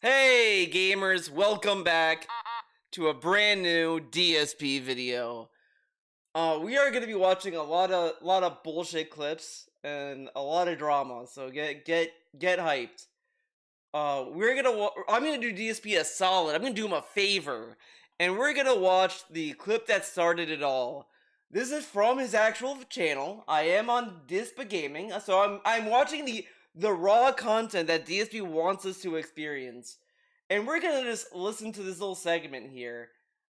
Hey gamers, welcome back to a brand new DSP video. We are going to be watching a lot of bullshit clips and a lot of drama, so get hyped. I'm gonna do DSP a solid. I'm gonna do him a favor, and we're gonna watch the clip that started it all. This is from his actual channel. I am on Dispa Gaming, so I'm watching the raw content that DSP wants us to experience, and we're gonna just listen to this little segment here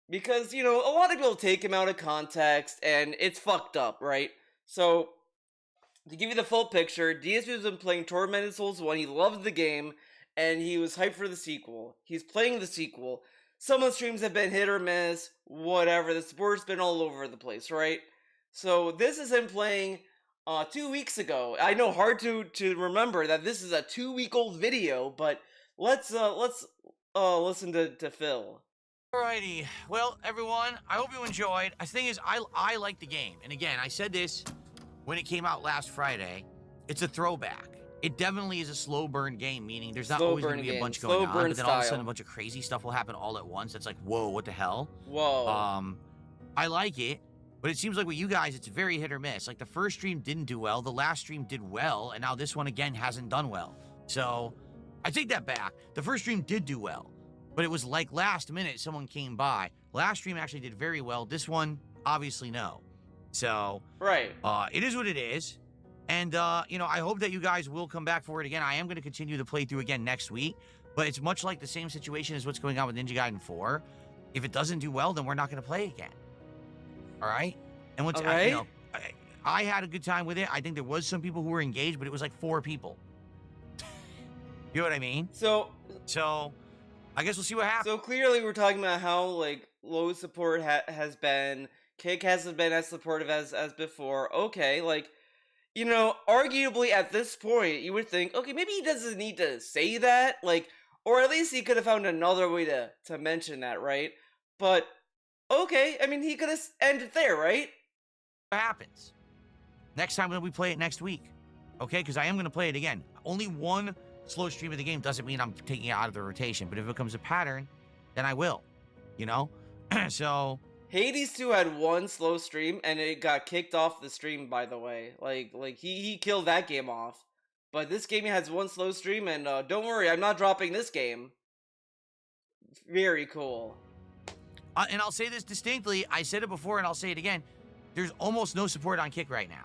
because a lot of people take him out of context, and it's fucked up, right? So to give you the full picture, DSP has been playing Tormented Souls 1. He loved the game, and he was hyped for the sequel. He's playing the sequel. Some of the streams have been hit or miss, whatever. The support's been all over the place, right? So this is him playing 2 weeks ago. I know, hard to remember that this is a 2 week old video, but let's listen to Phil. Alrighty, well, everyone, I hope you enjoyed. The thing is, I like the game, and again, I said this when it came out last Friday. It's a throwback. It definitely is a slow burn game, meaning there's not Slow always going burn to be a game. bunch Slow going on, burn but then all of a sudden style. a bunch of crazy stuff will happen all at once. That's like, whoa, what the hell? Whoa. I like it, but it seems like with you guys, it's very hit or miss. Like the first stream didn't do well, the last stream did well, and now this one again hasn't done well. So I take that back. The first stream did do well, but it was like last minute someone came by. Last stream actually did very well. This one, obviously no. So Right. it is what it is. And, I hope that you guys will come back for it again. I am going to continue the playthrough again next week, but it's much like the same situation as what's going on with Ninja Gaiden 4. If it doesn't do well, then we're not going to play again. All right? And what's, All right. I had a good time with it. I think there was some people who were engaged, but it was like 4 people. You know what I mean? So I guess we'll see what happens. So clearly, we're talking about how low support has been. Kick hasn't been as supportive as before. Okay, arguably at this point, you would think, okay, maybe he doesn't need to say that, or at least he could have found another way to mention that, right? But okay, I mean, he could have ended there, right? What happens next time when we play it next week? Okay, because I am going to play it again. Only one slow stream of the game doesn't mean I'm taking it out of the rotation, but if it becomes a pattern, then I will, so Hades 2 had one slow stream and it got kicked off the stream, by the way. He killed that game off. But this game has one slow stream, and don't worry, I'm not dropping this game. Very cool. And I'll say this distinctly, I said it before and I'll say it again, there's almost no support on Kick right now.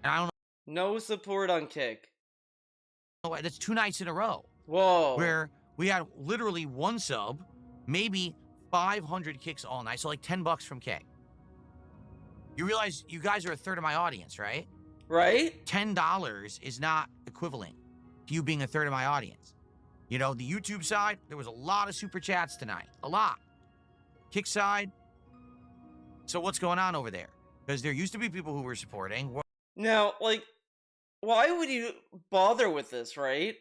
And I don't No support on Kick. know why. That's 2 nights in a row. Whoa. Where we had literally 1 sub, maybe 500 kicks all night, so like $10 from Kick. You realize you guys are a third of my audience, right? Right? $10 is not equivalent to you being a third of my audience. The YouTube side, there was a lot of super chats tonight. A lot. Kick side. So what's going on over there? Because there used to be people who were supporting. Now, why would you bother with this, right?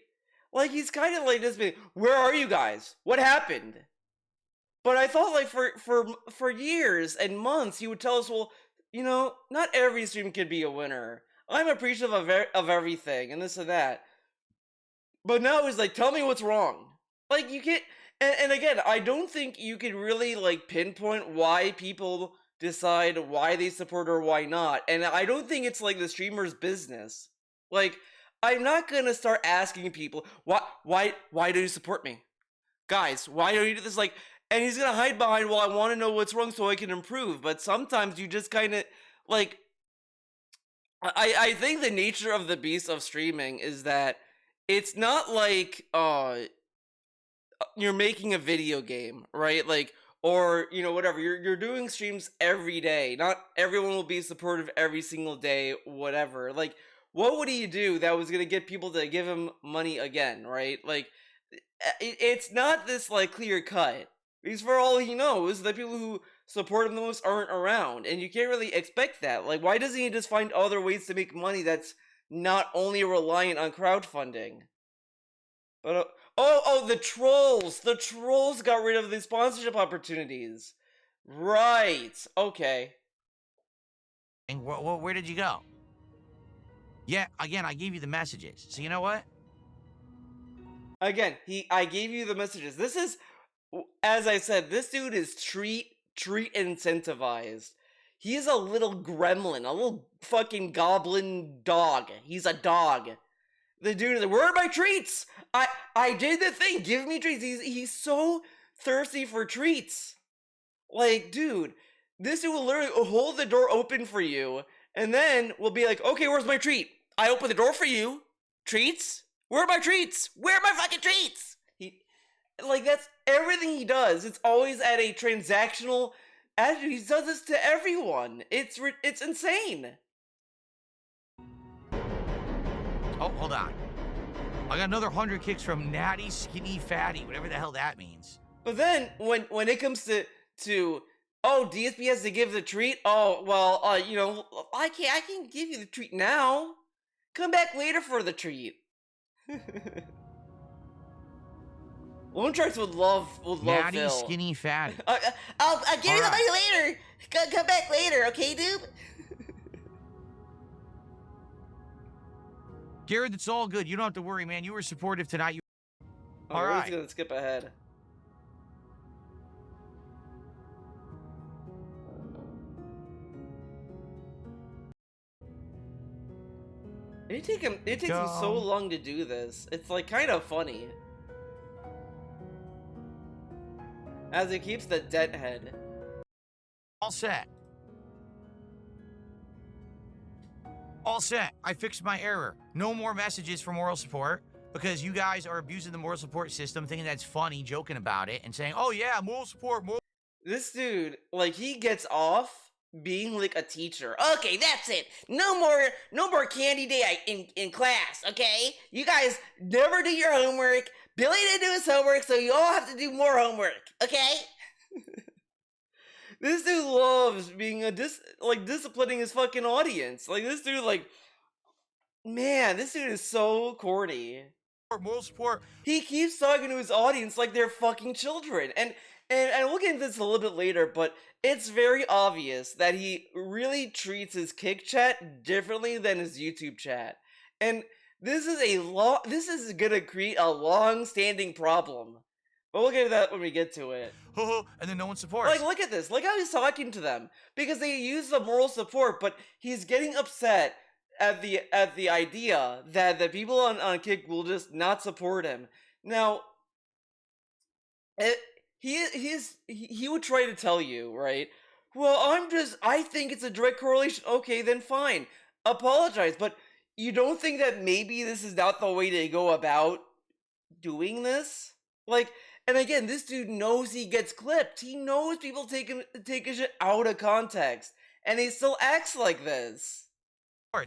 He's kind of like this, where are you guys? What happened? But I thought, for years and months, he would tell us, well, not every stream could be a winner. I'm appreciative of everything, and this and that. But now he's like, tell me what's wrong. You can't... And again, I don't think you could really, pinpoint why people decide why they support or why not. And I don't think it's, the streamer's business. I'm not gonna start asking people, why do you support me? Guys, why do you do this? And he's gonna hide behind, well, I want to know what's wrong so I can improve. But sometimes you just kind of, I think the nature of the beast of streaming is that it's not you're making a video game, right? Or, whatever. You're doing streams every day. Not everyone will be supportive every single day, whatever. What would he do that was gonna get people to give him money again, right? It's not this, clear cut. Because for all he knows, the people who support him the most aren't around. And you can't really expect that. Why doesn't he just find other ways to make money that's not only reliant on crowdfunding? But, the trolls! The trolls got rid of the sponsorship opportunities. Right. Okay. And where did you go? Yeah, again, I gave you the messages. So you know what? Again, I gave you the messages. This is, as I said, this dude is treat incentivized. He's a little gremlin, a little fucking goblin dog. He's a dog. The dude is like, where are my treats? I did the thing. Give me treats. He's so thirsty for treats. Like, dude, this dude will literally hold the door open for you, and then will be like, okay, where's my treat? I opened the door for you. Treats? Where are my treats? Where are my fucking treats? Like, that's everything he does. It's always at a transactional attitude. He does this to everyone. It's insane. Oh, hold on. I got another 100 kicks from Natty Skinny Fatty, whatever the hell that means. But then when it comes to oh, DSP has to give the treat. Oh, well, you know, I can give you the treat now. Come back later for the treat. Lone Sharks would love Natty Phil. Skinny Fatty. I'll give you the Alright. money later. Come back later, okay, dude? Garrett, it's all good. You don't have to worry, man. You were supportive tonight. All Alright. right, we're just gonna skip ahead. It takes him so long to do this. It's like kind of funny. As he keeps the dent head. All set. All set. I fixed my error. No more messages for moral support because you guys are abusing the moral support system, thinking that's funny, joking about it, and saying, oh yeah, moral support, moral. This dude, like, he gets off being like a teacher. Okay, that's it. No more candy day in class, okay? You guys never do your homework. Billy didn't do his homework, so you all have to do more homework, okay? This dude loves being disciplining his fucking audience. Like, this dude, like, man, this dude is so corny. Moral support. He keeps talking to his audience like they're fucking children. And we'll get into this a little bit later, but it's very obvious that he really treats his Kick chat differently than his YouTube chat. And this is gonna create a long-standing problem. But we'll get to that when we get to it. And then no one supports. Like, look at this. Look how he's talking to them. Because they use the moral support, but he's getting upset at the idea that the people on Kick will just not support him. Now, he would try to tell you, right? Well, I think it's a direct correlation. Okay, then fine. Apologize, but you don't think that maybe this is not the way to go about doing this? Like, and again, this dude knows he gets clipped. He knows people take his shit out of context, and he still acts like this.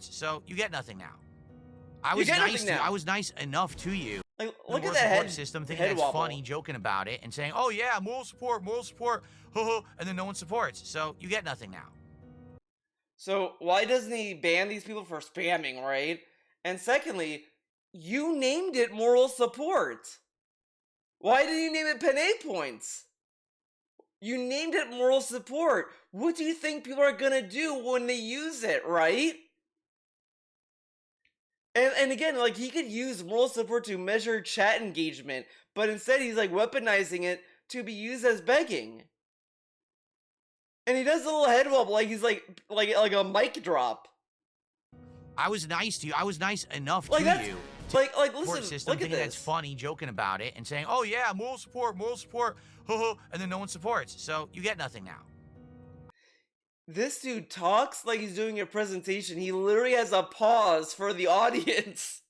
So you get nothing now. I was nice to you. I was nice enough to you. Like, The look at moral that support head system, thinking head that's wobble. funny, joking about it, and saying, oh yeah, moral support, and then no one supports. So you get nothing now. So why doesn't he ban these people for spamming, right? And secondly, you named it moral support. Why did you name it Panay points? You named it moral support. What do you think people are gonna do when they use it, right? And again, like, he could use moral support to measure chat engagement, but instead he's like weaponizing it to be used as begging. And he does a little head wobble like he's like a mic drop. I was nice to you. I was nice enough Like, to that's you. like Support listen, system, look at thinking this. that's funny, joking about it, and saying, oh yeah, moral support, and then no one supports. So you get nothing now. This dude talks like he's doing a presentation. He literally has a pause for the audience.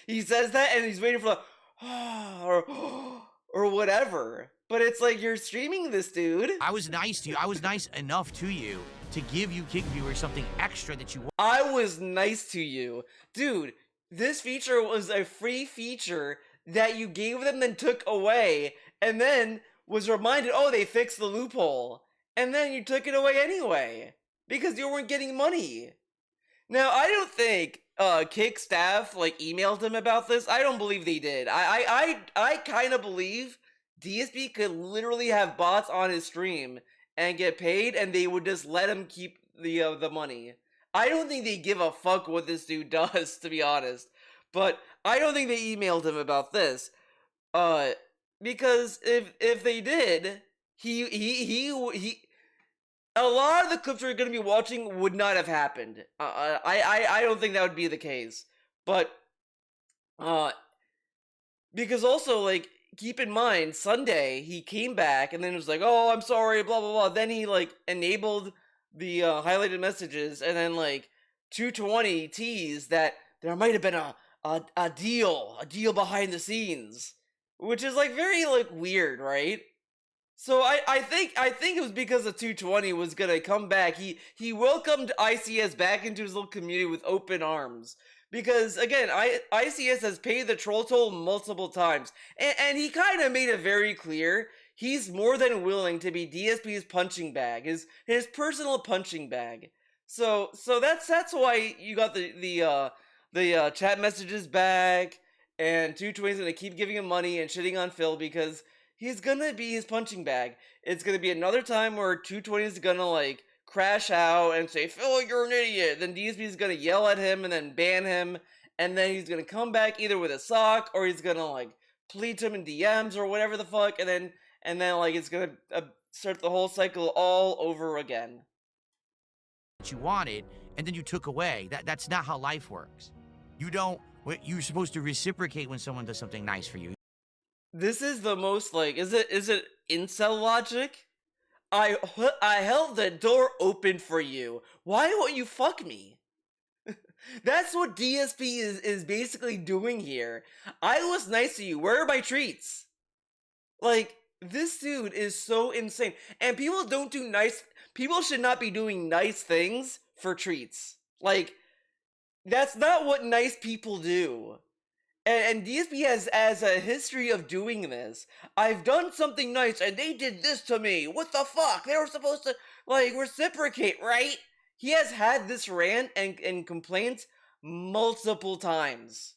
He says that and he's waiting for the or whatever. But it's like, you're streaming this, dude. I was nice to you. I was nice enough to you to give you Kick viewers something extra that you want. I was nice to you. Dude, this feature was a free feature that you gave them then took away and then was reminded, oh, they fixed the loophole. And then you took it away anyway because you weren't getting money. Now, I don't think Kick staff like emailed him about this. I don't believe they did. I kind of believe DSP could literally have bots on his stream and get paid, and they would just let him keep the money. I don't think they give a fuck what this dude does, to be honest. But I don't think they emailed him about this. Uh, because if they did, he a lot of the clips we're going to be watching would not have happened. I don't think that would be the case. But uh, because also like keep in mind Sunday he came back and then it was like, oh, I'm sorry, blah blah blah. Then he like enabled the highlighted messages and then like 220 teased that there might have been a deal behind the scenes, which is like very like weird, right? So I think it was because the 220 was gonna come back. He welcomed ICS back into his little community with open arms. Because again, ICS has paid the troll toll multiple times, and he kind of made it very clear he's more than willing to be DSP's punching bag, his personal punching bag. So that's why you got the chat messages back, and 220's gonna keep giving him money and shitting on Phil because he's gonna be his punching bag. It's gonna be another time where 220 is gonna like crash out and say, Phil, you're an idiot. Then DSP is gonna yell at him and then ban him. And then he's gonna come back either with a sock or he's gonna like plead to him in DMs or whatever the fuck. And then like it's gonna start the whole cycle all over again. What you wanted, and then you took away. That's not how life works. You don't. You're supposed to reciprocate when someone does something nice for you. This is the most like, is it incel logic? I held the door open for you. Why won't you fuck me? That's what DSP is basically doing here. I was nice to you. Where are my treats? Like, this dude is so insane. And people should not be doing nice things for treats. Like, that's not what nice people do. And DSP has a history of doing this. I've done something nice and they did this to me. What the fuck? They were supposed to, like, reciprocate, right? He has had this rant and complaints multiple times.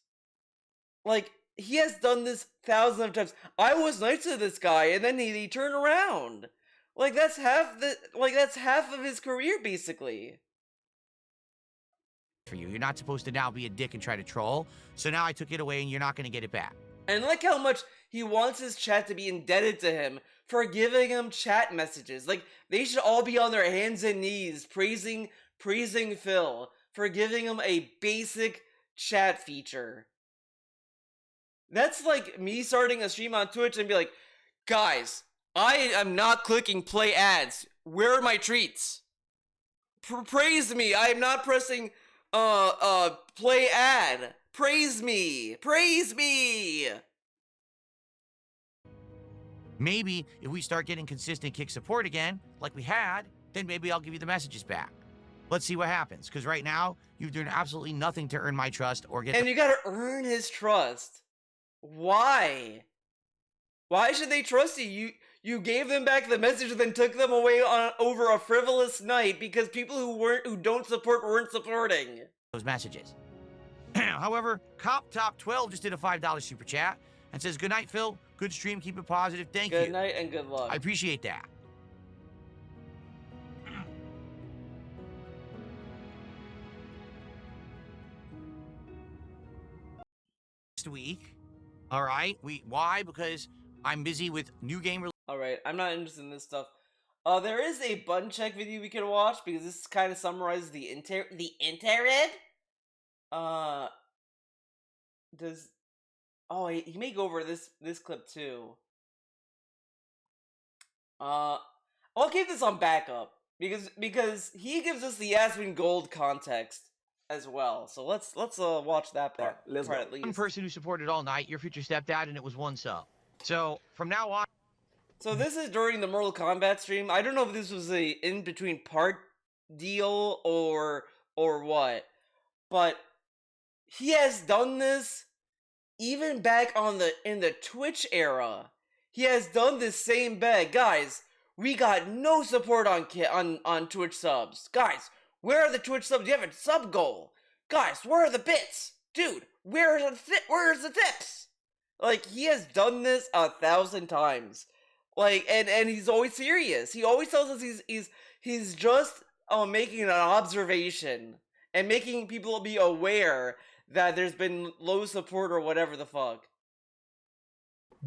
Like, he has done this thousands of times. I was nice to this guy and then he turned around. Like, that's half of his career, basically. For you. You're not supposed to now be a dick and try to troll. So now I took it away and you're not going to get it back. And look how much he wants his chat to be indebted to him for giving him chat messages. Like, they should all be on their hands and knees praising Phil for giving him a basic chat feature. That's like me starting a stream on Twitch and be like, guys, I am not clicking play ads. Where are my treats? Praise me. I am not pressing play ad. Praise me. Praise me. Maybe if we start getting consistent kick support again, like we had, then maybe I'll give you the messages back. Let's see what happens. Because right now, you've done absolutely nothing to earn my trust or get. And you gotta earn his trust. Why? Why should they trust you? You gave them back the message and then took them away over a frivolous night because people who don't support weren't supporting those messages. However, Cop Top 12 just did a $5 super chat and says, "Good night, Phil. Good stream. Keep it positive. Thank you. Good night and good luck." I appreciate that. Next week, all right. Why? Because I'm busy with new game. Alright, I'm not interested in this stuff. There is a button check video we can watch because this kind of summarizes the interred. He may go over this clip too. I'll keep this on backup because he gives us the Aspen Gold context as well. So let's watch that part. At least. One person who supported all night, your future stepdad, and it was one sub. So from now on. So this is during the Mortal Kombat stream. I don't know if this was a in-between part deal or what, but he has done this even back in the Twitch era. He has done this same bag. Guys, we got no support on Twitch subs. Guys, where are the Twitch subs? You have a sub goal. Guys, where are the bits? Dude, where's the tips? Like, he has done this 1,000 times. Like, and he's always serious. He always tells us he's just making an observation and making people be aware that there's been low support or whatever the fuck.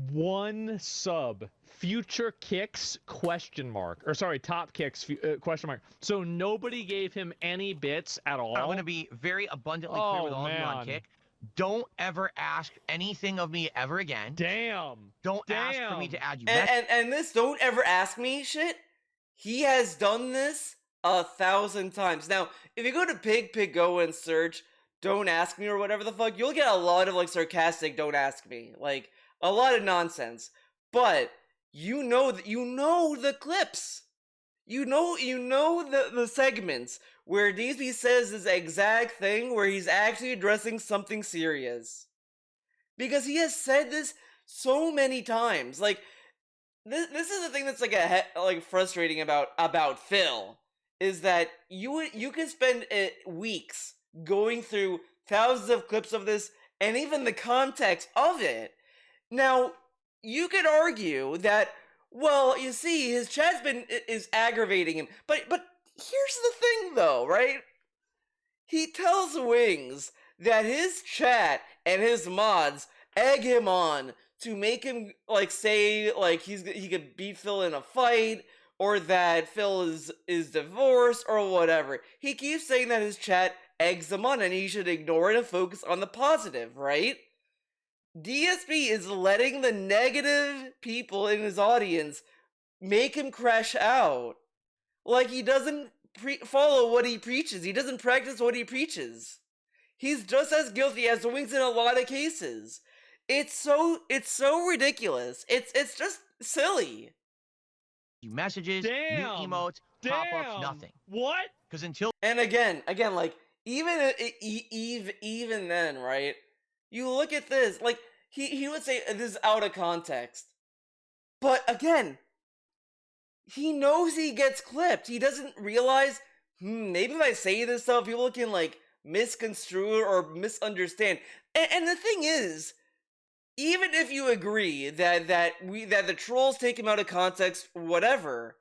1 sub. Future Kicks ? Or sorry, Top Kicks ? So nobody gave him any bits at all. I'm going to be very abundantly clear with all of you on man. Kick. Don't ever ask anything of me ever again. Damn. Don't ask for me to add you. And this don't ever ask me shit, he has done this 1,000 times. Now, if you go to Pig Go and search don't ask me or whatever the fuck, you'll get a lot of like sarcastic don't ask me. Like a lot of nonsense. But you know the clips. You know the segments where DSP says this exact thing where he's actually addressing something serious. Because he has said this so many times. Like this is the thing that's like frustrating about Phil is that you can spend weeks going through thousands of clips of this and even the context of it. Now, you could argue that, well, you see, his chat's is aggravating him. But here's the thing though, right? He tells Wings that his chat and his mods egg him on to make him like say like he could beat Phil in a fight or that Phil is divorced or whatever. He keeps saying that his chat eggs him on and he should ignore it and focus on the positive, right? DSP is letting the negative people in his audience make him crash out. Like he doesn't follow what he preaches. He doesn't practice what he preaches. He's just as guilty as Wings in a lot of cases. It's so ridiculous. It's just silly. Messages, Damn. new emotes, pop-ups, nothing. What? Because until And again, like even then, right? You look at this, like he would say this is out of context, but again, he knows he gets clipped. He doesn't realize, maybe if I say this stuff, people can like misconstrue or misunderstand. And the thing is, even if you agree that the trolls take him out of context, whatever,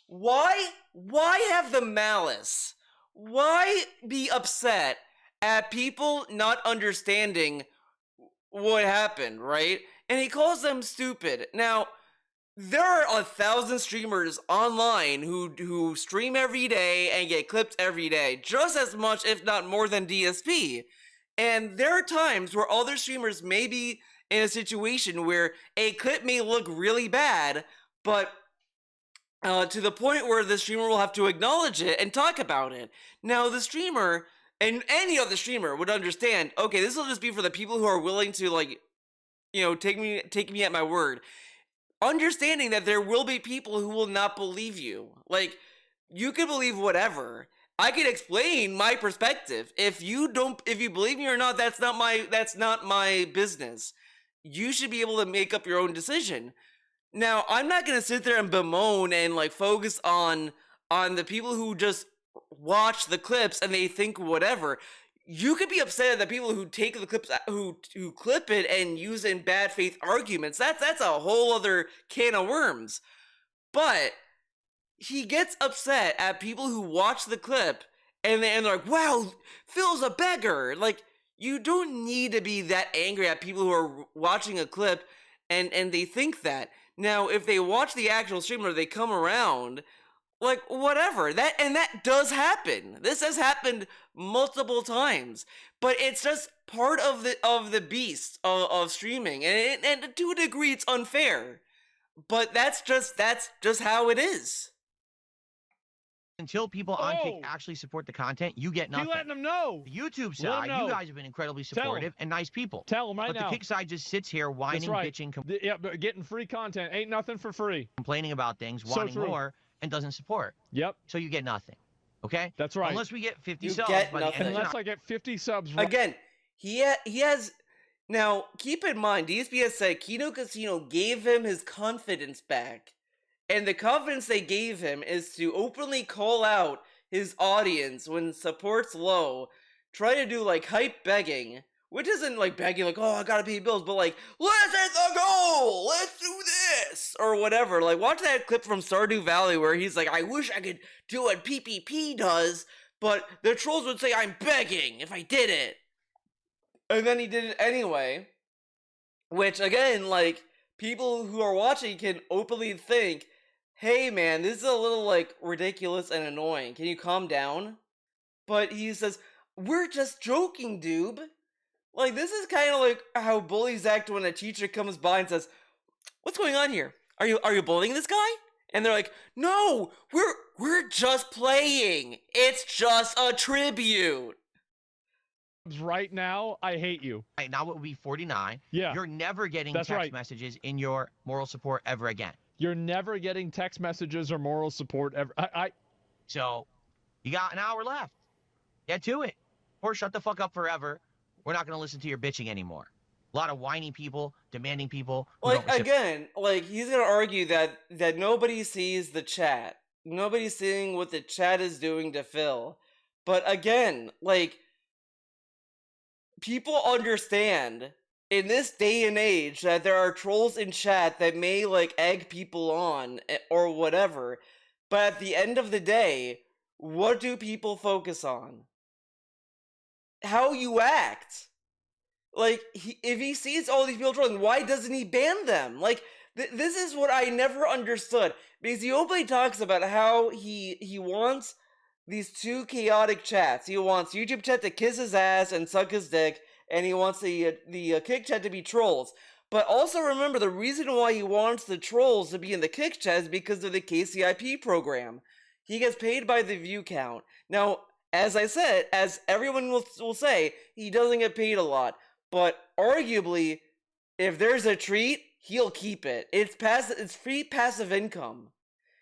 why have the malice? Why be upset at people not understanding what happened, right? And he calls them stupid. Now, there are 1,000 streamers online who stream every day and get clipped every day, just as much, if not more, than DSP. And there are times where other streamers may be in a situation where a clip may look really bad, but to the point where the streamer will have to acknowledge it and talk about it. Now, the streamer and any other streamer would understand, okay, this will just be for the people who are willing to, like, you know, take me at my word. Understanding that there will be people who will not believe you. Like, you can believe whatever. I can explain my perspective. If you believe me or not, that's not my business. You should be able to make up your own decision. Now, I'm not gonna sit there and bemoan and like focus on the people who just watch the clips and they think whatever. You could be upset at the people who take the clips, who clip it and use it in bad faith arguments. That's a whole other can of worms. But he gets upset at people who watch the clip and they're like, wow, Phil's a beggar. Like, you don't need to be that angry at people who are watching a clip and they think that. Now, if they watch the actual stream or they come around, like, whatever. That does happen. This has happened multiple times. But it's just part of the beast of streaming. And to a degree, it's unfair. But that's just how it is. Until people on Kick actually support the content, you get nothing. You letting them know. The YouTube side, you guys have been incredibly supportive and nice people. Tell them right now. But the Kick side just sits here whining, bitching, but getting free content. Ain't nothing for free. Complaining about things, wanting more, and doesn't support. Yep. So you get nothing. Okay? That's right. Unless we get 50 You subs get by the nothing. end of Unless I get 50 subs. Again, he has... Now, keep in mind, DSP has said Kino Casino gave him his confidence back. And the confidence they gave him is to openly call out his audience when support's low, try to do like hype begging, which isn't like begging like, oh, I gotta pay bills, but like, let's hit the goal, let's do this, or whatever. Like, watch that clip from Stardew Valley where he's like, I wish I could do what PPP does, but the trolls would say I'm begging if I did it. And then he did it anyway, which again, like, people who are watching can openly think, hey man, this is a little like ridiculous and annoying. Can you calm down? But he says, we're just joking, dude. Like, this is kind of like how bullies act when a teacher comes by and says, what's going on here? Are you bullying this guy? And they're like, no, we're just playing. It's just a tribute. Right now, I hate you. Right now it would be 49. Yeah. You're never getting That's text right. messages in your moral support ever again. You're never getting text messages or moral support ever. So you got an hour left. Get to it. Or shut the fuck up forever. We're not going to listen to your bitching anymore. A lot of whiny people, demanding people. Like, again, like, he's gonna argue that nobody sees the chat. Nobody's seeing what the chat is doing to Phil. But again, like, people understand in this day and age that there are trolls in chat that may, like, egg people on or whatever. But at the end of the day, what do people focus on? How you act. Like, if he sees all these people trolling, why doesn't he ban them? Like, this is what I never understood. Because he openly talks about how he wants these two chaotic chats. He wants YouTube chat to kiss his ass and suck his dick, and he wants the Kick chat to be trolls. But also remember, the reason why he wants the trolls to be in the Kick chat is because of the KCIP program. He gets paid by the view count. Now, as I said, as everyone will say, he doesn't get paid a lot. But arguably, if there's a treat, he'll keep it. It's free passive income.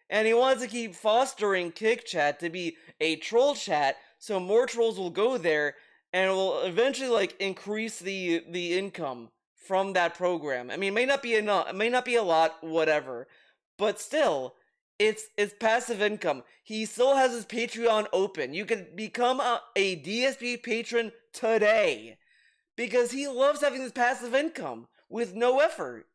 And he wants to keep fostering Kick chat to be a troll chat, so more trolls will go there, and it will eventually, like, increase the income from that program. I mean, it may not be enough, it may not be a lot, whatever. But still, it's passive income. He still has his Patreon open. You can become a DSP patron today. Because he loves having this passive income with no effort.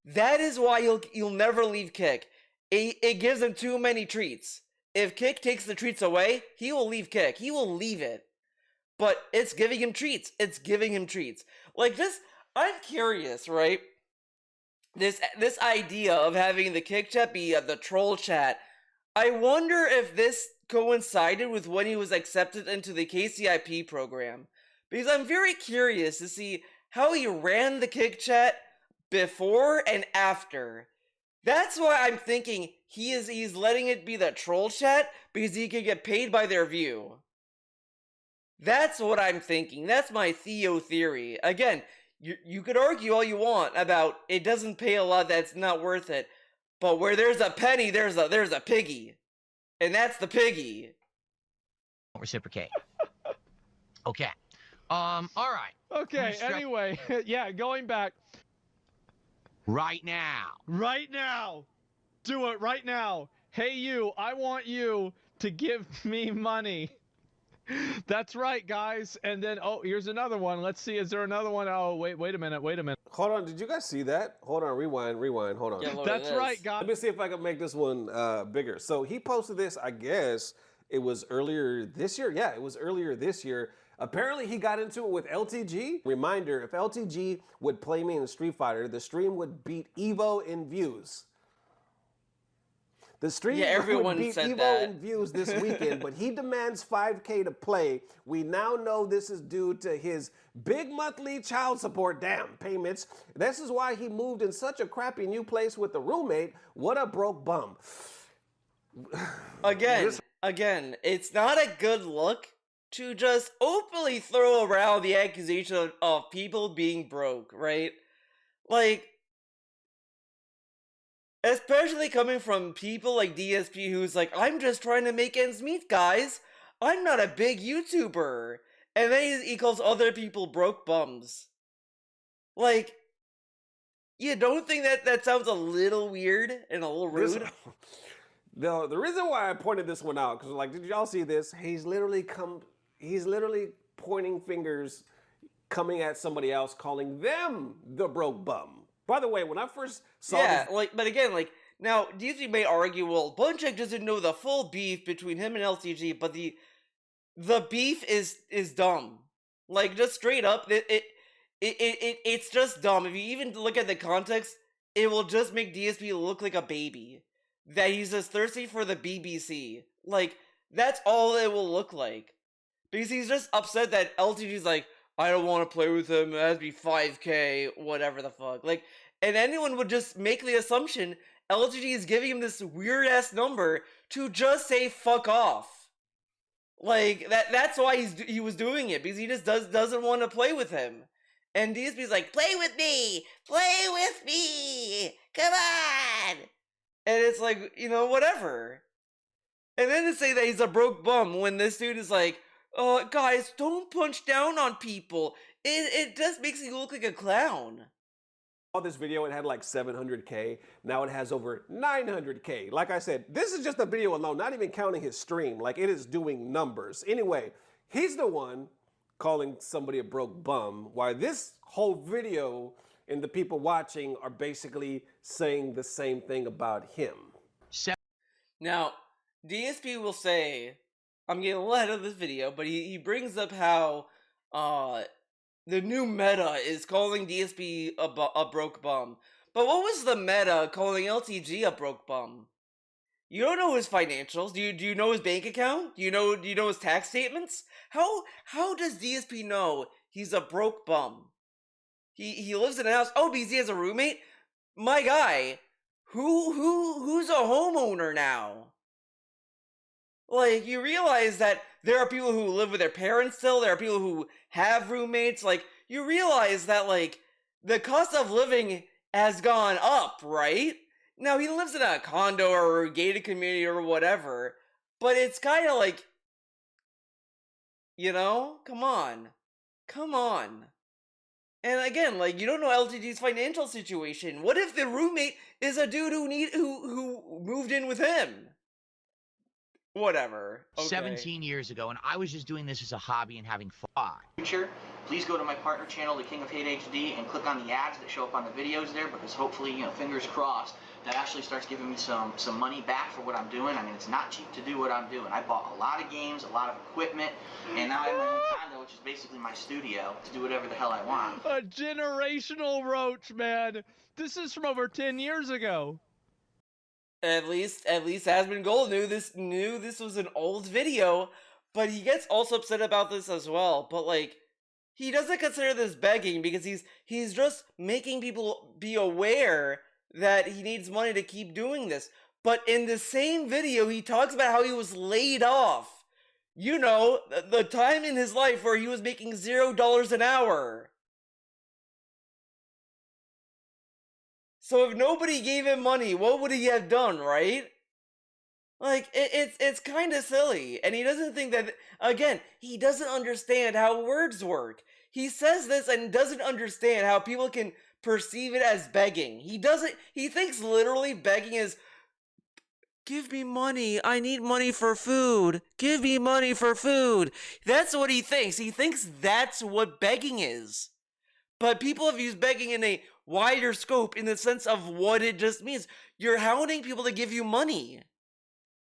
That is why he'll never leave Kick. It gives him too many treats. If Kick takes the treats away, he will leave Kick. He will leave it. But it's giving him treats. It's giving him treats. Like this, I'm curious, right? This idea of having the Kick chat be the troll chat. I wonder if this coincided with when he was accepted into the KCIP program. Because I'm very curious to see how he ran the Kick chat before and after. That's why I'm thinking he's letting it be the troll chat because he can get paid by their view. That's what I'm thinking. That's my Theo theory. Again, you could argue all you want about it doesn't pay a lot, that's not worth it. But where there's a penny, there's a piggy. And that's the piggy. Reciprocate. Okay. All right. Okay, anyway, yeah, going back. Right now. Right now. Do it right now. Hey, you, I want you to give me money. That's right, guys. And then, oh, here's another one. Let's see. Is there another one? Oh, wait a minute. Hold on. Did you guys see that? Hold on. Rewind. Hold on. Yeah, That's right, guys. Let me see if I can make this one bigger. So he posted this, I guess it was earlier this year. Yeah, it was earlier this year. Apparently he got into it with LTG. Reminder, if LTG would play me in Street Fighter, the stream would beat Evo in views. The stream everyone would beat said Evo that. in views this weekend, but he demands $5K to play. We now know this is due to his big monthly child support payments. This is why he moved in such a crappy new place with a roommate. What a broke bum. Again, it's not a good look to just openly throw around the accusation of people being broke, right? Like, especially coming from people like DSP who's like, I'm just trying to make ends meet, guys. I'm not a big YouTuber. And then he calls other people broke bums. Like, you don't think that sounds a little weird and a little rude? No, the reason why I pointed this one out, because like, did y'all see this? He's literally pointing fingers, coming at somebody else, calling them the broke bum. By the way, when I first saw this, but again, now, DSP may argue, well, Bunchak doesn't know the full beef between him and LTG, but the beef is dumb. Like, just straight up, it's just dumb. If you even look at the context, it will just make DSP look like a baby. That he's just thirsty for the BBC. Like, that's all it will look like. Because he's just upset that LTG's like, I don't want to play with him, it has to be 5K, whatever the fuck. Like, and anyone would just make the assumption LTG is giving him this weird-ass number to just say fuck off. Like, that's why he was doing it, because he just doesn't want to play with him. And DSP's like, play with me! Play with me! Come on! And it's like, you know, whatever. And then to say that he's a broke bum when this dude is like, guys, don't punch down on people. It just makes you look like a clown. This video, it had like 700K. Now it has over 900K. Like I said, this is just a video alone, not even counting his stream. Like, it is doing numbers. Anyway, he's the one calling somebody a broke bum, while this whole video and the people watching are basically saying the same thing about him. Now, DSP will say, I'm getting a little ahead of this video, but he brings up how the new meta is calling DSP a broke bum. But what was the meta calling LTG a broke bum? You don't know his financials. Do you know his bank account? Do you know his tax statements? How does DSP know he's a broke bum? He lives in a house. Oh, because he has a roommate? My guy, who's a homeowner now? Like, you realize that there are people who live with their parents still, there are people who have roommates, like, you realize that, like, the cost of living has gone up, right? Now, he lives in a condo or a gated community or whatever, but it's kind of like, you know, come on. And again, like, you don't know LTG's financial situation. What if the roommate is a dude who moved in with him? Whatever. Okay. 17 years ago, and I was just doing this as a hobby and having fun. Future, please go to my partner channel, The King of Hate HD, and click on the ads that show up on the videos there, because hopefully, you know, fingers crossed, that actually starts giving me some money back for what I'm doing. I mean, it's not cheap to do what I'm doing. I bought a lot of games, a lot of equipment, and now I have my own condo, which is basically my studio, to do whatever the hell I want. A generational roach, man. This is from over 10 years ago. At least Asmongold knew this was an old video, but he gets also upset about this as well. But like, he doesn't consider this begging because he's just making people be aware that he needs money to keep doing this. But in the same video, he talks about how he was laid off. You know, the time in his life where he was making $0 an hour. So if nobody gave him money, what would he have done, right? Like, it's kind of silly. And he doesn't think that, again, he doesn't understand how words work. He says this and doesn't understand how people can perceive it as begging. He thinks literally begging is, give me money, I need money for food. Give me money for food. That's what he thinks. He thinks that's what begging is. But people have used begging in a wider scope in the sense of what it just means. You're hounding people to give you money.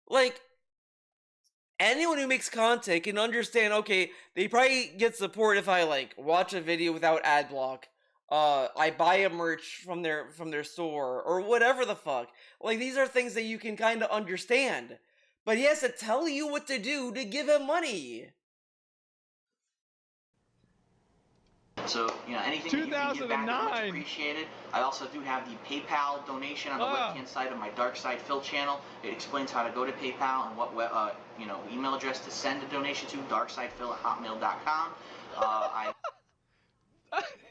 Like, anyone who makes content can understand, okay, they probably get support if I, like, watch a video without ad block. I buy a merch from their store, or whatever the fuck. Like, these are things that you can kind of understand. But he has to tell you what to do to give him money. So, you know, anything that you can give back is much 2009. appreciated. I also do have the PayPal donation on the left-hand side of my Dark Side Phil channel. It explains how to go to PayPal and what email address to send a donation to, darksidephil@hotmail.com.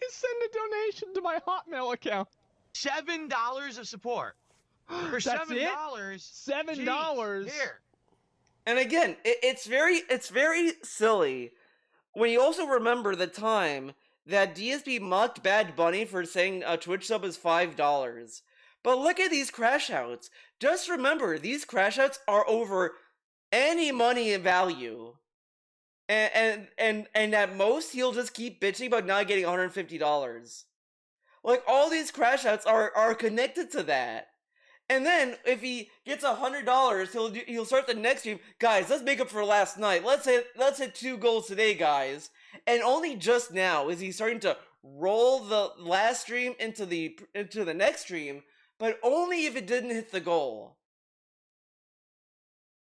Send a donation to my Hotmail account. $7 of support. For That's it? $7. $7? Here. And again, it's very silly when you also remember the time that DSP mocked Bad Bunny for saying a Twitch sub is $5. But look at these crash outs. Just remember, these crash outs are over any money in value. And at most, he'll just keep bitching about not getting $150. Like, all these crash outs are connected to that. And then, if he gets $100, he'll start the next stream. Guys, let's make up for last night. Let's hit 2 goals today, guys. And only just now is he starting to roll the last stream into the next stream but only if it didn't hit the goal.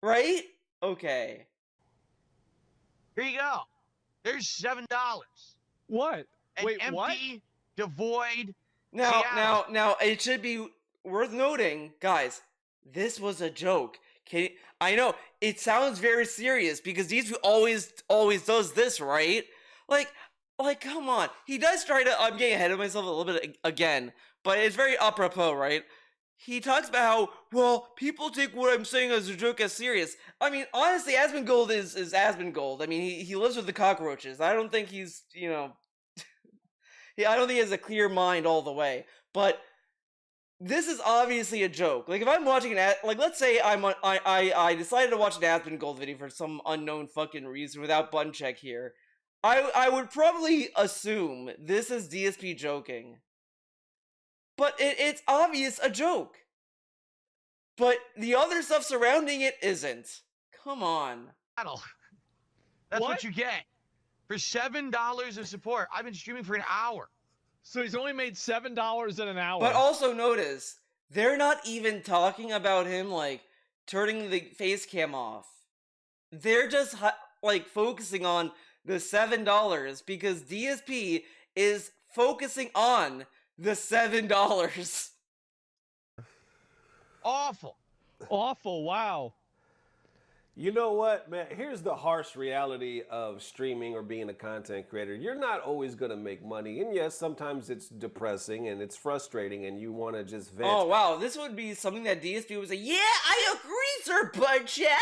Right? Okay. Here you go. There's $7. What? An Wait, empty, what? devoid. Now, it should be worth noting, guys, this was a joke. I know, it sounds very serious because DSP always does this, right? Like, come on. He does try to, I'm getting ahead of myself a little bit again, but it's very apropos, right? He talks about how, well, people take what I'm saying as a joke as serious. I mean, honestly, Asmongold is Asmongold. I mean, he lives with the cockroaches. I don't think he's, I don't think he has a clear mind all the way. But this is obviously a joke. Like, if I'm watching let's say I decided to watch an Asmongold video for some unknown fucking reason without button check here, I would probably assume this is DSP joking. But it's obvious a joke. But the other stuff surrounding it isn't. Come on. That's what you get. For $7 of support. I've been streaming for an hour. So he's only made $7 in an hour. But also notice, they're not even talking about him, like, turning the face cam off. They're just, like, focusing on the $7 because DSP is focusing on the $7. Awful. Awful, wow. You know what, man? Here's the harsh reality of streaming or being a content creator. You're not always going to make money. And yes, sometimes it's depressing and it's frustrating and you want to just vent. Oh, wow. This would be something that DSP would say, yeah, I agree, Sir Budcheck.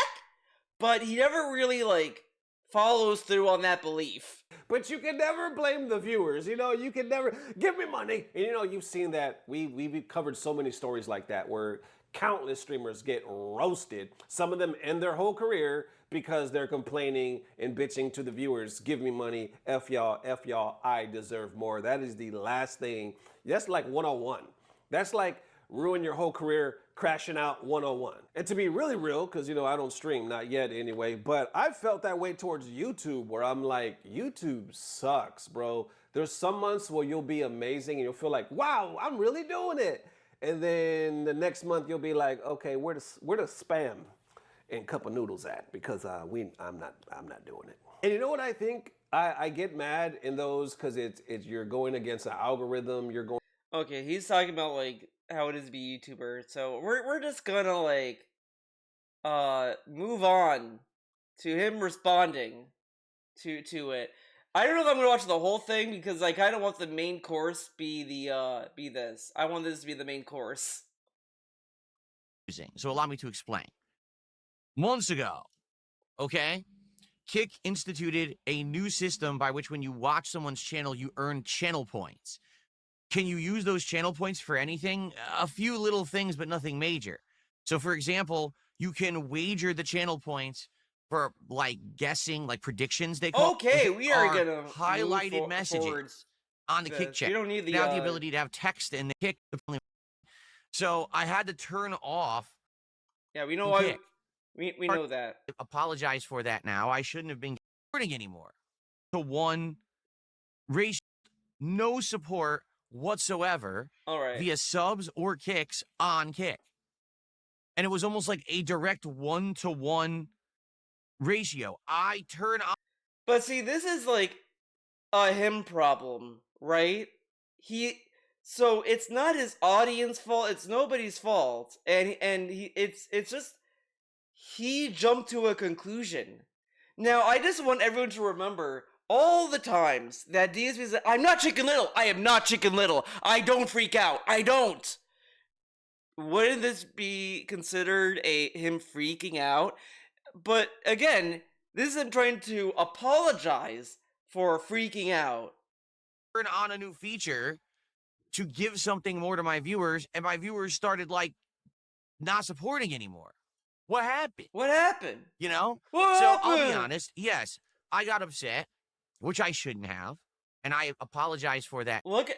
But he never really, like, follows through on that belief. But you can never blame the viewers. You can never give me money. And you've seen that. We've covered so many stories like that where countless streamers get roasted. Some of them end their whole career because they're complaining and bitching to the viewers, give me money, F y'all, I deserve more. That is the last thing. That's like 101. That's like ruin your whole career, crashing out 101. And to be really real, because I don't stream, not yet anyway, but I've felt that way towards YouTube where I'm like, YouTube sucks, bro. There's some months where you'll be amazing and you'll feel like, wow, I'm really doing it. And then the next month you'll be like, okay, where the Spam and cup of noodles at? Because I'm not doing it. And you know what I think? I get mad in those because it's you're going against an algorithm. You're going. Okay, he's talking about like how it is to be a YouTuber. So we're just gonna like move on to him responding to it. I don't know if I'm gonna watch the whole thing because I kind of want the main course be this. I want this to be the main course. So allow me to explain. Months ago, okay, Kick instituted a new system by which when you watch someone's channel, you earn channel points. Can you use those channel points for anything? A few little things, but nothing major. So for example, you can wager the channel points for like guessing, like predictions they call. Okay, we are gonna highlighted messages on the Kick chat. You don't need the now the ability to have text in the Kick. So I had to turn off. Yeah, we know why. We know that. Apologize for that now. I shouldn't have been recording anymore. To one race, no support whatsoever. All right. Via subs or kicks on Kick. And it was almost like a direct 1-to-1 ratio. I turn on. But see, this is like a him problem, right? So it's not his audience fault, it's nobody's fault. It's just he jumped to a conclusion. Now, I just want everyone to remember all the times that DSP said, I'm not Chicken Little, I am not Chicken Little, I don't freak out, I don't. Wouldn't this be considered him freaking out? But again, this is him trying to apologize for freaking out. Turn on a new feature to give something more to my viewers, and my viewers started like not supporting anymore. What happened? What happened? I'll be honest, yes, I got upset, which I shouldn't have, and I apologize for that. Look,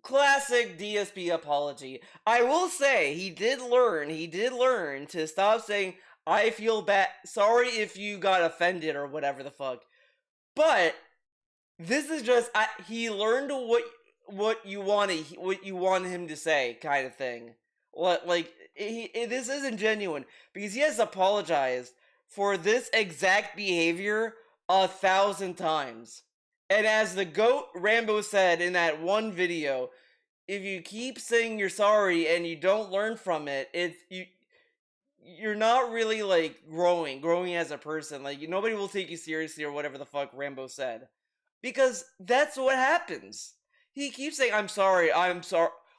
classic DSP apology. I will say, he did learn to stop saying, I feel bad, sorry if you got offended or whatever the fuck. But, this is just, he learned what you want him to say, kind of thing. Like this isn't genuine because he has apologized for this exact behavior 1,000 times. And as the GOAT Rambo said in that one video, if you keep saying you're sorry and you don't learn from it, you're not really like growing as a person. Like nobody will take you seriously or whatever the fuck Rambo said. Because that's what happens. He keeps saying, I'm sorry.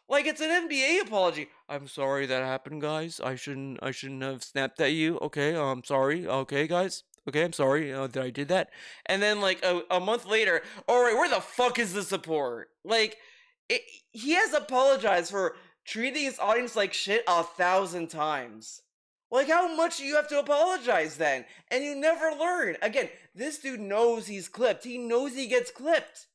Like it's an NBA apology. I'm sorry that happened, guys. I shouldn't have snapped at you. Okay, I'm sorry. Okay, guys. Okay, I'm sorry that I did that. And then like a month later, all right, where the fuck is the support? Like, he has apologized for treating his audience like shit 1,000 times. Like, how much do you have to apologize then? And you never learn. Again, this dude knows he's clipped. He knows he gets clipped.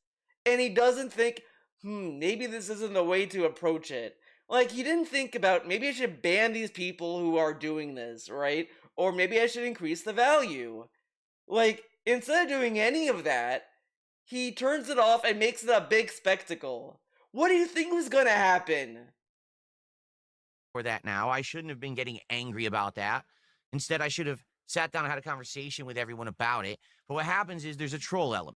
And he doesn't think, maybe this isn't the way to approach it. Like, he didn't think about, maybe I should ban these people who are doing this, right? Or maybe I should increase the value. Like, instead of doing any of that, he turns it off and makes it a big spectacle. What do you think was gonna happen? For that now. I shouldn't have been getting angry about that. Instead, I should have sat down and had a conversation with everyone about it. But what happens is there's a troll element.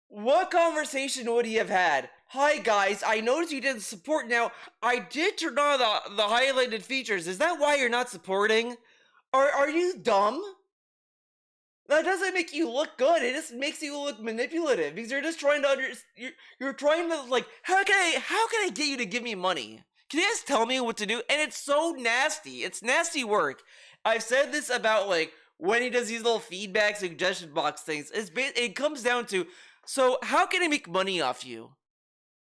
What conversation would he have had? Hi guys, I noticed you didn't support. Now, I did turn on the highlighted features. Is that why you're not supporting? Are you dumb? That doesn't make you look good. It just makes you look manipulative because you're just trying to you're trying to like how can I get you to give me money? Can you guys tell me what to do? And it's so nasty. It's nasty work. I've said this about like when he does these little feedback suggestion box things. It comes down to, so how can I make money off you?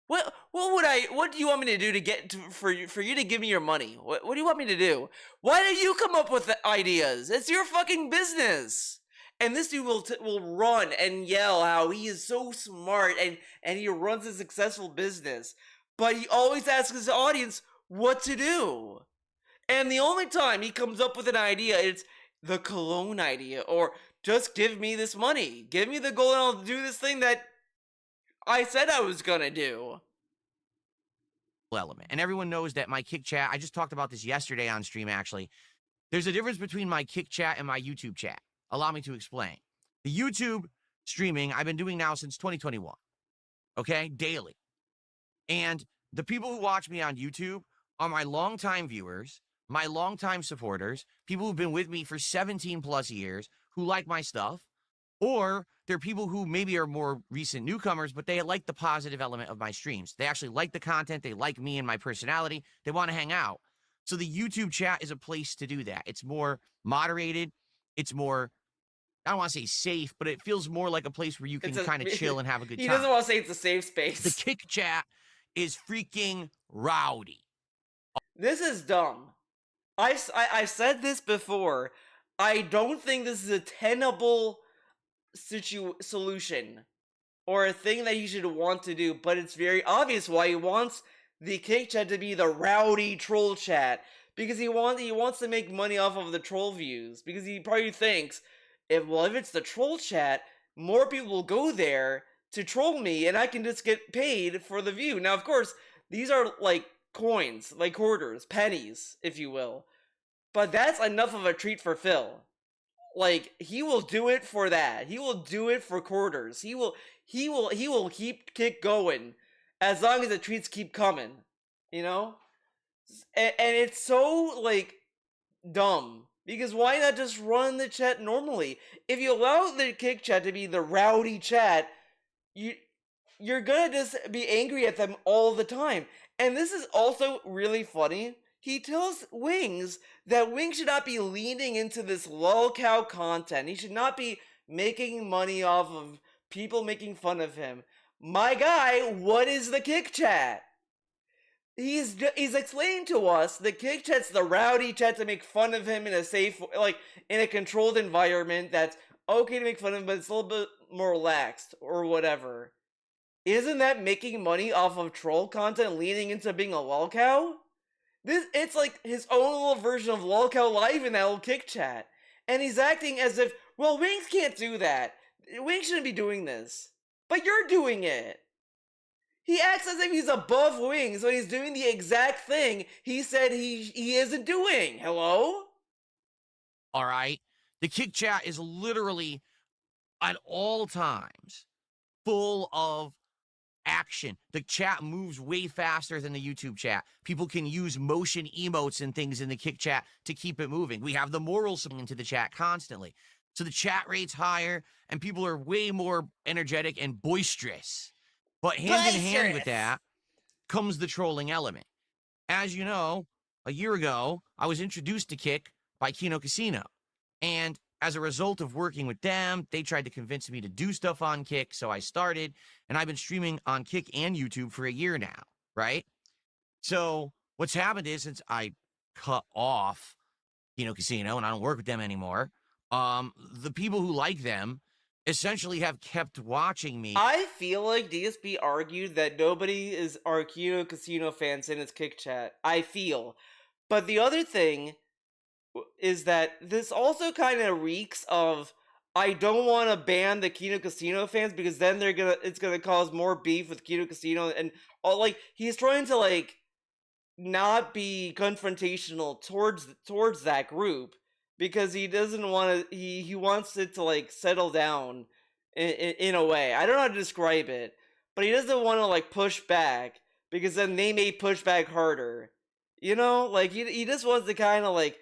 What do you want me to do to get for you to give me your money? What do you want me to do? Why do you come up with the ideas? It's your fucking business. And this dude will run and yell how he is so smart and he runs a successful business. But he always asks his audience what to do. And the only time he comes up with an idea, it's the cologne idea, or just give me this money. Give me the gold and I'll do this thing that I said I was gonna do. Element. And everyone knows that my Kick Chat, I just talked about this yesterday on stream actually. There's a difference between my Kick Chat and my YouTube chat. Allow me to explain. The YouTube streaming I've been doing now since 2021. Okay? Daily. And the people who watch me on YouTube are my longtime viewers, my longtime supporters, people who've been with me for 17 plus years, who like my stuff, or they're people who maybe are more recent newcomers, but they like the positive element of my streams. They actually like the content. They like me and my personality. They want to hang out. So the YouTube chat is a place to do that. It's more moderated. It's more, I don't want to say safe, but it feels more like a place where you can kind of chill and have a good time. He doesn't want to say it's a safe space. The Kick Chat is freaking rowdy. This is dumb. I've said this before. I don't think this is a tenable solution or a thing that he should want to do, but it's very obvious why he wants the Kick Chat to be the rowdy troll chat, because he wants to make money off of the troll views, because he probably thinks if it's the troll chat, more people will go there to troll me and I can just get paid for the view. Now of course these are like coins, like quarters, pennies if you will, but that's enough of a treat for Phil. Like, he will do it for that. He will do it for quarters. He will keep Kick going as long as the treats keep coming, you know? And it's so, like, dumb. Because why not just run the chat normally? If you allow the Kick Chat to be the rowdy chat, you're gonna just be angry at them all the time. And this is also really funny. He tells Wings that Wings should not be leaning into this lolcow content. He should not be making money off of people making fun of him. My guy, what is the Kick Chat? He's explaining to us the Kick Chat's the rowdy chat to make fun of him in a safe, like, in a controlled environment that's okay to make fun of him, but it's a little bit more relaxed, or whatever. Isn't that making money off of troll content leaning into being a lolcow? It's like his own little version of lolcow live in that little Kick Chat. And he's acting as if, well, Wings can't do that. Wings shouldn't be doing this. But you're doing it. He acts as if he's above wings when he's doing the exact thing he said he isn't doing. Hello? All right? The Kick chat is literally at all times full of action. The chat moves way faster than the YouTube chat. People can use motion emotes and things in the Kick chat to keep it moving. We have the morals into the chat constantly. So the chat rate's higher and people are way more energetic and boisterous. But hand in hand with that comes the trolling element. As you know, a year ago, I was introduced to Kick by Kino Casino. And as a result of working with them, they tried to convince me to do stuff on Kick, so I started, and I've been streaming on Kick and YouTube for a year now, right? So what's happened is since I cut off Kino Casino and I don't work with them anymore, the people who like them essentially have kept watching me. I feel like DSP argued that nobody are Kino Casino fans in his Kick chat. I feel. But the other thing is that this also kind of reeks of I don't want to ban the Kino Casino fans because then it's gonna cause more beef with Kino Casino and like he's trying to like not be confrontational towards that group because he doesn't want to he wants it to like settle down in a way. I don't know how to describe it, but he doesn't want to like push back because then they may push back harder. You know, like he just wants to kind of like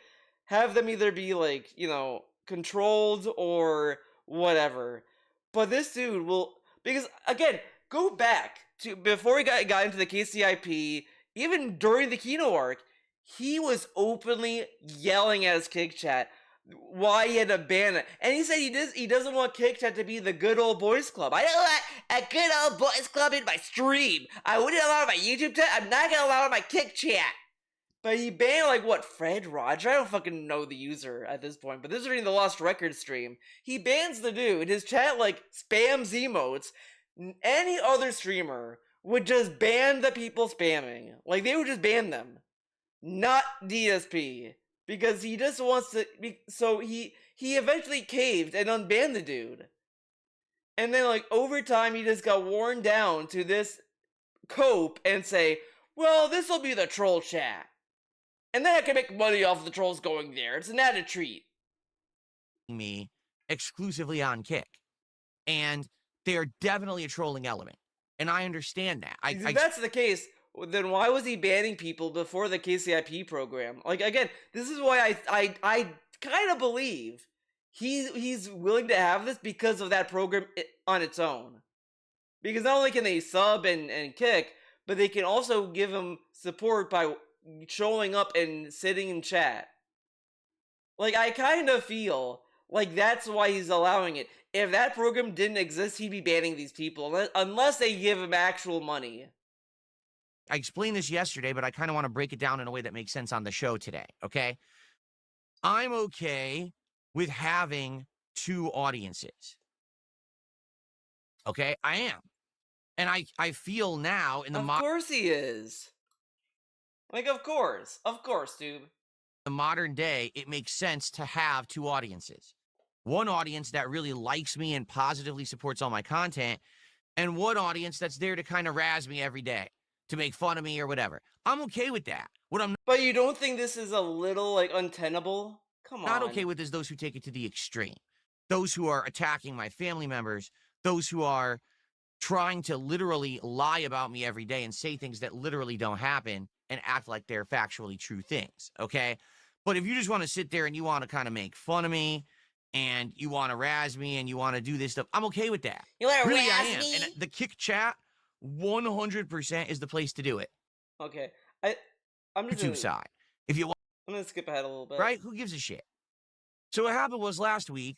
have them either be like, you know, controlled or whatever. But this dude will, because again, go back to before he got into the KCIP, even during the Kino arc, he was openly yelling at his Kick chat why he had to ban it. And he said he doesn't want Kick chat to be the good old boys club. I don't want a good old boys club in my stream. I wouldn't allow it in my YouTube chat. I'm not gonna allow it in my Kick chat. But he banned, like, what, Fred Roger? I don't fucking know the user at this point, but this is during the Lost Records stream. He bans the dude. His chat, like, spams emotes. Any other streamer would just ban the people spamming. Like, they would just ban them. Not DSP. Because he just wants to... So he eventually caved and unbanned the dude. And then, like, over time, he just got worn down to this cope and say, well, this will be the troll chat. And then I can make money off the trolls going there. It's an added treat. Me exclusively on Kick. And they're definitely a trolling element. And I understand that. If that's the case, then why was he banning people before the KCIP program? Like, again, this is why I kind of believe he's willing to have this because of that program on its own. Because not only can they sub and Kick, but they can also give him support by showing up and sitting in chat. Like, I kind of feel like that's why he's allowing it. If that program didn't exist, he'd be banning these people, unless they give him actual money. I explained this yesterday, but I kind of want to break it down in a way that makes sense on the show today, okay? I'm okay with having two audiences. Okay? I am. And I feel now in the... Of course he is. Like, of course, dude. The modern day, it makes sense to have two audiences. One audience that really likes me and positively supports all my content, and one audience that's there to kind of razz me every day, to make fun of me or whatever. I'm okay with that. What I'm But you don't think this is a little, like, untenable? Come on. not okay with is those who take it to the extreme. Those who are attacking my family members, those who are trying to literally lie about me every day and say things that literally don't happen and act like they're factually true things, okay? But if you just want to sit there and you want to kind of make fun of me and you want to razz me and you want to do this stuff, I'm okay with that. You want to Really, I razz am. me? And the Kick chat, 100% is the place to do it. Okay. I'm just YouTube gonna, side. If you want, I'm gonna skip ahead a little bit. right? Who gives a shit? So what happened was last week,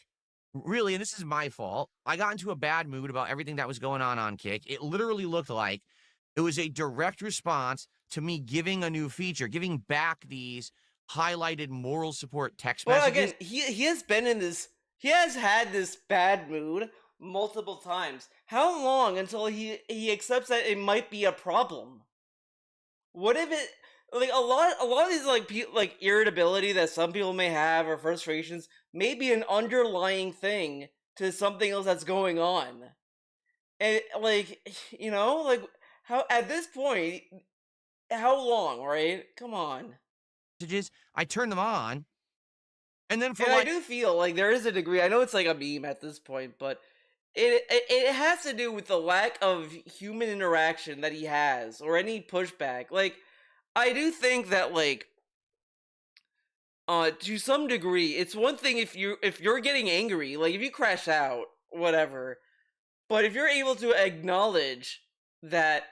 really, and this is my fault, I got into a bad mood about everything that was going on Kick. It literally looked like it was a direct response to me giving a new feature, giving back these highlighted moral support text Well, messages. again, he has been in this. He has had this bad mood multiple times. How long until he accepts that it might be a problem? What if it like a lot of these like irritability that some people may have or frustrations may be an underlying thing to something else that's going on, and like, you know, like, how at this point, how long, right? Come on. messages. I turn them on, and then for And I like do feel like there is a degree. I know it's like a meme at this point, but it has to do with the lack of human interaction that he has, or any pushback. Like, I do think that, like, to some degree, it's one thing if you're getting angry, like if you crash out, whatever. But if you're able to acknowledge that,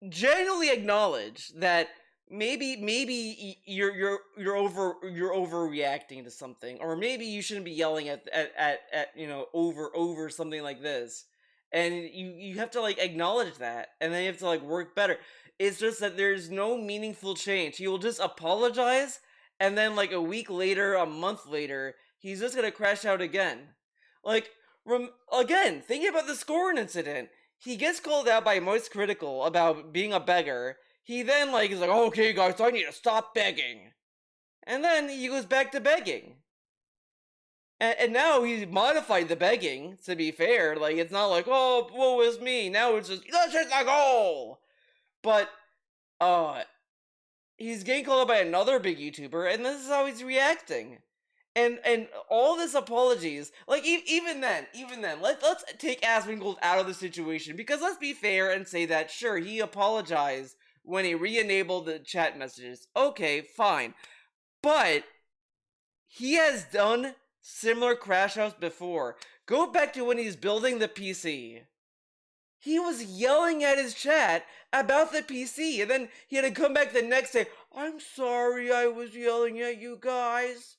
genuinely acknowledge that maybe you're overreacting to something, or maybe you shouldn't be yelling at over something like this, and you have to like acknowledge that, and then you have to like work better. It's just that there's no meaningful change. He will just apologize, and then like a week later, a month later, he's just gonna crash out again. Like, again, thinking about the Scorn incident, he gets called out by Moist Critical about being a beggar. He then like is like, okay guys, I need to stop begging, and then he goes back to begging. And now he's modified the begging, to be fair. Like, it's not like, oh, woe is me. Now it's just, let's hit the goal. But he's getting called out by another big YouTuber, and this is how he's reacting. And all this apologies, like even then, let's take Asmongold out of the situation, because let's be fair and say that sure, he apologized when he re-enabled the chat messages. Okay, fine, but he has done similar crash outs before. Go back to when he's building the PC. He was yelling at his chat about the PC, and then he had to come back the next day. I'm sorry, I was yelling at you guys.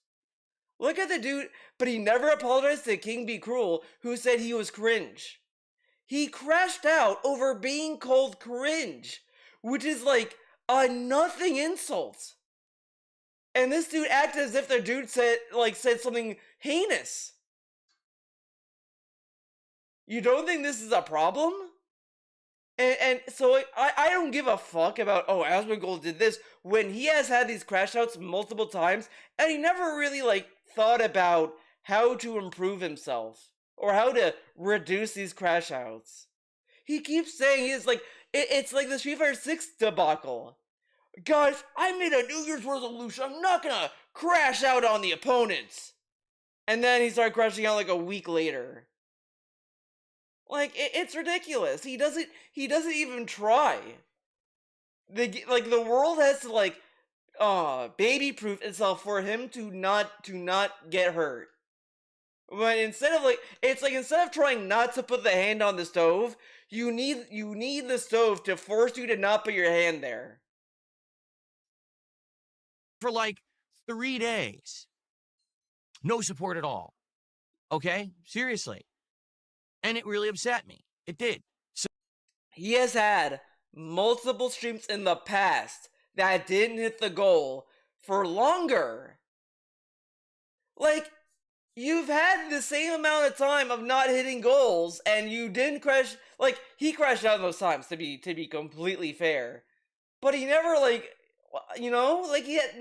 Look at the dude, but he never apologized to King Be Cruel, who said he was cringe. He crashed out over being called cringe, which is like a nothing insult. And this dude acted as if the dude said something heinous. You don't think this is a problem? And so I don't give a fuck about, oh, Asmongold did this, when he has had these crash outs multiple times, and he never really like thought about how to improve himself or how to reduce these crash outs. He keeps saying it's like like the Street Fighter 6 debacle. Guys, I made a New Year's resolution. I'm not gonna crash out on the opponents. And then he started crashing out like a week later. Like, it's ridiculous. He doesn't even try. The world has to like baby proof itself for him to not get hurt. But instead of trying not to put the hand on the stove, you need the stove to force you to not put your hand there. for like 3 days. No support at all. Okay? Seriously. And it really upset me. It did. So He has had multiple streams in the past that didn't hit the goal for longer. Like, you've had the same amount of time of not hitting goals, and you didn't crash. Like, he crashed out those times, to be completely fair, but he never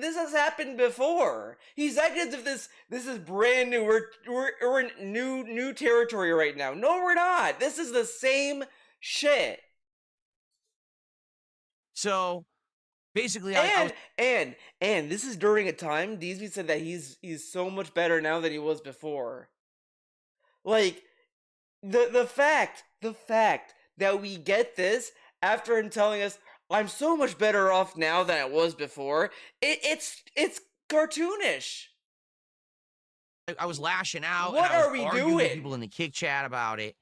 this has happened before. He's acting as if this is brand new. We're in new territory right now. No, we're not. This is the same shit. So basically, And this is during a time DSB said that he's so much better now than he was before. Like, the fact that we get this after him telling us I'm so much better off now than I was before, it's cartoonish. I was lashing out. What and I was are we arguing with doing? people in the kick chat about it,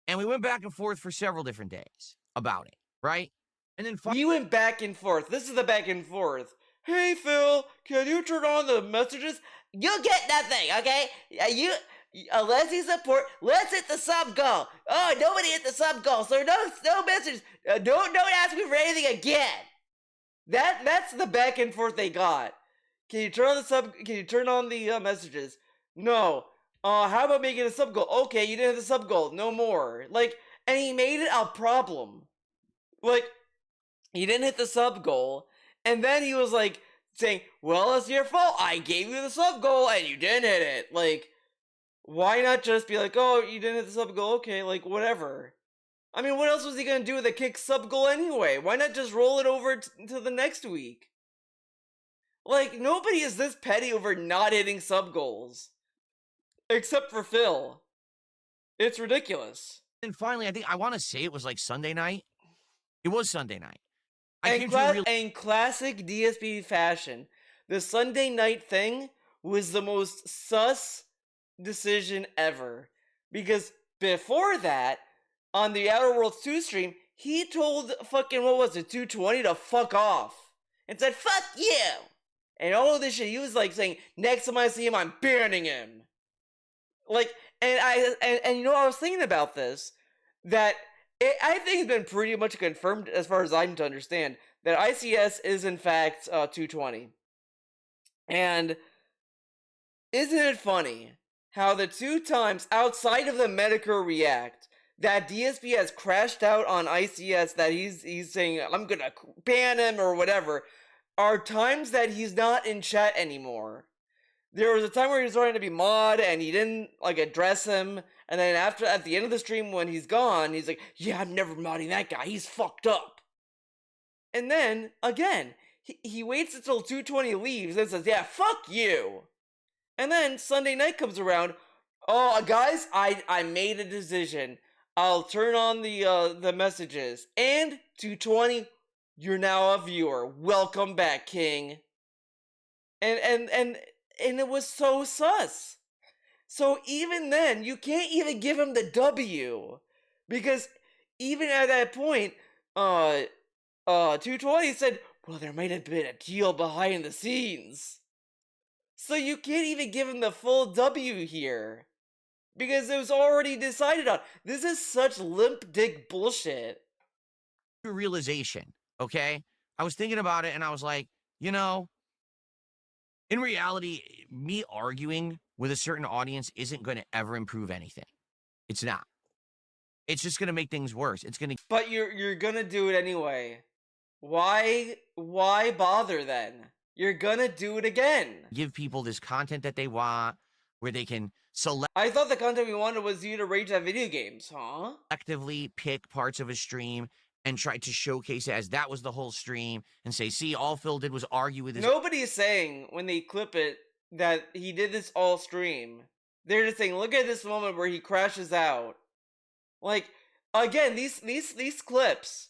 and we went back and forth for several different days about it, right? And then We went back and forth. This is the back and forth. Hey Phil, can you turn on the messages? You get nothing, okay? Unless you support, let's hit the sub goal. Oh, nobody hit the sub goal, so no messages. Don't ask me for anything again. That's the back and forth they got. Can you turn on the messages? No. How about making a sub goal? Okay, you didn't hit the sub goal. No more. Like, and he made it a problem. Like, he didn't hit the sub goal, and then he was like saying, well, it's your fault. I gave you the sub goal and you didn't hit it. Like, why not just be like, oh, you didn't hit the sub goal? Okay, like, whatever. I mean, what else was he gonna do with a kick sub goal anyway? Why not just roll it over to the next week? Like, nobody is this petty over not hitting sub goals. Except for Phil. It's ridiculous. And finally, I think I want to say it was like Sunday night. It was Sunday night. I And, came to a real in classic DSP fashion, the Sunday night thing was the most sus decision ever. Because before that, on the Outer Worlds 2 stream, he told fucking, what was it, 220 to fuck off. And said, fuck you! And all of this shit, he was like saying, next time I see him, I'm banning him. Like, and you know, I was thinking about this, that I think it's been pretty much confirmed, as far as I'm to understand, that ICS is in fact 220. And isn't it funny how the 2 times outside of the Medicare React that DSP has crashed out on ICS, that he's saying, I'm gonna ban him or whatever, are times that he's not in chat anymore. There was a time where he was trying to be mod and he didn't like address him, and then after, at the end of the stream when he's gone, he's like, yeah, I'm never modding that guy, he's fucked up. And then again, he waits until 220 leaves and says, yeah, fuck you. And then Sunday night comes around, oh guys, I made a decision, I'll turn on the messages, and 220, you're now a viewer, welcome back, king. And it was so sus. So even then, you can't even give him the W. Because even at that point, 220 said, well, there might have been a deal behind the scenes. So you can't even give him the full W here. Because it was already decided on. This is such limp dick bullshit. realization, okay? I was thinking about it and I was like, you know, in reality, me arguing with a certain audience isn't going to ever improve anything. It's not. It's just going to make things worse. It's going to But you're gonna do it anyway. Why bother then? You're gonna do it again. give people this content that they want, where they can I thought the content we wanted was you to rage at video games, huh? selectively pick parts of a stream and try to showcase it as that was the whole stream and say, see, all Phil did was argue with his Nobody's saying when they clip it that he did this all stream. They're just saying, look at this moment where he crashes out. Like, again, these clips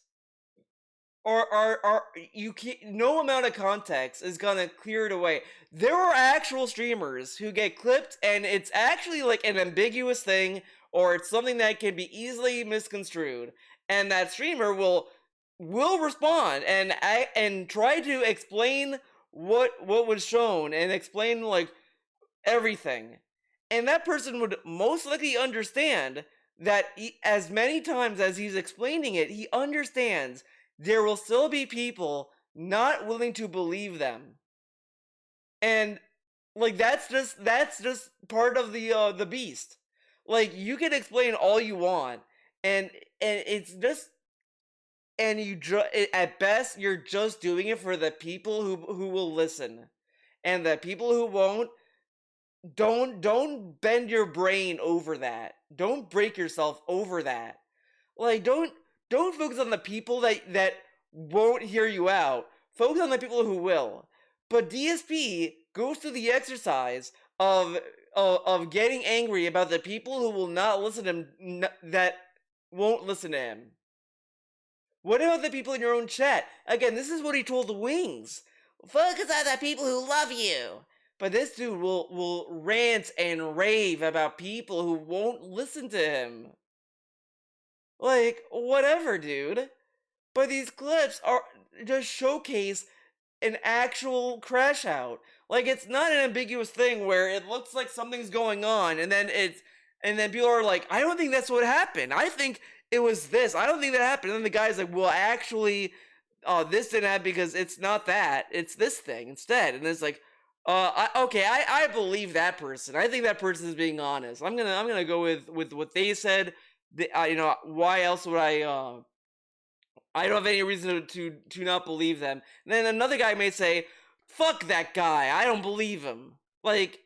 are you can't, no amount of context is gonna clear it away. There are actual streamers who get clipped and it's actually like an ambiguous thing, or it's something that can be easily misconstrued, and that streamer will respond and try to explain what was shown and explain like everything, and that person would most likely understand that as many times as he's explaining it, he understands there will still be people not willing to believe them. And like that's just part of the beast. Like, you can explain all you want, and it's just, and at best you're just doing it for the people who will listen, and the people who won't, don't bend your brain over that. Don't break yourself over that. Like, don't focus on the people that won't hear you out. Focus on the people who will. But DSP goes through the exercise of getting angry about the people who will not listen to him, that won't listen to him. What about the people in your own chat? Again, this is what he told the Wings. Focus on the people who love you. But this dude will rant and rave about people who won't listen to him. Like, whatever, dude. But these clips are just showcase an actual crash out. Like, it's not an ambiguous thing where it looks like something's going on, and then people are like, I don't think that's what happened. I think it was this. I don't think that happened. And then the guy's like, well, actually, this didn't happen because it's not that. It's this thing instead. And it's like, I believe that person. I think that person is being honest. I'm gonna go with what they said. Why else would I don't have any reason to not believe them. And then another guy may say, fuck that guy, I don't believe him. Like,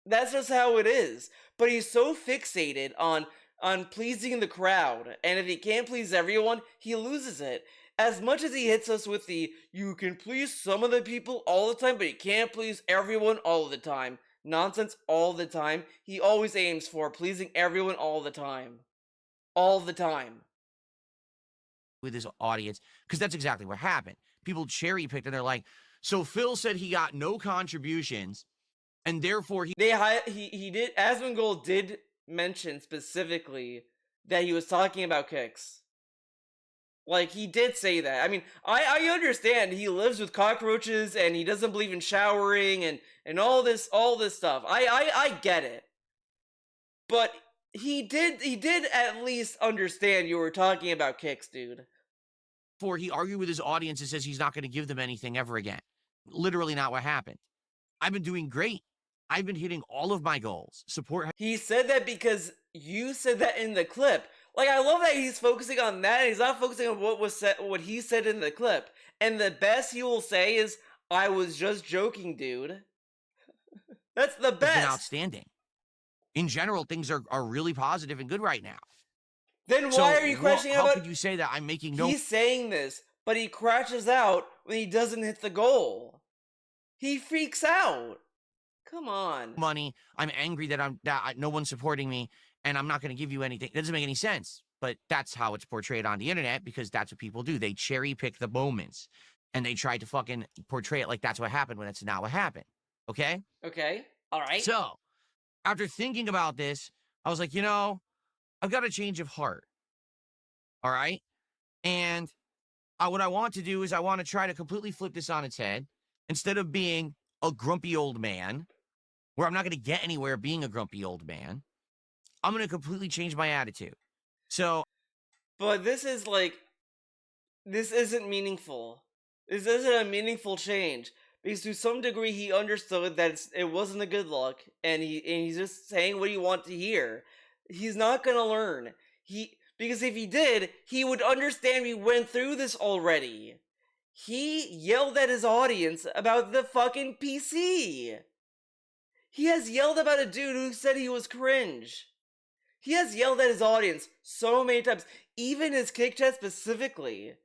that's just how it is. But he's so fixated on on pleasing the crowd, and if he can't please everyone, he loses it. As much as he hits us with the "you can please some of the people all the time, but you can't please everyone all the time" nonsense all the time, he always aims for pleasing everyone all the time. All the time. With his audience, because that's exactly what happened. People cherry picked and they're like, so Phil said he got no contributions and therefore he He did, Asmongold did mention specifically that he was talking about kicks. Like, he did say that. I mean, I understand he lives with cockroaches and he doesn't believe in showering and all this stuff. I get it. But he did at least understand you were talking about kicks, dude. for he argued with his audience and says he's not going to give them anything ever again. Literally not what happened. I've been doing great. I've been hitting all of my goals. Support. He said that because you said that in the clip. Like, I love that he's focusing on that, and he's not focusing on what he said in the clip. And the best he will say is, "I was just joking, dude." That's the Has been best. outstanding. In general, things are really positive and good right now. Then So why are you questioning how about? could you say that I'm making no He's saying this, but he crashes out when he doesn't hit the goal. He freaks out. Come on. money? I'm angry that no one's supporting me, and I'm not going to give you anything. It doesn't make any sense. But that's how it's portrayed on the internet because that's what people do. They cherry pick the moments, and they try to fucking portray it like that's what happened when it's not what happened. Okay. Okay. All right. So, after thinking about this, I was like, I've got a change of heart. All right. And what I want to do is I want to try to completely flip this on its head. Instead of being a grumpy old man, where I'm not going to get anywhere being a grumpy old man, I'm going to completely change my attitude. So, But this isn't meaningful. This isn't a meaningful change. Because to some degree he understood that it wasn't a good look, and he's just saying what you want to hear. He's not gonna learn. Because if he did, he would understand we went through this already. He yelled at his audience about the fucking PC. He has yelled about a dude who said he was cringe. He has yelled at his audience so many times, even his kick chat specifically.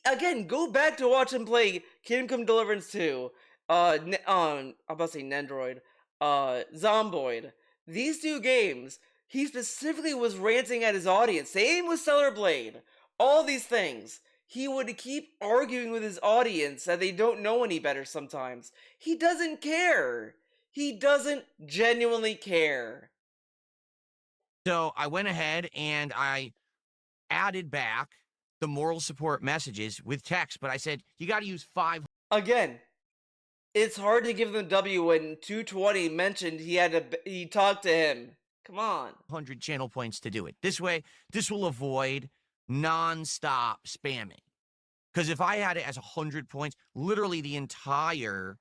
Again, go back to watch him play Kingdom Come Deliverance 2, I'm about to say Nendroid, Zomboid. These two games, he specifically was ranting at his audience. Same with Stellar Blade. All these things. He would keep arguing with his audience that they don't know any better sometimes. He doesn't care. He doesn't genuinely care. So I went ahead and I added back the moral support messages with text, but I said, you got to use 500 Again, it's hard to give them W when 220 mentioned he talked to him. Come on. channel points to do it. This way, this will avoid non-stop spamming. Because if I had it as 100 points, literally the entire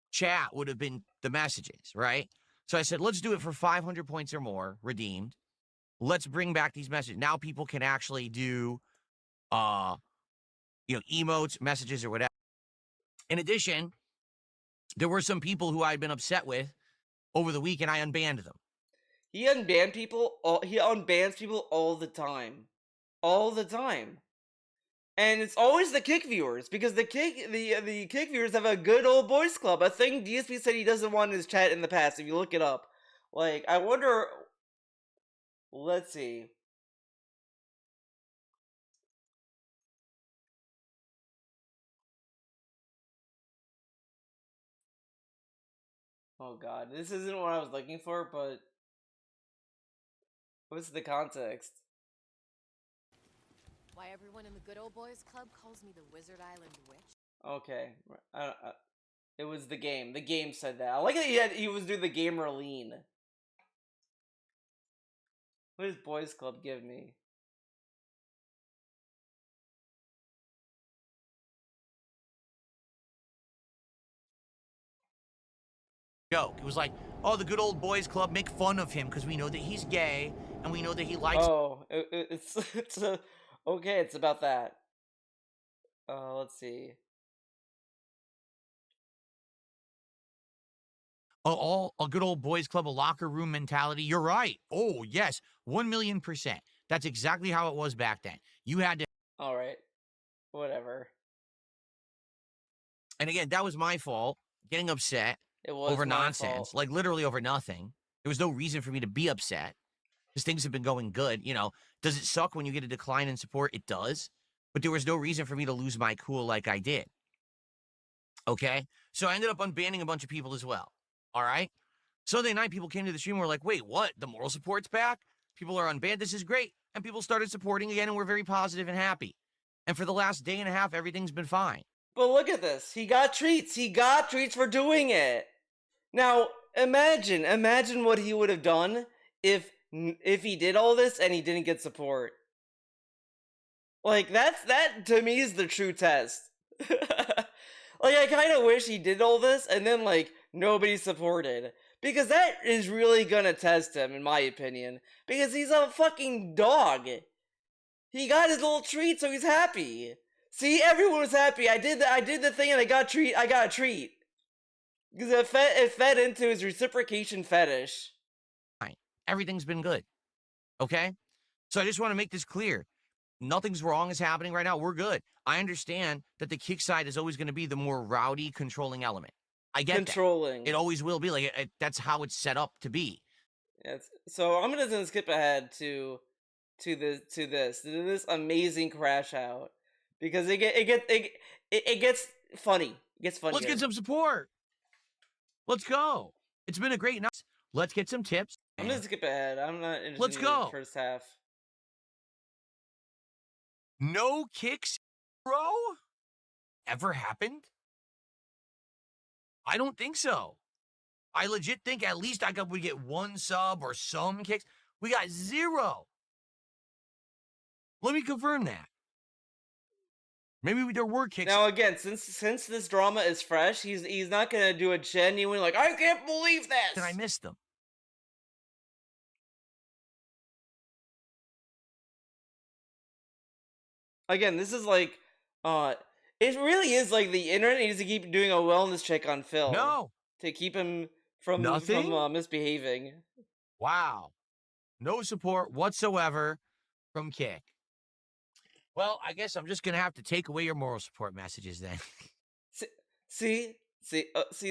chat would have been the messages, right? So I said, let's do it for 500 points or more, redeemed. Let's bring back these messages. Now people can actually do, emotes, messages, or whatever. In addition, there were some people who I'd been upset with over the week, and I unbanned them. He unbans people all the time. All the time. And it's always the kick viewers, because the kick viewers have a good old boys club. A thing DSP said he doesn't want in his chat in the past, if you look it up. Like, I wonder... Let's see. Oh god, this isn't what I was looking for, but... What's the context? Why everyone in the Good Old Boys Club calls me the Wizard Island Witch? Okay. It was the game. The game said that. I like that he was doing the gamer lean. What does Boys Club give me? Joke. It was like, oh, the good old boys club, make fun of him because we know that he's gay and we know that he likes. Oh, it's okay. It's about that. Let's see. a good old boys club, a locker room mentality. You're right. Oh, yes, 1,000,000%. That's exactly how it was back then. You had to, All right, whatever. and again, that was my fault, getting upset It was over my nonsense, fault. like literally over nothing. There was no reason for me to be upset because things have been going good. You know, does it suck when you get a decline in support? It does. But there was no reason for me to lose my cool like I did. Okay? So I ended up unbanning a bunch of people as well. All right? Sunday night, people came to the stream and were like, wait, what? The moral support's back? People are unbanned. This is great. And people started supporting again, and we're very positive and happy. And for the last day and a half, everything's been fine. But look at this. He got treats. He got treats for doing it. Now, imagine what he would have done if he did all this and he didn't get support. Like that to me is the true test. Like I kind of wish he did all this and then like nobody supported, because that is really gonna test him in my opinion, because he's a fucking dog. He got his little treat, so he's happy. See, everyone was happy. I did the thing and I got a treat. Because it fed into his reciprocation fetish. Fine. Everything's been good. Okay? So I just want to make this clear. Nothing's wrong is happening right now. We're good. I understand that the kick side is always going to be the more rowdy, controlling element. I get Controlling. that. It always will be. Like that's how it's set up to be. Yes. So I'm gonna skip ahead to this amazing crash out, because it gets funny. It gets funny. Let's get some support. Let's go. It's been a great night. Let's get some tips. I'm gonna skip ahead. I'm not interested Let's in go. the first half. No kicks, bro? Ever happened? I don't think so. I legit think at least we get one sub or some kicks. We got 0. Let me confirm that. Maybe there were kicks. Now again, since this drama is fresh, he's not gonna do a genuine like, I can't believe this. And I missed them. Again, this is like, it really is like the internet needs to keep doing a wellness check on Phil. No. To keep him from Nothing? misbehaving. Wow. No support whatsoever from Kick. Well, I guess I'm just going to have to take away your moral support messages then. See,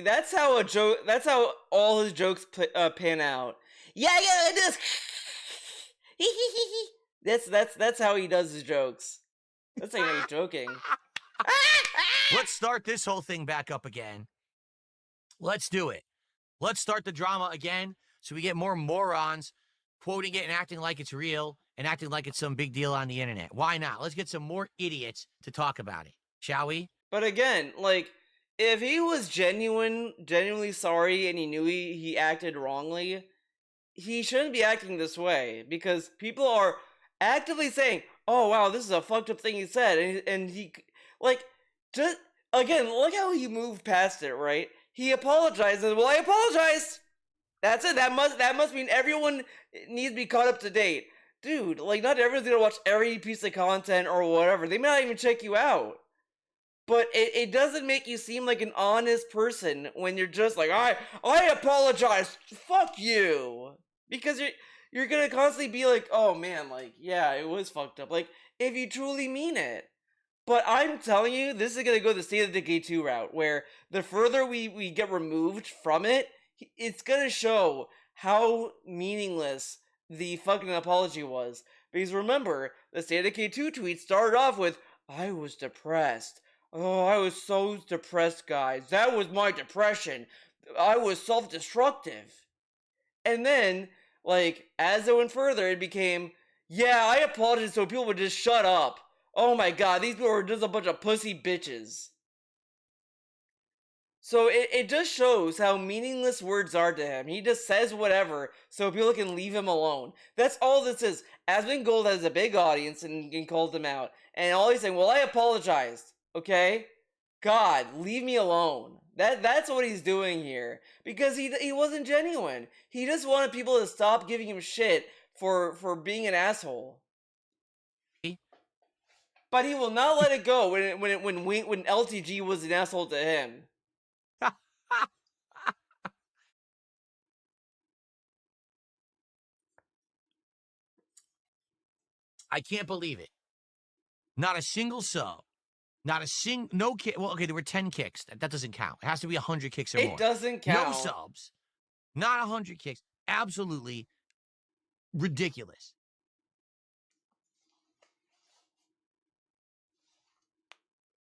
that's how that's how all his jokes pan out. Yeah, this. That's how he does his jokes. That's like he's joking. Let's start this whole thing back up again. Let's do it. Let's start the drama again so we get more morons quoting it and acting like it's real and acting like it's some big deal on the internet. Why not? Let's get some more idiots to talk about it, shall we? But again, like, if he was genuinely sorry and he knew he acted wrongly, he shouldn't be acting this way, because people are actively saying, oh wow, this is a fucked up thing he said, and he, like, just, again, look how he moved past it, right? He apologized, and, well, I apologized! That's it, that must mean everyone needs to be caught up to date. Dude, like, not everyone's gonna watch every piece of content or whatever. They may not even check you out. But it doesn't make you seem like an honest person when you're just like, I apologize, fuck you. Because you're gonna constantly be like, oh man, like, yeah, it was fucked up. Like, if you truly mean it. But I'm telling you, this is gonna go the State of Decay 2 route, where the further we get removed from it, it's gonna show how meaningless the fucking apology was. Because remember, the State of Decay 2 tweet started off with, I was depressed. Oh, I was so depressed, guys. That was my depression. I was self-destructive. And then, like, as it went further, it became, yeah, I apologized so people would just shut up. Oh my god, these people are just a bunch of pussy bitches. So it just shows how meaningless words are to him. He just says whatever so people can leave him alone. That's all this is. Asmongold has a big audience and called him out. And all he's saying, well, I apologized. Okay? God, leave me alone. That's what he's doing here. Because he wasn't genuine. He just wanted people to stop giving him shit for being an asshole. But he will not let it go when LTG was an asshole to him. I can't believe it. Not a single sub. Not a no kick. Well, okay, there were 10 kicks. That doesn't count. It has to be 100 kicks or more. It doesn't count. No subs. Not 100 kicks. Absolutely ridiculous.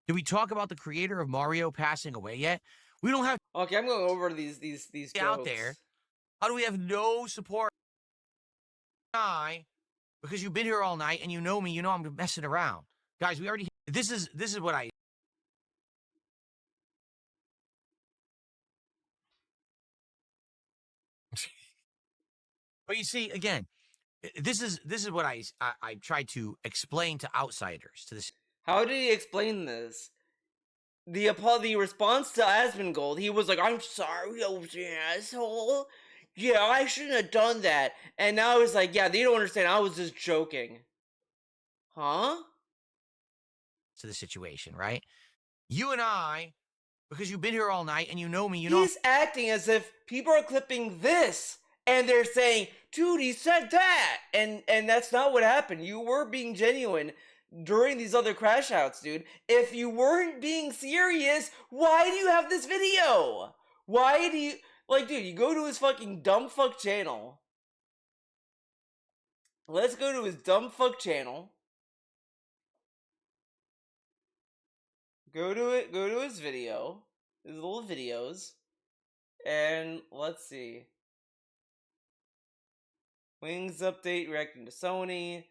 Did we talk about the creator of Mario passing away yet? We don't have Okay, I'm going over these out jokes. there. How do we have no support? Because you've been here all night and you know me, you know I'm messing around. Guys, we already this is what I But you see, again, this is what I try to explain to outsiders to this. How did he explain this? The response to Asmongold, he was like, "I'm sorry, I was an asshole. Yeah, I shouldn't have done that." And now he's like, "Yeah, they don't understand. I was just joking." Huh? To the situation, right? You and I, because you've been here all night and you know me, you know He's acting as if people are clipping this and they're saying, "Dude, he said that," and that's not what happened. You were being genuine during these other crash outs, dude. If you weren't being serious, why do you have this video? Why do you like, dude? You go to his fucking dumb fuck channel. Let's go to his dumb fuck channel. Go to it. Go to his video, his little videos, and let's see. Wings update reacting to Sony.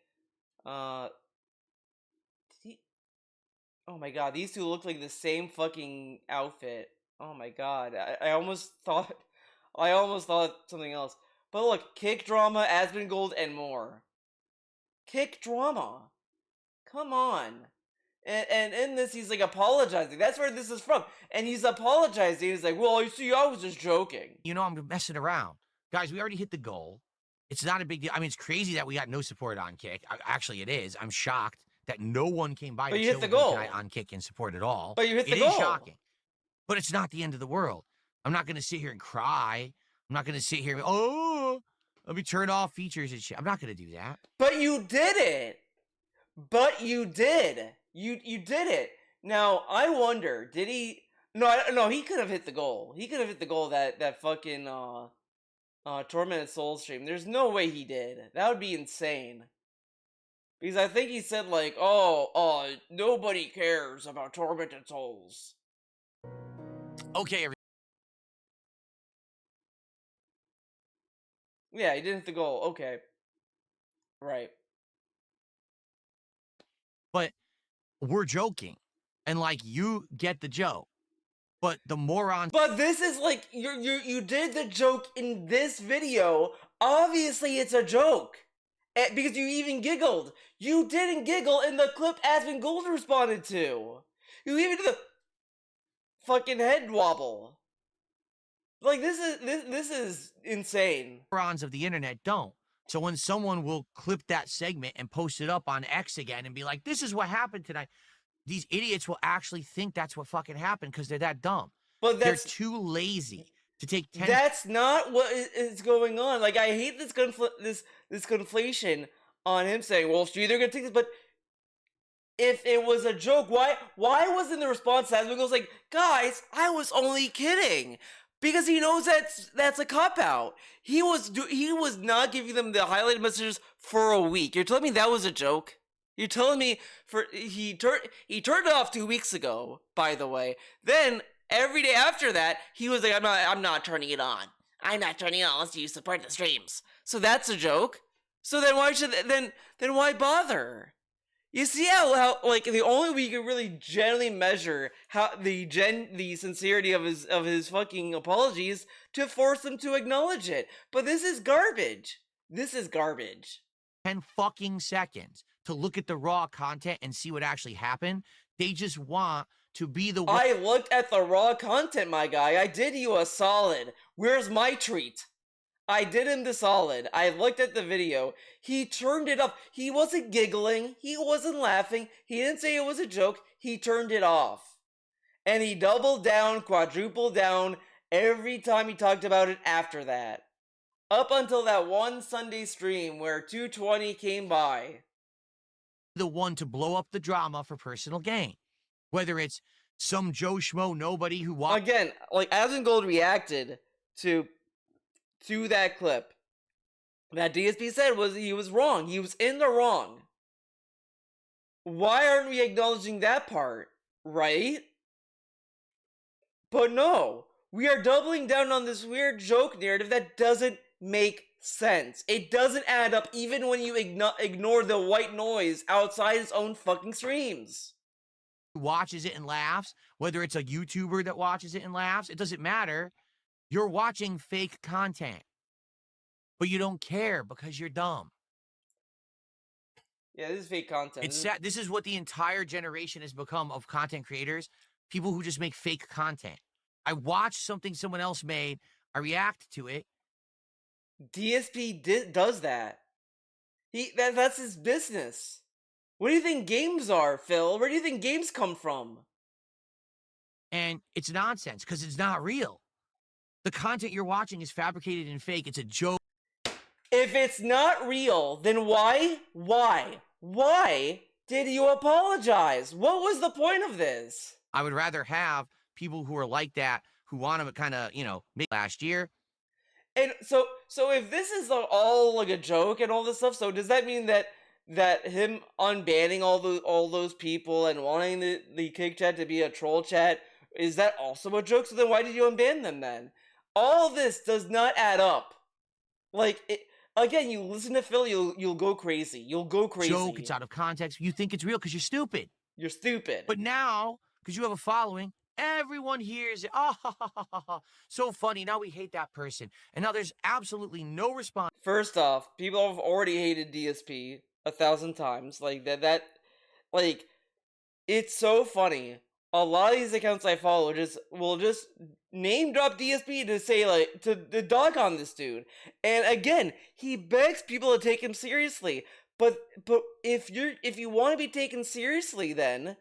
Oh my god, these two look like the same fucking outfit. Oh my god, I almost thought something else. But look, kick drama, Asmongold, and more. Kick drama. Come on. And in this, he's like apologizing. That's where this is from. And he's apologizing. He's like, "Well, you see, I was just joking." you know I'm messing around. Guys, we already hit the goal. It's not a big deal. I mean, it's crazy that we got no support on Kick. Actually, it is. I'm shocked that no one came by But to you hit chill the with me goal. tonight on Kick and support at all. But you hit the It goal. is shocking. But it's not the end of the world. I'm not going to sit here and cry. I'm not going to sit here and, let me turn off features and shit. I'm not going to do that. But you did it. But you did. You did it. Now, I wonder, did he... No, he could have hit the goal. He could have hit the goal that fucking, Tormented Souls stream. There's no way he did. That would be insane. Because I think he said, like, nobody cares about Tormented Souls. Okay, Yeah, he didn't hit the goal. Okay. Right. but we're joking. And, like, you get the joke. But the moron... But this is like, you did the joke in this video. Obviously, it's a joke. Because you even giggled. You didn't giggle in the clip Asmongold responded to. You even did the fucking head wobble. Like, this is insane. morons of the internet don't. So when someone will clip that segment and post it up on X again and be like, "This is what happened tonight," these idiots will actually think that's what fucking happened because they're that dumb. But They're too lazy to take 10... That's not what is going on. Like, I hate this this conflation on him saying, "Well, you're either gonna take this," but if it was a joke, why wasn't the response to Asmongold like, "Guys, I was only kidding," because he knows that's a cop out. He was not giving them the highlighted messages for a week. You're telling me that was a joke? You're telling me he turned it off 2 weeks ago, by the way. Then every day after that, he was like, I'm not turning it on. I'm not turning it on unless you support the streams. So that's a joke. So then why bother? You see how like the only way you can really generally measure how the sincerity of his fucking apologies to force them to acknowledge it. But this is garbage. This is garbage. 10 fucking seconds to look at the raw content and see what actually happened. They just want to be the one. I looked at the raw content, my guy. I did you a solid. Where's my treat? I did him the solid. I looked at the video. He turned it off. He wasn't giggling. He wasn't laughing. He didn't say it was a joke. He turned it off. And he doubled down, quadrupled down every time he talked about it after that. Up until that one Sunday stream where 220 came by. the one to blow up the drama for personal gain. Whether it's some Joe Schmo nobody who watched Again, like Asmongold reacted to that clip that DSP said he was wrong. He was in the wrong. Why aren't we acknowledging that part, right? But no, we are doubling down on this weird joke narrative that doesn't make sense. It doesn't add up even when you ignore the white noise outside its own fucking streams. watches it and laughs, whether it's a YouTuber that watches it and laughs, it doesn't matter. You're watching fake content. But you don't care because you're dumb. Yeah, this is fake content. It's sad. This is what the entire generation has become of content creators. People who just make fake content. I watch something someone else made. I react to it. DSP does that. That's his business. What do you think games are, Phil? Where do you think games come from? And it's nonsense because it's not real. The content you're watching is fabricated and fake. It's a joke. If it's not real, then why did you apologize? What was the point of this? I would rather have people who are like that, who want to kind of, make last year. And so if this is all like a joke and all this stuff, so does that mean that him unbanning all those people and wanting the kick chat to be a troll chat, is that also a joke? So then why did you unban them then? All this does not add up. Like, again, you listen to Phil, you'll go crazy. You'll go crazy. Joke, it's out of context. You think it's real because you're stupid. You're stupid. But now, because you have a following, everyone hears it. Oh, so funny. Now we hate that person. And now there's absolutely no response. First off, people have already hated DSP 1,000 times. Like, like, it's so funny. A lot of these accounts I follow will just name drop DSP to say, like, to dog on this dude. And again, he begs people to take him seriously. But if you want to be taken seriously, then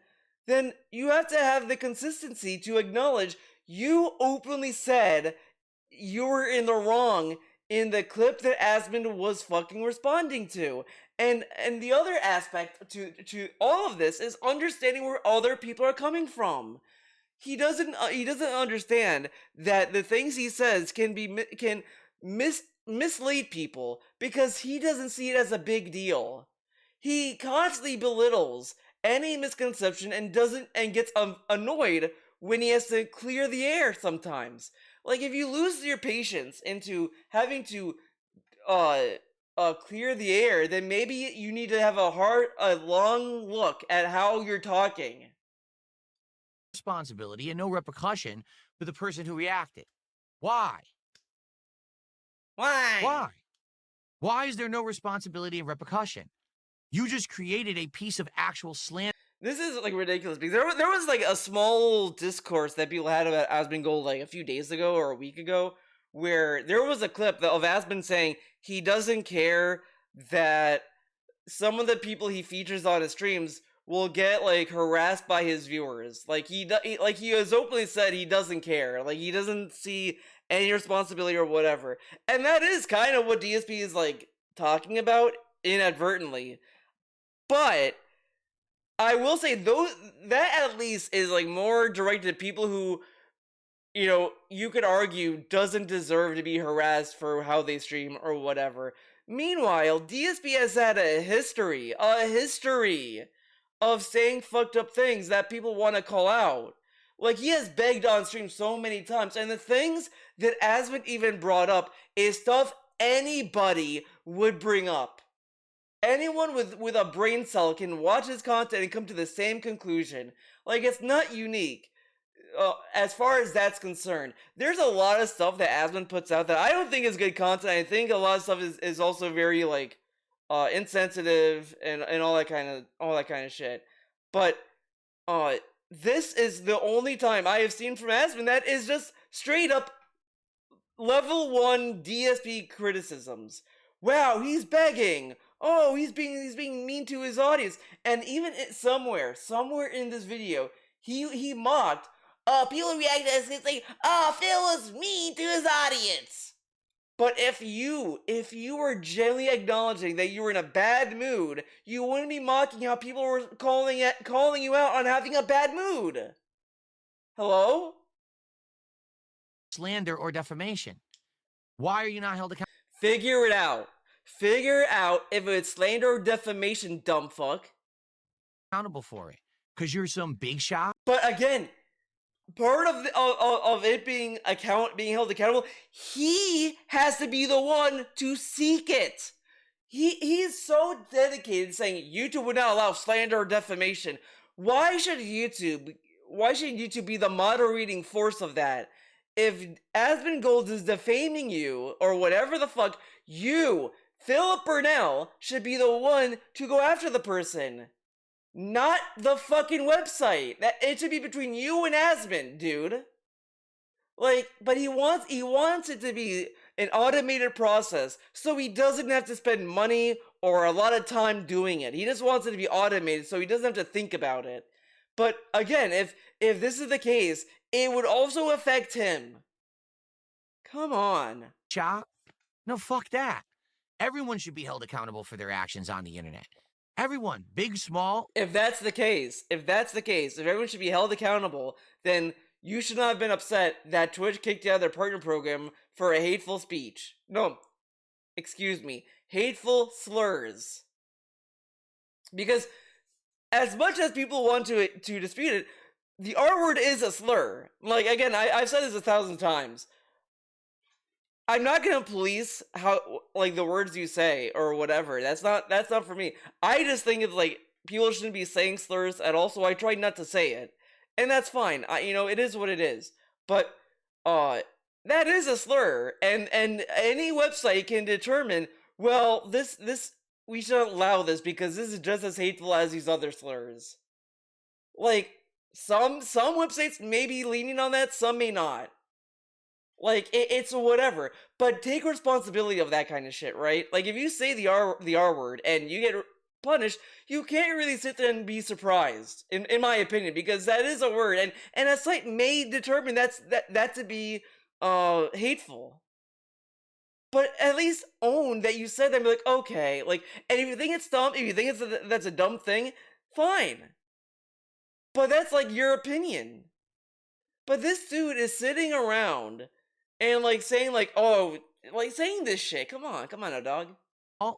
you have to have the consistency to acknowledge you openly said you were in the wrong in the clip that Asmon was fucking responding to. And the other aspect to all of this is understanding where other people are coming from. He doesn't understand that the things he says can mislead people because he doesn't see it as a big deal. He constantly belittles any misconception and gets annoyed when he has to clear the air sometimes. Like, if you lose your patience into having to clear the air, then maybe you need to have a long look at how you're talking. Responsibility and no repercussion for the person who reacted. Why? Why? Why is there no responsibility and repercussion? You just created a piece of actual slander. This is like ridiculous because there was like a small discourse that people had about Asmongold like a few days ago or a week ago, where there was a clip of Asmon saying he doesn't care that some of the people he features on his streams will get like harassed by his viewers. Like he has openly said he doesn't care. Like he doesn't see any responsibility or whatever. And that is kind of what DSP is like talking about inadvertently. But I will say that at least is like more directed at people who, you could argue doesn't deserve to be harassed for how they stream or whatever. Meanwhile, DSP has had a history of saying fucked up things that people want to call out. Like, he has begged on stream so many times, and the things that Asmon even brought up is stuff anybody would bring up. Anyone with a brain cell can watch his content and come to the same conclusion. Like, it's not unique. As far as that's concerned, there's a lot of stuff that Asmon puts out that I don't think is good content. I think a lot of stuff is also very like insensitive and all that kind of shit. But this is the only time I have seen from Asmon that is just straight up level 1 DSP criticisms. Wow, he's begging. Oh, he's being mean to his audience. And even somewhere in this video, he mocked people reacted as saying, "Oh, Phil was mean to his audience." But if you were genuinely acknowledging that you were in a bad mood, you wouldn't be mocking how people were calling you out on having a bad mood. Hello? Slander or defamation. Why are you not held Figure it out. Figure out if it's slander or defamation, dumb fuck. accountable for it? Because you're some big shot? But again, part of it being held accountable, he has to be the one to seek it. He's so dedicated saying YouTube would not allow slander or defamation. Why should YouTube be the moderating force of that? If Asmongold is defaming you or whatever the fuck, you, Philip Burnell, should be the one to go after the person. Not the fucking website. That it should be between you and Asmon, dude. Like, but he wants it to be an automated process, so he doesn't have to spend money or a lot of time doing it. He just wants it to be automated, so he doesn't have to think about it. But again, if this is the case, it would also affect him. Come on. Shot? No, fuck that. Everyone should be held accountable for their actions on the internet. Everyone, big, small. If that's the case, if everyone should be held accountable, then you should not have been upset that Twitch kicked you out of their partner program for a hateful speech. No, excuse me, hateful slurs. Because as much as people want to dispute it, the R word is a slur. Like, again, I've said this 1,000 times. I'm not gonna police how, like, the words you say or whatever. That's not for me. I just think it's like people shouldn't be saying slurs at all, so I try not to say it, and that's fine. It is what it is. But that is a slur, and any website can determine, well, this we shouldn't allow this because this is just as hateful as these other slurs. Like, some websites may be leaning on that, some may not. Like, it's whatever, but take responsibility of that kind of shit, right? Like, if you say the R word and you get punished, you can't really sit there and be surprised, in my opinion, because that is a word, and a site may determine that to be hateful. But at least own that you said that and be like, okay, like, and if you think it's dumb, if you think that's a dumb thing, fine. But that's like your opinion. But this dude is sitting around and like saying like, oh, like saying this shit. Come on now, dog. Oh,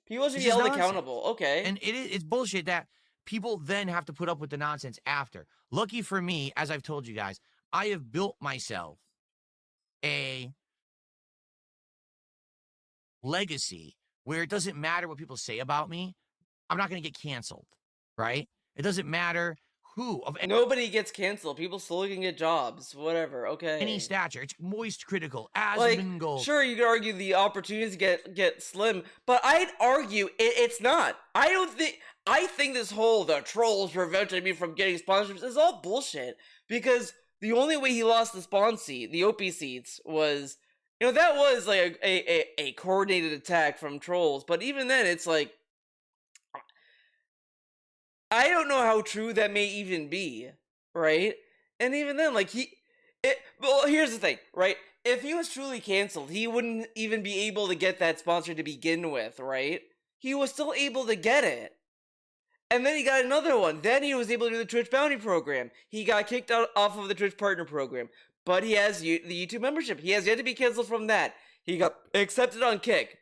people should this be is held nonsense. accountable. Okay. And it's bullshit that people then have to put up with the nonsense after. Lucky for me, as I've told you guys, I have built myself a legacy where it doesn't matter what people say about me. I'm not going to get canceled, right? It doesn't matter who of Nobody gets canceled. People still can get jobs. Whatever. Okay. any stature. It's moist critical. Like, Asmongold. sure, you could argue the opportunities get slim, but I'd argue it's not. I think this whole the trolls prevented me from getting sponsorships is all bullshit, because the only way he lost the the OP seats, was, that was like a coordinated attack from trolls, but even then it's like, I don't know how true that may even be, right? And even then, like, well, here's the thing, right? If he was truly canceled, he wouldn't even be able to get that sponsor to begin with, right? He was still able to get it. And then he got another one. Then he was able to do the Twitch Bounty program. He got kicked out off of the Twitch Partner program. But he has the YouTube membership. He has yet to be canceled from that. He got accepted on Kick.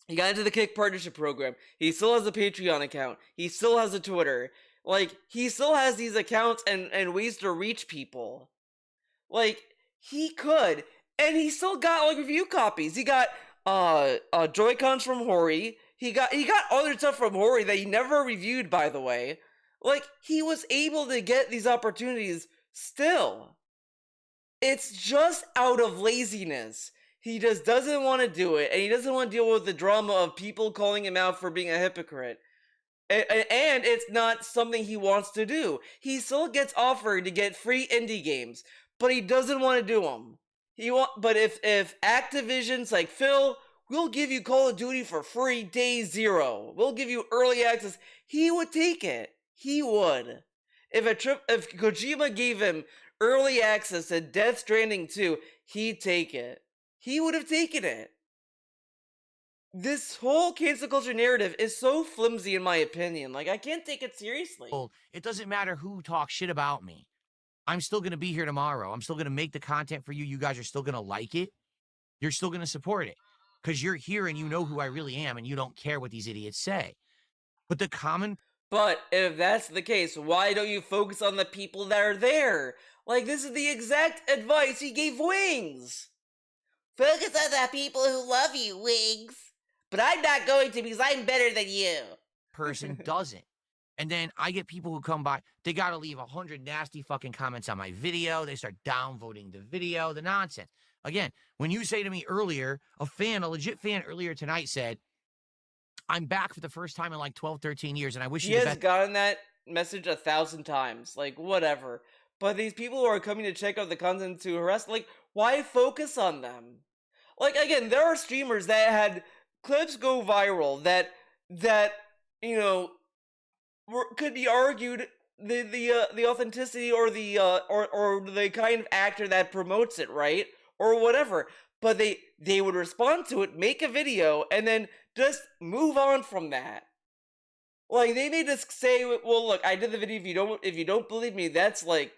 He got into the Kick Partnership program. He still has a Patreon account. He still has a Twitter. Like, he still has these accounts and ways to reach people. Like, he could. And he still got, like, review copies. He got Joy-Cons from Hori. He got other stuff from Hori that he never reviewed, by the way. Like, he was able to get these opportunities still. It's just out of laziness. He just doesn't want to do it, and he doesn't want to deal with the drama of people calling him out for being a hypocrite. And it's not something he wants to do. He still gets offered to get free indie games, but he doesn't want to do them. But if Activision's like, Phil, we'll give you Call of Duty for free day 0. We'll give you early access. He would take it. He would. If Kojima gave him early access to Death Stranding 2, he'd take it. he would have taken it. This whole cancel culture narrative is so flimsy in my opinion. Like, I can't take it seriously. It doesn't matter who talks shit about me. I'm still going to be here tomorrow. I'm still going to make the content for you. You guys are still going to like it. You're still going to support it because you're here and you know who I really am and you don't care what these idiots say. But the common But if that's the case, why don't you focus on the people that are there? Like, this is the exact advice he gave Wings. Focus on the people who love you, Wings. But I'm not going to because I'm better than you. person doesn't. And then I get people who come by, they got to leave 100 nasty fucking comments on my video. They start downvoting the video, the nonsense. Again, when you say to me earlier, a legit fan earlier tonight said, I'm back for the first time in like 12, 13 years, and I wish He you the has best. gotten that message 1,000 times. Like, whatever. But these people who are coming to check out the content to harass, like, why focus on them? Like, again, there are streamers that had clips go viral that you know, could be argued the authenticity or the kind of actor that promotes it, right? Or whatever. But they would respond to it, make a video, and then just move on from that. Like, they may just say, well, look, I did the video, if you don't believe me, that's like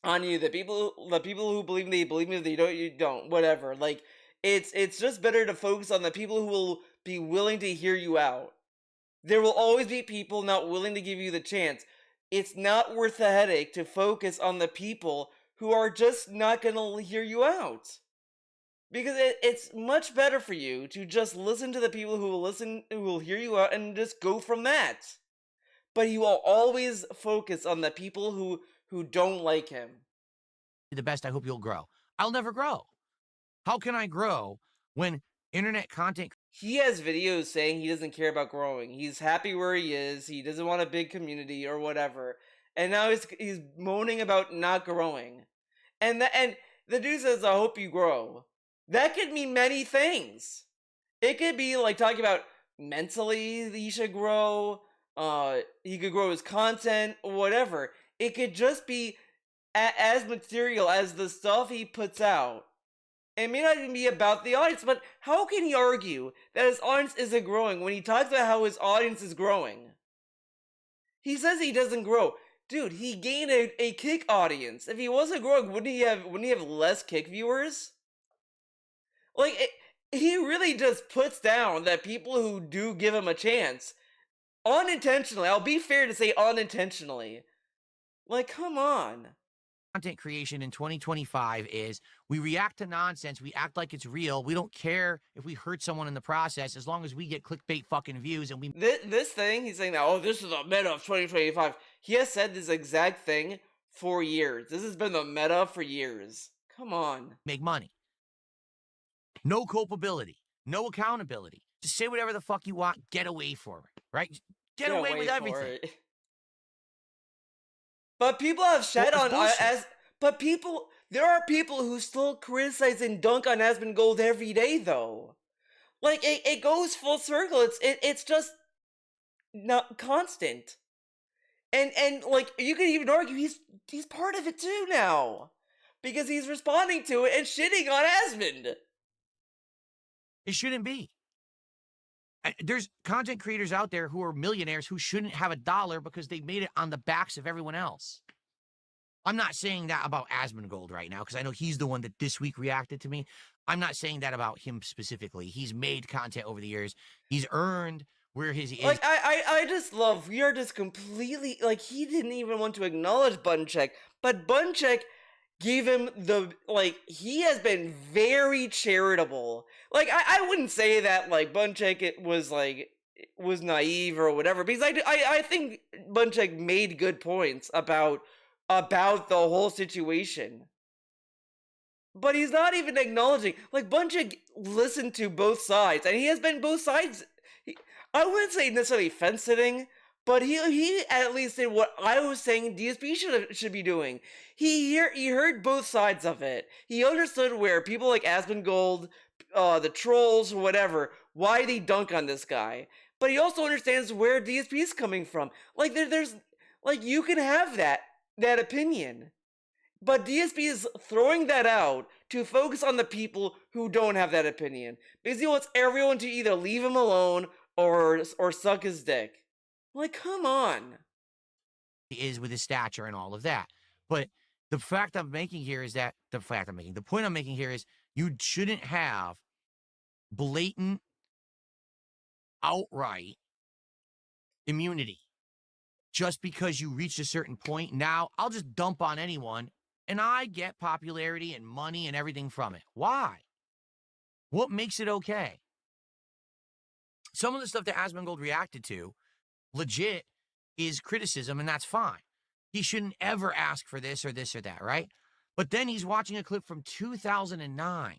on you. The people who believe me, if you don't, whatever. Like, it's just better to focus on the people who will be willing to hear you out. There will always be people not willing to give you the chance. It's not worth the headache to focus on the people who are just not gonna hear you out. Because it's much better for you to just listen to the people who will hear you out and just go from that. But he will always focus on the people who don't like him. The best, I hope you'll grow. I'll never grow. How can I grow when internet content He has videos saying he doesn't care about growing. He's happy where he is. He doesn't want a big community or whatever. And now he's moaning about not growing. And the dude says, I hope you grow. That could mean many things. It could be like talking about mentally he should grow, he could grow his content, whatever. It could just be as material as the stuff he puts out. It may not even be about the audience, but how can he argue that his audience isn't growing when he talks about how his audience is growing? He says he doesn't grow. Dude, he gained a Kick audience. If he wasn't growing, wouldn't he have less Kick viewers? Like, he really just puts down that people who do give him a chance, unintentionally, I'll be fair to say unintentionally. Like, come on. content creation in 2025 is we react to nonsense, we act like it's real, we don't care if we hurt someone in the process as long as we get clickbait fucking views and we This thing, he's saying that, oh, this is the meta of 2025. He has said this exact thing for years. This has been the meta for years. Come on. make money. No culpability, no accountability. Just say whatever the fuck you want, get away for it, right? Get away with for everything. it. But people have shed Well, on it's bullshit. but there are people who still criticize and dunk on Asmongold every day, though. Like, it goes full circle. It's just not constant. And like, you could even argue he's part of it too now, because he's responding to it and shitting on Asmund. It shouldn't be. There's content creators out there who are millionaires who shouldn't have a dollar because they made it on the backs of everyone else. I'm not saying that about Asmongold right now because I know he's the one that this week reacted to me. I'm not saying that about him specifically. He's made content over the years. He's earned where his is. Like, I just love, we are just completely, like, he didn't even want to acknowledge Buncheck, but Buncheck gave him he has been very charitable. Like, I wouldn't say that, like, Buncheck was naive or whatever, because I think Buncheck made good points about the whole situation. But he's not even acknowledging, like, Buncheck listened to both sides, and he has been both sides. I wouldn't say necessarily fence-sitting, but he at least did what I was saying DSP should be doing. He heard both sides of it. He understood where people like Asmongold, the trolls, whatever, why they dunk on this guy. But he also understands where DSP is coming from. Like, there's like, you can have that opinion, But DSP is throwing that out to focus on the people who don't have that opinion. Because he wants everyone to either leave him alone or suck his dick. Like, come on. Is with his stature and all of that. But the fact I'm making here is that the point I'm making here is you shouldn't have blatant, outright immunity just because you reached a certain point. Now I'll just dump on anyone and I get popularity and money and everything from it. Why? What makes it okay? Some of the stuff that Asmongold reacted to, legit, is criticism, and that's fine. He shouldn't ever ask for this or that, right? But then he's watching a clip from 2009.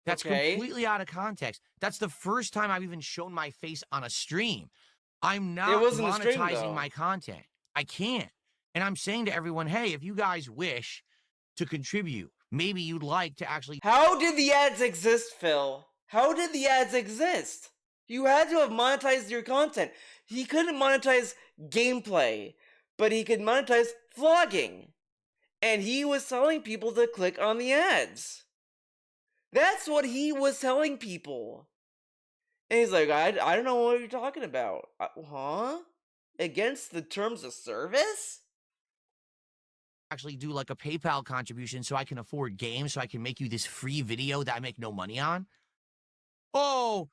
That's completely out of context. That's the first time I've even shown my face on a stream. I'm not monetizing my content. I can't. And I'm saying to everyone, hey, if you guys wish to contribute, maybe you'd like to actually... How did the ads exist, Phil? How did the ads exist? You had to have monetized your content. He couldn't monetize gameplay, but he could monetize vlogging. And he was telling people to click on the ads. That's what he was telling people. And he's like, I don't know what you're talking about. Huh? Against the terms of service? Actually do like a PayPal contribution so I can afford games, so I can make you this free video that I make no money on. Oh,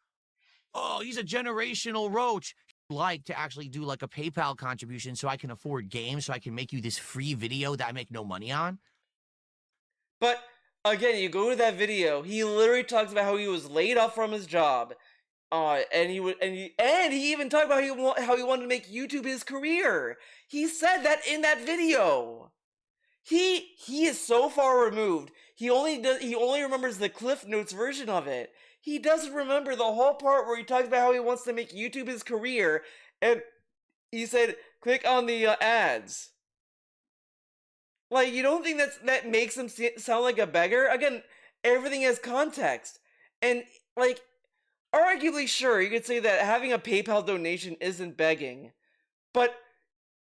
he's a generational roach. Like to actually do like a PayPal contribution so I can afford games, so I can make you this free video that I make no money on. But again, you go to that video, he literally talks about how he was laid off from his job. And he even talked about how he wanted to make YouTube his career. He said that in that video. He is so far removed. He only remembers the Cliff Notes version of it. He doesn't remember the whole part where he talks about how he wants to make YouTube his career, and he said, click on the ads. Like, you don't think that makes him sound like a beggar? Again, everything has context. And, like, arguably, sure, you could say that having a PayPal donation isn't begging. But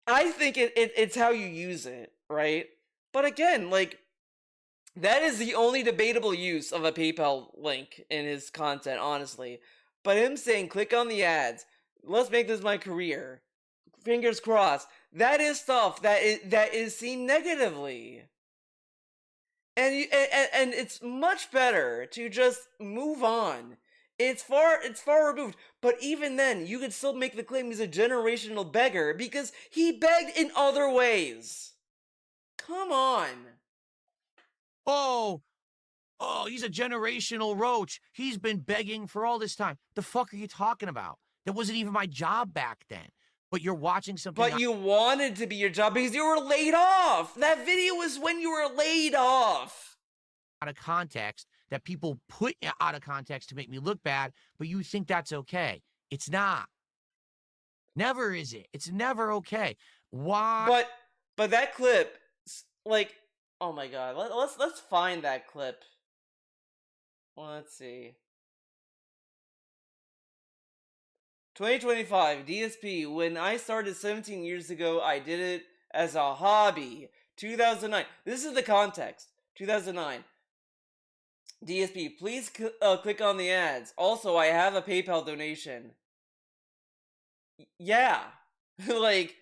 I think it's how you use it, right? But again, like, that is the only debatable use of a PayPal link in his content, honestly. But him saying, click on the ads, let's make this my career, fingers crossed, that is stuff that is seen negatively. And it's much better to just move on. It's far removed, but even then, you could still make the claim he's a generational beggar because he begged in other ways. Come on. Oh, he's a generational roach. He's been begging for all this time. The fuck are you talking about? That wasn't even my job back then. But you're watching something... But you wanted to be your job because you were laid off. That video was when you were laid off. Out of context, that people put out of context to make me look bad, but you think that's okay. It's not. Never is it. It's never okay. Why? But that clip, like... Oh my god, let's find that clip. Let's see. 2025, DSP. When I started 17 years ago, I did it as a hobby. 2009. This is the context. 2009. DSP, please click on the ads. Also, I have a PayPal donation. Yeah. Like...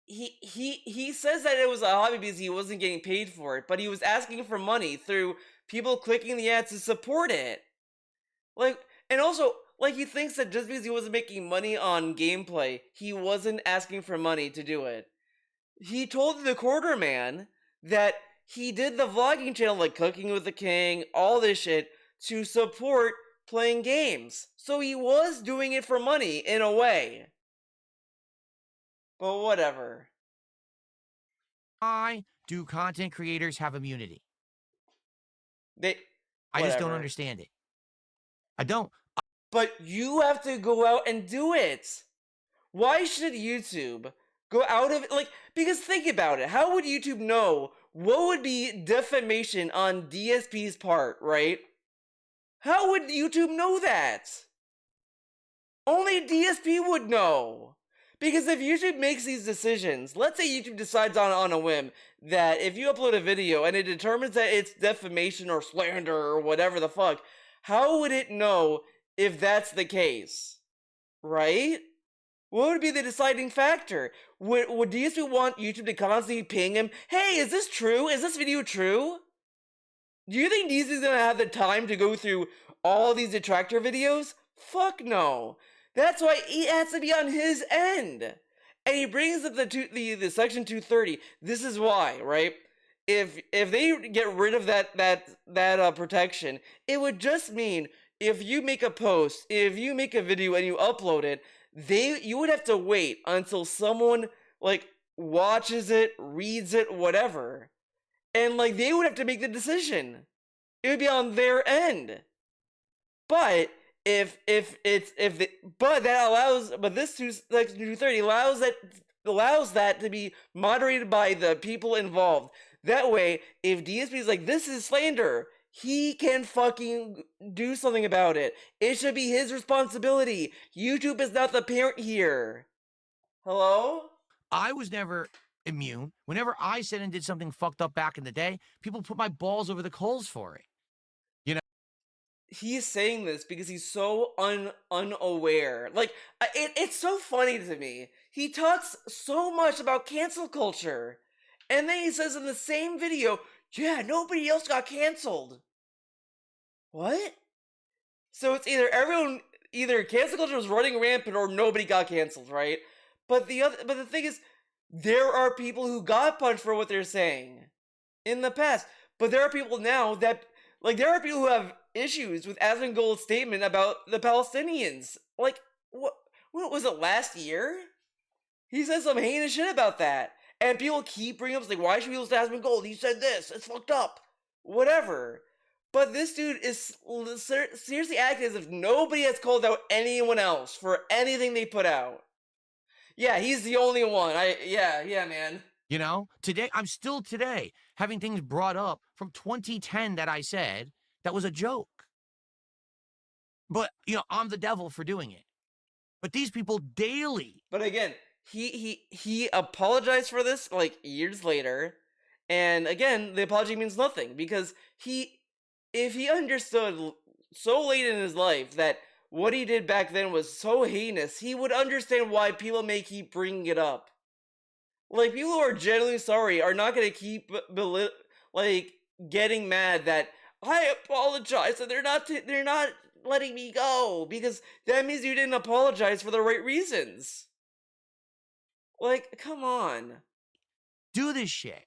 He says that it was a hobby because he wasn't getting paid for it, but he was asking for money through people clicking the ads to support it. Like, and also, like, he thinks that just because he wasn't making money on gameplay, he wasn't asking for money to do it. He told the Quarterman that he did the vlogging channel, like Cooking with the King, all this shit, to support playing games. So he was doing it for money, in a way. But whatever. Why do content creators have immunity? I just don't understand it. I don't. But you have to go out and do it. Why should YouTube go out of it? Like, because think about it. How would YouTube know what would be defamation on DSP's part, right? How would YouTube know that? Only DSP would know. Because if YouTube makes these decisions, let's say YouTube decides on a whim that if you upload a video and it determines that it's defamation or slander or whatever the fuck, how would it know if that's the case? Right? What would be the deciding factor? Would DSP want YouTube to constantly ping him, hey, is this true? Is this video true? Do you think DSP's gonna have the time to go through all these detractor videos? Fuck no. That's why it has to be on his end. And he brings up the section 230. This is why, right? If they get rid of that protection, it would just mean if you make a post, if you make a video and you upload it, you would have to wait until someone like watches it, reads it, whatever. And like they would have to make the decision. It would be on their end. But but this section 230 allows that to be moderated by the people involved. That way, if DSP is like, this is slander, he can fucking do something about it. It should be his responsibility. YouTube is not the parent here. Hello? I was never immune. Whenever I said and did something fucked up back in the day, people put my balls over the coals for it. He's saying this because he's so unaware. Like, it's so funny to me. He talks so much about cancel culture. And then he says in the same video, yeah, nobody else got canceled. What? So it's either cancel culture was running rampant or nobody got canceled, right? But the thing is, there are people who got punched for what they're saying in the past. But there are people now that, like, there are people who have issues with Asmongold's statement about the Palestinians. Like, what was it, last year? He said some heinous shit about that. And people keep bringing up, like, why should we listen to Asmongold? He said this. It's fucked up. Whatever. But this dude is seriously acting as if nobody has called out anyone else for anything they put out. Yeah, he's the only one. Yeah, man. You know, I'm still having things brought up from 2010 that I said that was a joke. But, I'm the devil for doing it. But these people daily. But again, he apologized for this, like, years later. And again, the apology means nothing. Because if he understood so late in his life that what he did back then was so heinous, he would understand why people may keep bringing it up. Like, people who are genuinely sorry are not going to keep, getting mad that I apologize and they're not letting me go, because that means you didn't apologize for the right reasons. Like, come on. Do this shit.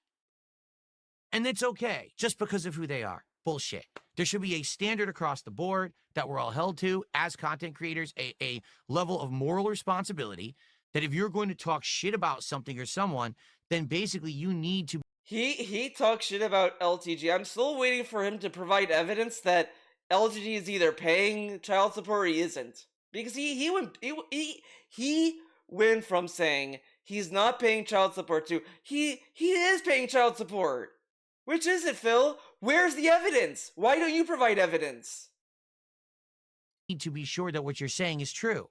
And it's okay, just because of who they are. Bullshit. There should be a standard across the board that we're all held to as content creators, a level of moral responsibility that if you're going to talk shit about something or someone, then basically you need to. He talks shit about LTG. I'm still waiting for him to provide evidence that LTG is either paying child support or he isn't. Because he went from saying he's not paying child support to he is paying child support. Which is it, Phil? Where's the evidence? Why don't you provide evidence? Need to be sure that what you're saying is true.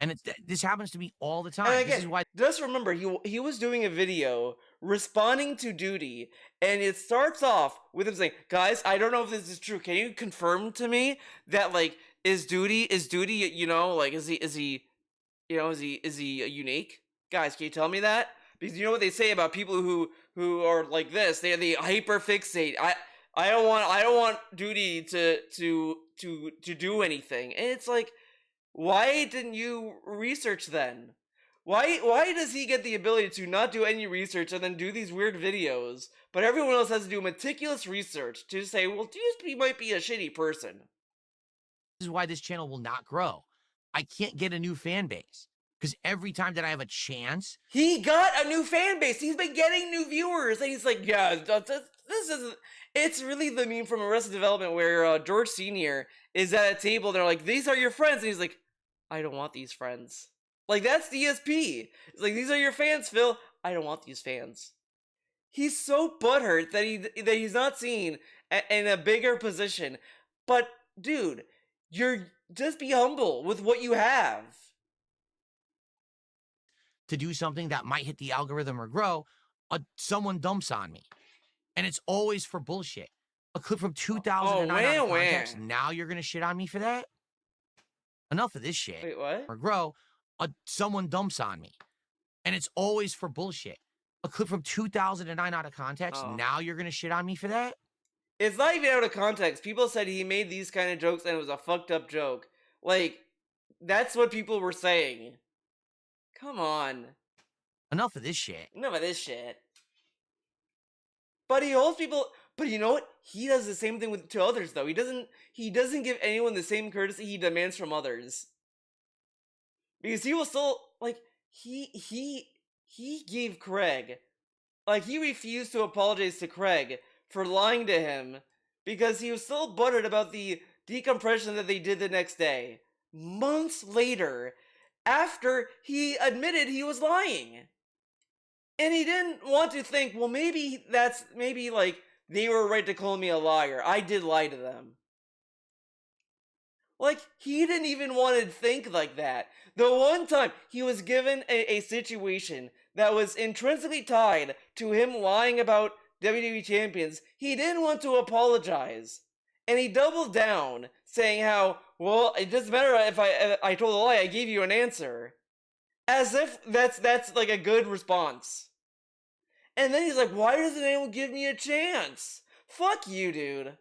And this happens to me all the time. And again, this is why. Just remember, he was doing a video responding to Duty, and it starts off with him saying, "Guys, I don't know if this is true. Can you confirm to me that, like, is Duty, is he unique? Guys, can you tell me that? Because you know what they say about people who are like this. They hyper fixate. I don't want Duty to do anything." And it's like, why didn't you research then? Why does he get the ability to not do any research and then do these weird videos, but everyone else has to do meticulous research to say, well, DSP might be a shitty person? This is why this channel will not grow. I can't get a new fan base. Because every time that I have a chance. He got a new fan base. He's been getting new viewers. And he's like, yeah, this isn't. It's really the meme from Arrested Development where George Sr. is at a table. And they're like, these are your friends. And he's like, I don't want these friends. Like, that's DSP. It's like, these are your fans, Phil. I don't want these fans. He's so butthurt that he's not seen in a bigger position. But, dude, just be humble with what you have. to do something that might hit the algorithm or grow, someone dumps on me. And it's always for bullshit. A clip from 2009 out of context. Now you're going to shit on me for that? Enough of this shit. Wait, what? Or grow, someone dumps on me. And it's always for bullshit. A clip from 2009 out of context. Now you're going to shit on me for that? It's not even out of context. People said he made these kind of jokes and it was a fucked up joke. Like, that's what people were saying. Come on. Enough of this shit. Enough of this shit. But he holds people. But you know what? He does the same thing to others, though. He doesn't give anyone the same courtesy he demands from others. Because he will still, like, he gave Craig, like, he refused to apologize to Craig for lying to him because he was still buttered about the decompression that they did the next day. Months later, after he admitted he was lying. And he didn't want to think, well, maybe like, they were right to call me a liar. I did lie to them. Like, he didn't even want to think like that. The one time he was given a situation that was intrinsically tied to him lying about WWE champions, he didn't want to apologize. And he doubled down, saying how, well, it doesn't matter if I told a lie, I gave you an answer. As if that's like a good response. And then he's like, why doesn't anyone give me a chance? Fuck you, dude.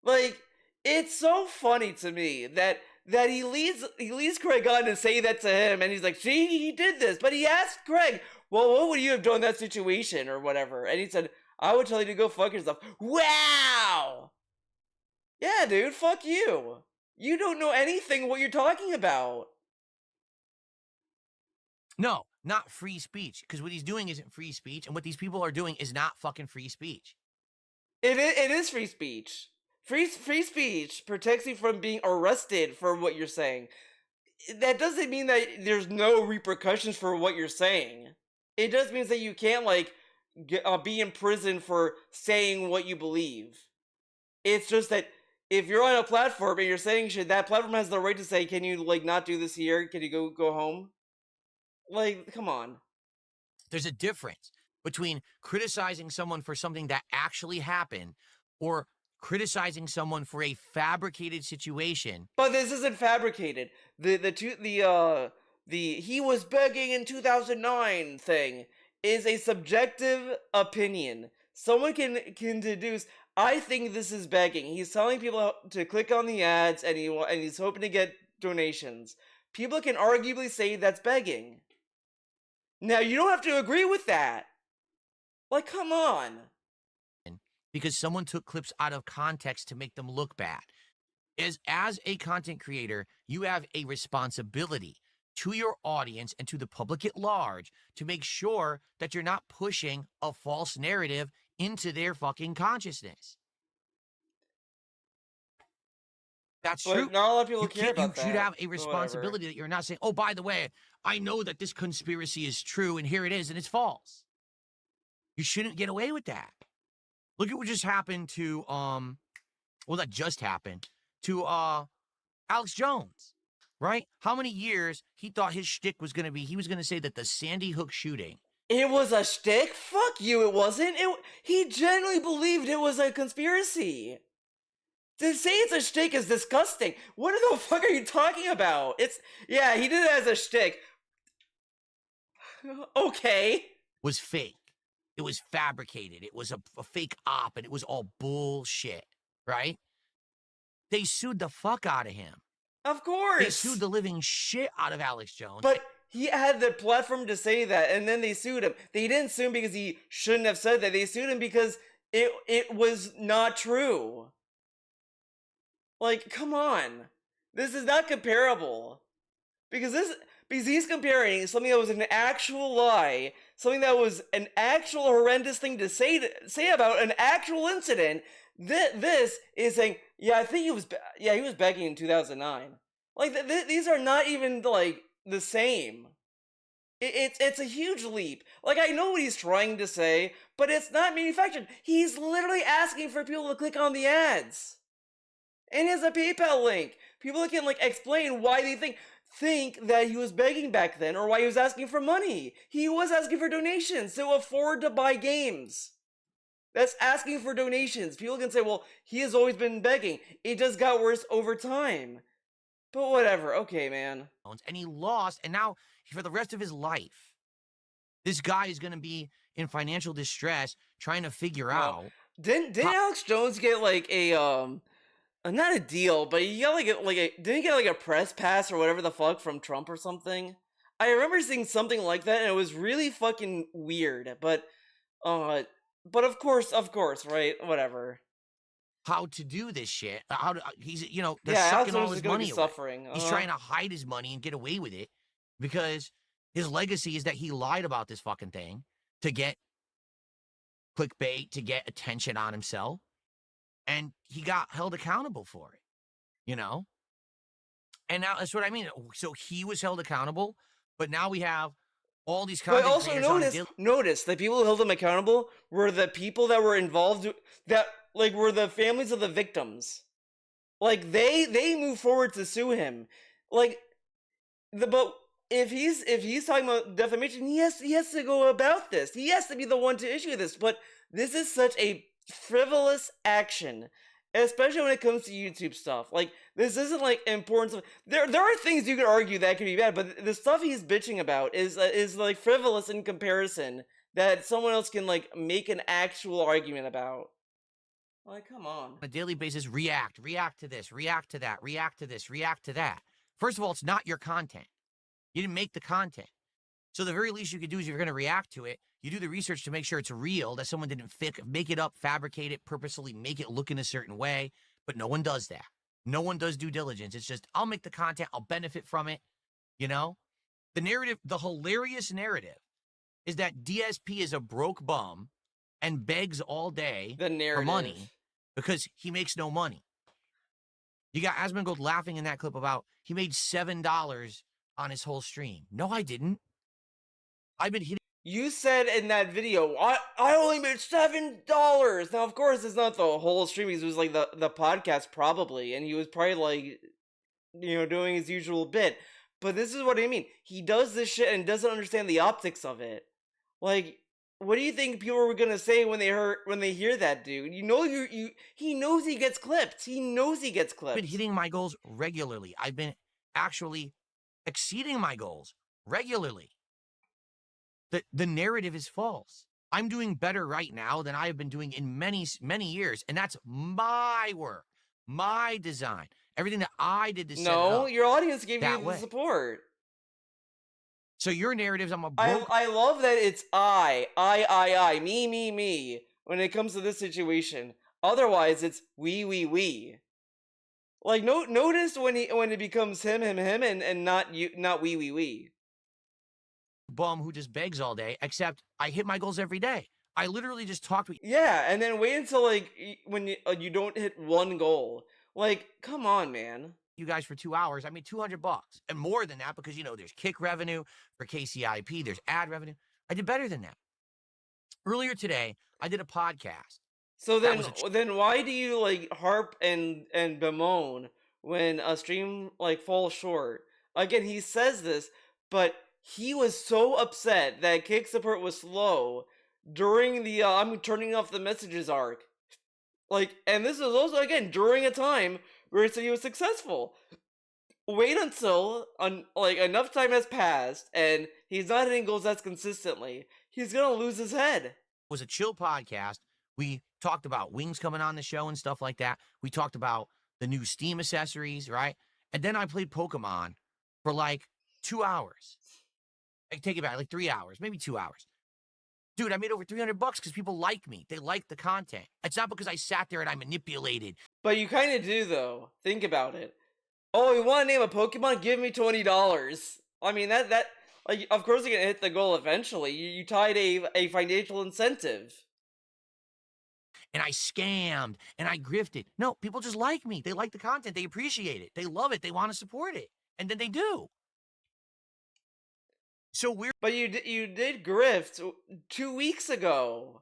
Like, it's so funny to me that he leads Craig on to say that to him, and he's like, see, he did this. But he asked Craig, well, what would you have done in that situation or whatever? And he said, I would tell you to go fuck yourself. Wow! Yeah, dude, fuck you. You don't know anything what you're talking about. No, not free speech. Because what he's doing isn't free speech, and what these people are doing is not fucking free speech. It is free speech. Free speech protects you from being arrested for what you're saying. That doesn't mean that there's no repercussions for what you're saying. It just means that you can't, like, be in prison for saying what you believe. It's just that if you're on a platform and you're saying shit, that platform has the right to say, can you, like, not do this here? Can you go home? Like, come on. There's a difference between criticizing someone for something that actually happened or criticizing someone for a fabricated situation. But this isn't fabricated. The he was begging in 2009 thing is a subjective opinion. Someone can deduce, I think this is begging. He's telling people to click on the ads and he's hoping to get donations. People can arguably say that's begging. Now, you don't have to agree with that. Like, come on. Because someone took clips out of context to make them look bad. As a content creator, you have a responsibility to your audience and to the public at large to make sure that you're not pushing a false narrative into their fucking consciousness. That's true. Not a lot of people care about that. You should have a responsibility that you're not saying, oh, by the way, I know that this conspiracy is true and here it is and it's false. You shouldn't get away with that. Look at what just happened to, well, that just happened to Alex Jones, right? How many years he thought his shtick was going to be, he was going to say that the Sandy Hook shooting. It was a shtick? Fuck you, it wasn't. He genuinely believed it was a conspiracy. To say it's a shtick is disgusting. What the fuck are you talking about? Yeah, he did it as a shtick. Okay. Was fake. It was fabricated. It was a fake op, and it was all bullshit, right? They sued the fuck out of him. Of course. They sued the living shit out of Alex Jones. But he had the platform to say that, and then they sued him. They didn't sue him because he shouldn't have said that. They sued him because it was not true. Like, come on. This is not comparable. Because he's comparing something that was an actual lie, something that was an actual horrendous thing to say about an actual incident. This is saying, yeah, I think he was begging in 2009. Like, these are not even, like, the same. It's a huge leap. Like, I know what he's trying to say, but it's not manufactured. He's literally asking for people to click on the ads. And he has a PayPal link. People can, like, explain why they think think that he was begging back then or why he was asking for money. He was asking for donations to afford to buy games. That's asking for donations. People can say, well, he has always been begging. It just got worse over time. But whatever. Okay, man. And he lost, and now for the rest of his life, this guy is going to be in financial distress trying to figure out. Didn't Alex Jones get like a not a deal, but he got didn't he get like a press pass or whatever the fuck from Trump or something? I remember seeing something like that, and it was really fucking weird. But of course, right? Whatever. How to do this shit? How to, he's they're Alex sucking all Jones is his gonna money be away. suffering. He's trying to hide his money and get away with it because his legacy is that he lied about this fucking thing to get clickbait, to get attention on himself, and he got held accountable for it. And now that's what I mean. So he was held accountable, but now we have all these But content also creators on notice the people who held him accountable were the people that were involved that were the families of the victims. Like they moved forward to sue him. But if he's talking about defamation, he has to go about this. He has to be the one to issue this. But this is such a frivolous action, especially when it comes to YouTube stuff. Like, this isn't like important stuff. There are things you could argue that could be bad, but the stuff he's bitching about is like frivolous in comparison that someone else can like make an actual argument about. Like, come on. a daily basis. React to this, react to that, react to this, react to that. First of all, it's not your content. You didn't make the content. So the very least you could do is, if you're going to react to it, you do the research to make sure it's real, that someone didn't make it up, fabricate it, purposely make it look in a certain way. But no one does that. No one does due diligence. It's just, I'll make the content, I'll benefit from it. The narrative, the hilarious narrative is that DSP is a broke bum and begs all day The narrative. for money because he makes no money. You got Asmongold laughing in that clip about he made $7 on his whole stream. No, I didn't. I've been hitting. You said in that video, I only made $7. Now, of course, it's not the whole stream. It was like the podcast probably, and he was probably like, doing his usual bit. But this is what I mean. He does this shit and doesn't understand the optics of it. Like, what do you think people were gonna say when they hear that, dude? He knows he gets clipped. He knows he gets clipped. I've been hitting my goals regularly. I've been actually exceeding my goals regularly. The narrative is false. I'm doing better right now than I've been doing in many, many years. And that's my work, my design, everything that I did to set it No, up your audience gave that you way. the support. So your narratives, I'm a broke. I love that it's I, me, when it comes to this situation. Otherwise, it's we. Like, notice when it becomes him, and not you, not we. bum who just begs all day, except I hit my goals every day. I literally just talked with Yeah, and then wait until when you don't hit one goal. Like, come on, man. you guys for 2 hours. I made $200 and more than that because there's kick revenue for KCIP, there's ad revenue. I did better than that. Earlier today, I did a podcast. So That then why do you like harp and bemoan when a stream like falls short? Again, he says this, but he was so upset that kick support was slow during the I'm turning off the messages arc. Like, and this is also again during a time where he said he was successful. Wait until enough time has passed and he's not hitting goals as consistently. He's gonna lose his head. Was a chill podcast. We talked about Wings coming on the show and stuff like that. We talked about the new Steam accessories, right? And then I played Pokemon for like 2 hours. I take it back, like 3 hours, maybe 2 hours. Dude, I made over $300 because people like me. They like the content. It's not because I sat there and I manipulated. But you kind of do, though. Think about it. Oh, you want to name a Pokemon? Give me $20. I mean, that like, of course you're gonna hit the goal eventually. You tied a financial incentive. And I scammed and I grifted. No, people just like me. They like the content. They appreciate it. They love it. They want to support it. And then they do. So we're But you did grift 2 weeks ago.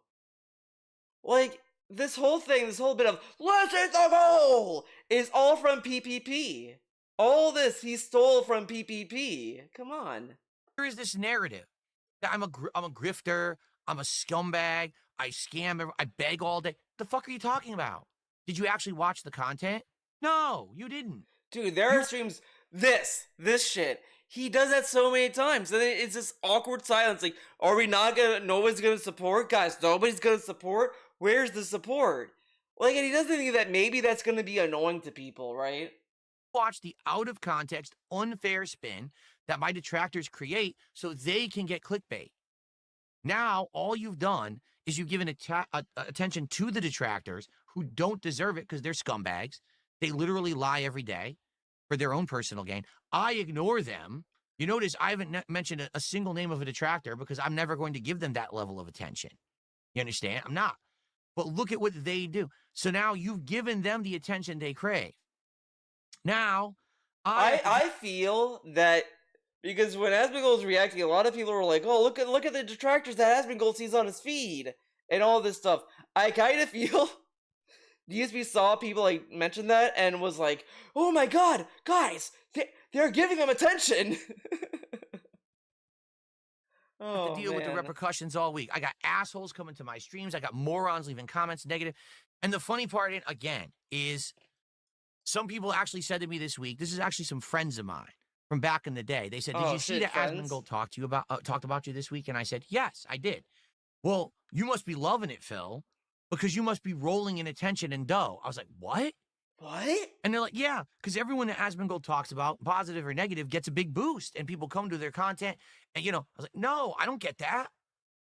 Like, this whole bit of let's hit the goal is all from PPP. All this he stole from PPP. Come on. There is this narrative that I'm a grifter, I'm a scumbag, I scam, I beg all day. The fuck are you talking about? Did you actually watch the content? No, you didn't. Dude, there are streams. This shit. He does that so many times. And then it's this awkward silence. Like, are we not gonna, nobody's gonna support? Guys, nobody's gonna support? Where's the support? Like, and he doesn't think that maybe that's gonna be annoying to people, right? Watch the out of context, unfair spin that my detractors create so they can get clickbait. Now, all you've done is you've given attention to the detractors who don't deserve it because they're scumbags. They literally lie every day for their own personal gain. I ignore them. You notice I haven't mentioned a single name of a detractor because I'm never going to give them that level of attention. You understand? I'm not. But look at what they do. So now you've given them the attention they crave. Now, I feel that because when Asmongold's reacting, a lot of people were like, "Oh, look at the detractors that Asmongold sees on his feed and all this stuff." I kind of feel DSP saw people like mention that and was like, "Oh my god, guys, they're giving them attention." To deal with the repercussions all week. I got assholes coming to my streams. I got morons leaving comments negative. And the funny part, again, is some people actually said to me this week, this is actually some friends of mine from back in the day. They said, did you see that Asmongold talked about you this week? And I said, yes, I did. Well, you must be loving it, Phil, because you must be rolling in attention and dough. I was like, what? What? And they're like, yeah, because everyone that Asmongold talks about, positive or negative, gets a big boost and people come to their content. And, I was like, no, I don't get that.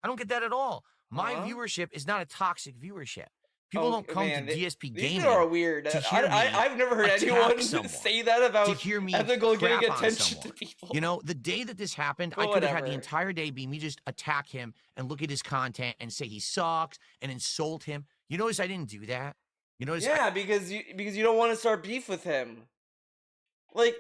I don't get that at all. My viewership is not a toxic viewership. People don't come to DSP Gaming. These are weird. I've never heard anyone say that about to hear me Asmongold getting crap attention on to someone. people. The day that this happened, I could have had the entire day be me just attack him and look at his content and say he sucks and insult him. You notice I didn't do that? You notice? Yeah, because you don't want to start beef with him. Like,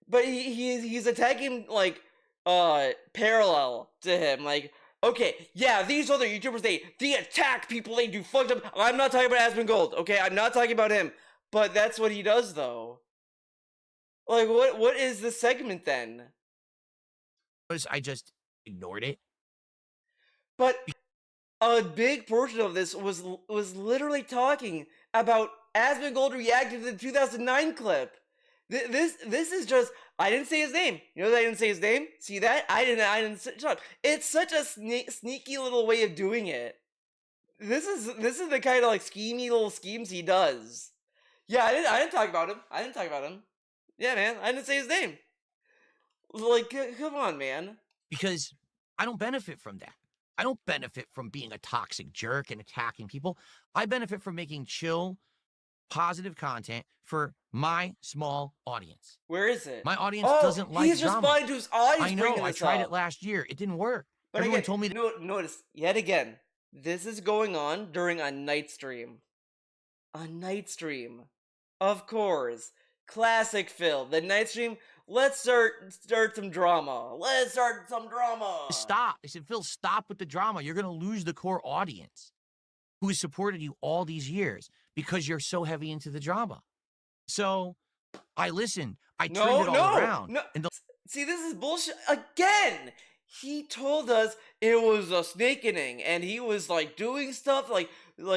but he's attacking like parallel to him. Like, okay, yeah, these other YouTubers they attack people, they do fucked up. I'm not talking about Asmongold, okay? I'm not talking about him. But that's what he does though. Like, what is the segment then? I just ignored it. But a big portion of this was literally talking about Asmongold reacting to the 2009 clip. This is just, I didn't say his name. You know that I didn't say his name? See that? I didn't shut up. It's such a sneaky little way of doing it. This is the kind of like schemy little schemes he does. Yeah, I didn't talk about him. Yeah, man, I didn't say his name. Like, come on, man. Because I don't benefit from that. I don't benefit from being a toxic jerk and attacking people. I benefit from making chill, positive content for my small audience. Where is it? My audience doesn't like he's drama. responding to his audience. I know. I tried it last year. It didn't work. But Everyone again, told me to notice yet again. This is going on during a night stream. A night stream, of course. Classic Phil. The night stream. Let's start some drama. Let's start some drama. stop. I said, Phil, stop with the drama. You're going to lose the core audience who has supported you all these years because you're so heavy into the drama. So I listened. I turned it all around. No. See, this is bullshit. Again, he told us it was a snake inning, and he was like doing stuff like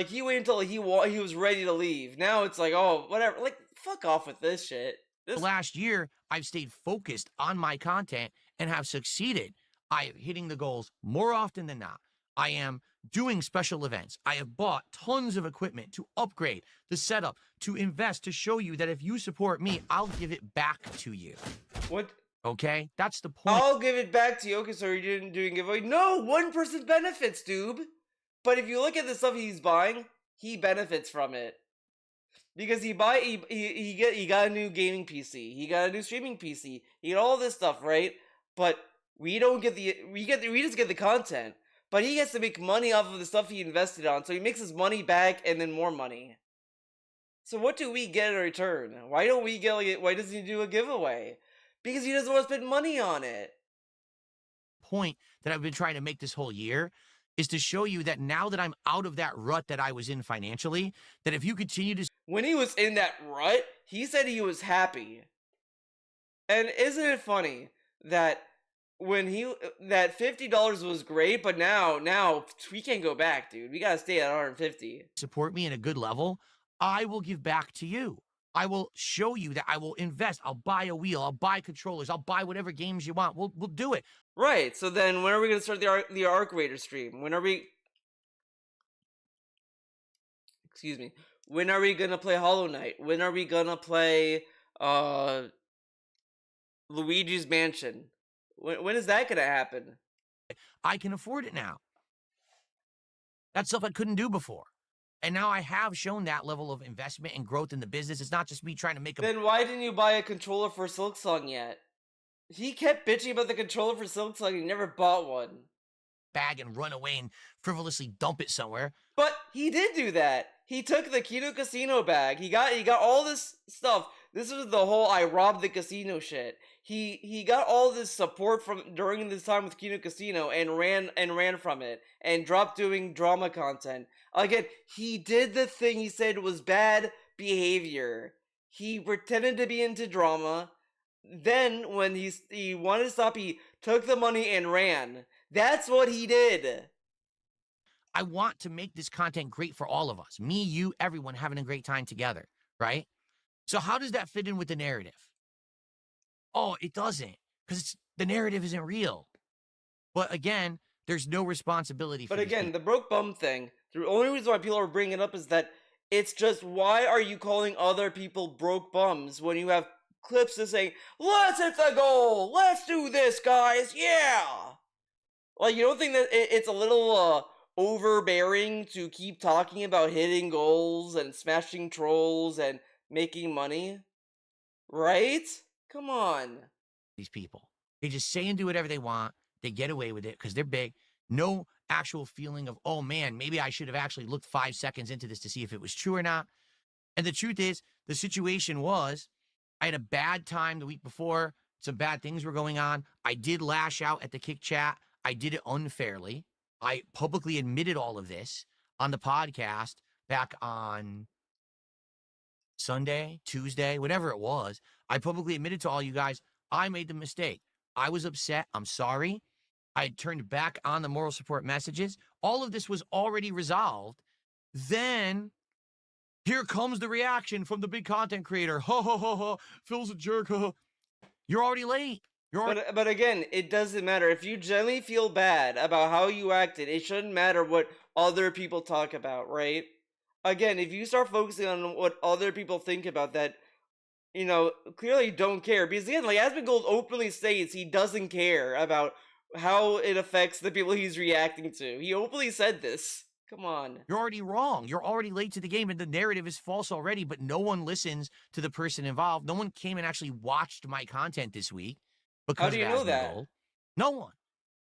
he waited until he was ready to leave. Now it's like, oh, whatever. Like, fuck off with this shit. Last year, I've stayed focused on my content and have succeeded. I am hitting the goals more often than not. I am doing special events. I have bought tons of equipment to upgrade the setup, to invest, to show you that if you support me, I'll give it back to you. What? Okay? That's the point. I'll give it back to you. Okay, so you didn't do a giveaway. No, one person benefits, dude. But if you look at the stuff he's buying, he benefits from it. Because he got a new gaming PC, he got a new streaming PC, he got all this stuff, right? But we don't get we just get the content. But he gets to make money off of the stuff he invested on, so he makes his money back and then more money. So what do we get in return? Why don't we get why doesn't he do a giveaway? Because he doesn't want to spend money on it. Point that I've been trying to make this whole year is to show you that now that I'm out of that rut that I was in financially, that if you continue to... When he was in that rut, he said he was happy. And isn't it funny that when that $50 was great, but now we can't go back, dude. We gotta stay at 150. support me in a good level, I will give back to you. I will show you that I will invest. I'll buy a wheel. I'll buy controllers. I'll buy whatever games you want. We'll do it. Right. So then, when are we gonna start the Arc Raider stream? When are we? Excuse me. When are we gonna play Hollow Knight? When are we gonna play Luigi's Mansion? When is that gonna happen? I can afford it now. That's stuff I couldn't do before. And now I have shown that level of investment and growth in the business. It's not just me trying to make a Then why didn't you buy a controller for Silksong yet? He kept bitching about the controller for Silksong. He never bought one. bag and run away and frivolously dump it somewhere. But he did do that. He took the Kino Casino bag. He got all this stuff. This was the whole I robbed the casino shit. He got all this support from during this time with Kino Casino and ran from it and dropped doing drama content. Again, he did the thing he said was bad behavior. He pretended to be into drama. Then when he wanted to stop, he took the money and ran. That's what he did. I want to make this content great for all of us. Me, you, everyone having a great time together, right? So how does that fit in with the narrative? Oh, it doesn't, because the narrative isn't real. But again, there's no responsibility for But these again, people. the broke bum thing, the only reason why people are bringing it up is that it's just, why are you calling other people broke bums when you have clips that say, let's hit the goal, let's do this, guys, yeah! Like, you don't think that it's a little, overbearing to keep talking about hitting goals and smashing trolls and making money? Right? Come on. These people, they just say and do whatever they want. They get away with it because they're big. No actual feeling of, oh man, maybe I should have actually looked 5 seconds into this to see if it was true or not. And the truth is, the situation was, I had a bad time the week before. Some bad things were going on. I did lash out at the Kick Chat. I did it unfairly. I publicly admitted all of this on the podcast back on Sunday, Tuesday, whatever it was. I publicly admitted to all you guys, I made the mistake. I was upset. I'm sorry. I had turned back on the moral support messages. All of this was already resolved. Then here comes the reaction from the big content creator. Ha ha ha ha. Phil's a jerk. Ha. You're already late. You're already. But again, it doesn't matter. If you genuinely feel bad about how you acted, it shouldn't matter what other people talk about, right? Again, if you start focusing on what other people think about that, clearly don't care. Because again, like Asmongold openly states he doesn't care about how it affects the people he's reacting to. He openly said this. Come on. You're already wrong. You're already late to the game, and the narrative is false already, but no one listens to the person involved. No one came and actually watched my content this week because How do you of know that? Asmongold. No one.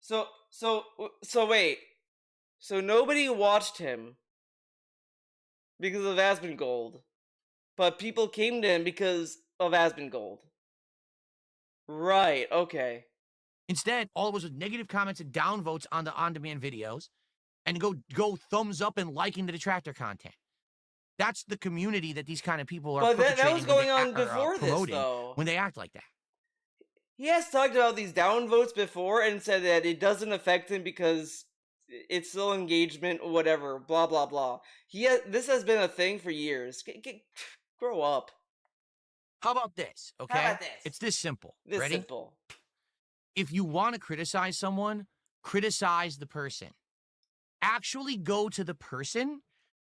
So wait. So nobody watched him because of Asmongold, but people came to him because of Asmongold. Right, okay. Instead, all it was negative comments and downvotes on the on-demand videos, and go thumbs up and liking the detractor content. That's the community that these kind of people are. But that was perpetrating when going they on act- before this, promoting though. when they act like that. He has talked about these downvotes before and said that it doesn't affect him because it's still engagement, whatever, blah blah blah. This has been a thing for years. Grow up. How about this? Okay, about this? It's this simple. This Ready? simple. If you want to criticize someone, criticize the person. Actually go to the person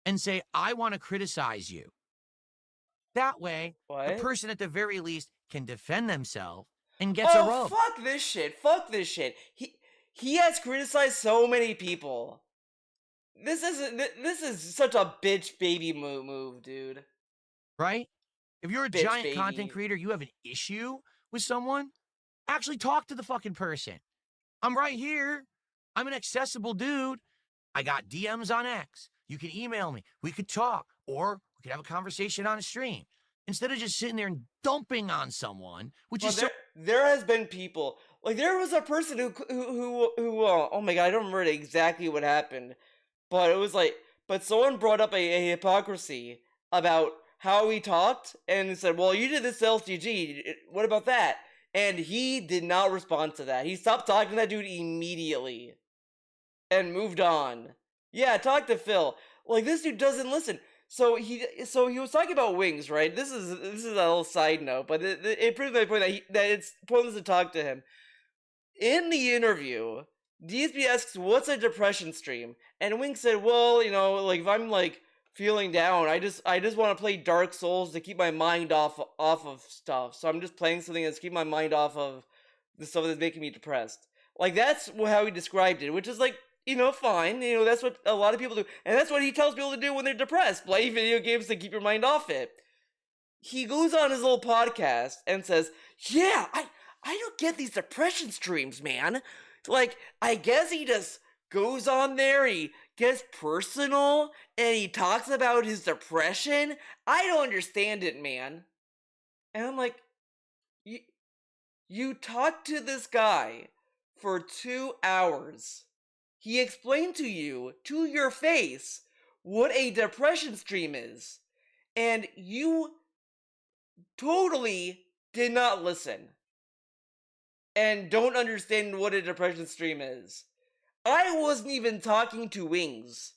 and say, I want to criticize you. That way, What? the person at the very least can defend themselves and gets a rub. Fuck this shit. Fuck this shit. He has criticized so many people. This is such a bitch baby move, dude. Right? If you're a Bitch giant baby. content creator, you have an issue with someone, actually talk to the fucking person. I'm right here. I'm an accessible dude. I got DMs on X. You can email me. We could talk, or we could have a conversation on a stream. Instead of just sitting there and dumping on someone, which Well, is so there has been people, like there was a person who oh my god, I don't remember exactly what happened, but it was like, but someone brought up a hypocrisy about how he talked and said, well, you did this to LTG, what about that? And he did not respond to that. He stopped talking to that dude immediately and moved on. Yeah, talk to Phil. Like, this dude doesn't listen. So he was talking about wings, right? This is a little side note, but it proves my point that it's pointless to talk to him. In the interview, DSP asks, "What's a depression stream?" And Wings said, "Well, you know, like if I'm like feeling down, I just want to play Dark Souls to keep my mind off of stuff. So I'm just playing something that's keeping my mind off of the stuff that's making me depressed." Like, that's how he described it, which is like, you know, fine. You know, that's what a lot of people do. And that's what he tells people to do when they're depressed. Play video games to keep your mind off it. He goes on his little podcast and says, "Yeah, I don't get these depression streams, man." Like, I guess he just goes on there, he gets personal, and he talks about his depression. I don't understand it, man. And I'm like, you talked to this guy for 2 hours. He explained to you, to your face, what a depression stream is. And you totally did not listen. And don't understand what a depression stream is. I wasn't even talking to Wings.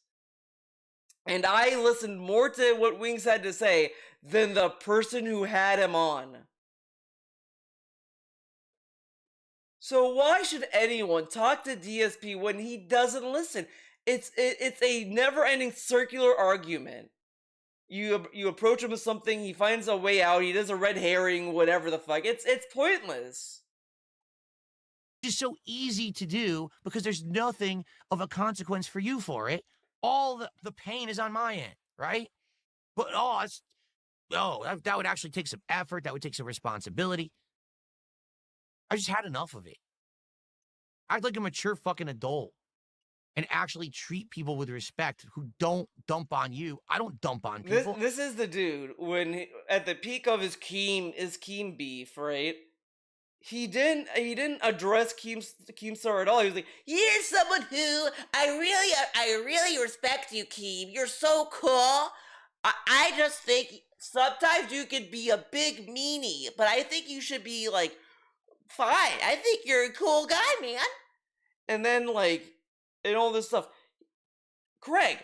And I listened more to what Wings had to say than the person who had him on. So why should anyone talk to DSP when he doesn't listen? It's a never-ending circular argument. You approach him with something, he finds a way out, he does a red herring, whatever the fuck. It's pointless. It's so easy to do because there's nothing of a consequence for you for it. All the pain is on my end, right? But that would actually take some effort. That would take some responsibility. I just had enough of it. Act like a mature fucking adult and actually treat people with respect who don't dump on you. I don't dump on people. This is the dude when at the peak of his Keem beef, right? He didn't address Keemstar at all. He was like, "You're someone who I really respect you, Keem. You're so cool. I just think sometimes you could be a big meanie, but I think you should be like fine. I think you're a cool guy, man." And then like, and all this stuff. Craig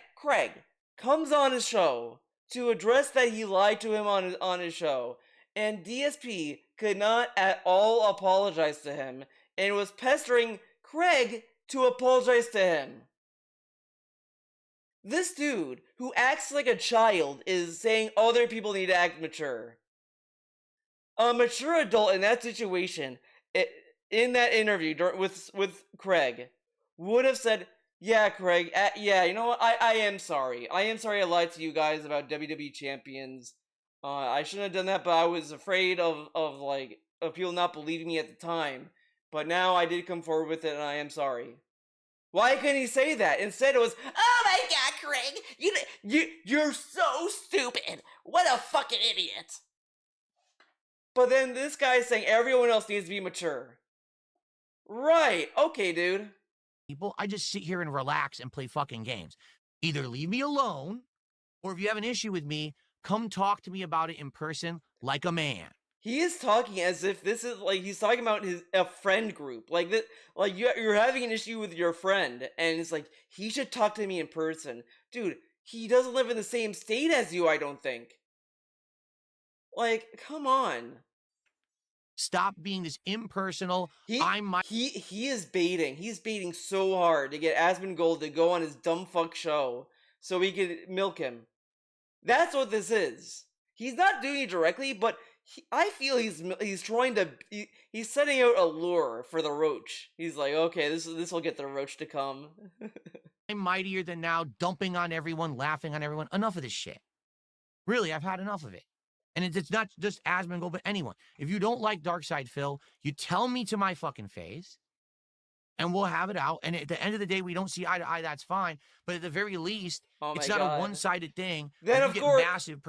comes on his show to address that he lied to him on his show. And DSP could not at all apologize to him and was pestering Craig to apologize to him. This dude, who acts like a child, is saying other people need to act mature. A mature adult in that situation, in that interview with Craig, would have said, "Yeah, Craig, yeah, you know what, I am sorry. I am sorry I lied to you guys about WWE champions. I shouldn't have done that, but I was afraid of people not believing me at the time. But now I did come forward with it, and I am sorry." Why couldn't he say that? Instead, it was, "Oh my God, Craig, you're so stupid. What a fucking idiot." But then this guy's saying everyone else needs to be mature. Right? Okay, dude. People, I just sit here and relax and play fucking games. Either leave me alone, or if you have an issue with me, come talk to me about it in person like a man. He is talking as if this is like he's talking about a friend group, like that. Like you're having an issue with your friend, and it's like he should talk to me in person, dude. He doesn't live in the same state as you, I don't think. Like, come on. Stop being this impersonal. He is baiting. He's baiting so hard to get Asmongold to go on his dumb fuck show so we could milk him. That's what this is. He's not doing it directly, but I feel he's trying to. He's setting out a lure for the roach. He's like, okay, this will get the roach to come. I'm mightier than now, dumping on everyone, laughing on everyone. Enough of this shit. Really, I've had enough of it. And it's not just Asmongold, but anyone. If you don't like Darkside Phil, you tell me to my fucking face, and we'll have it out. And at the end of the day, we don't see eye to eye, that's fine. But at the very least, it's not a one-sided thing. Then of course, Massive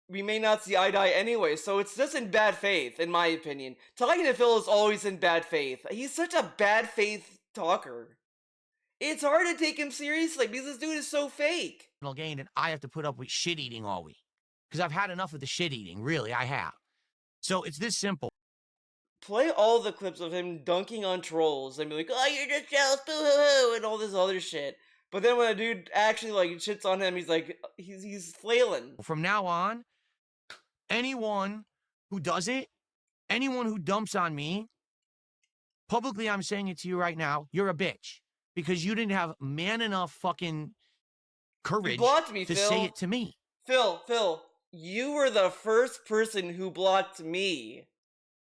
we may not see eye to eye anyway, so it's just in bad faith, in my opinion. Talking to Phil is always in bad faith. He's such a bad faith talker. It's hard to take him seriously because this dude is so fake. Gain, and I have to put up with shit eating all week. Because I've had enough of the shit eating, really, I have. So it's this simple. play all the clips of him dunking on trolls and be like, "Oh, you're just jealous, boo-hoo-hoo," and all this other shit. But then when a dude actually like shits on him, he's like, he's flailing. From now on, anyone who does it, anyone who dumps on me, publicly, I'm saying it to you right now, you're a bitch. Because you didn't have man enough fucking courage blocked me, to Phil. say it to me. Phil, you were the first person who blocked me.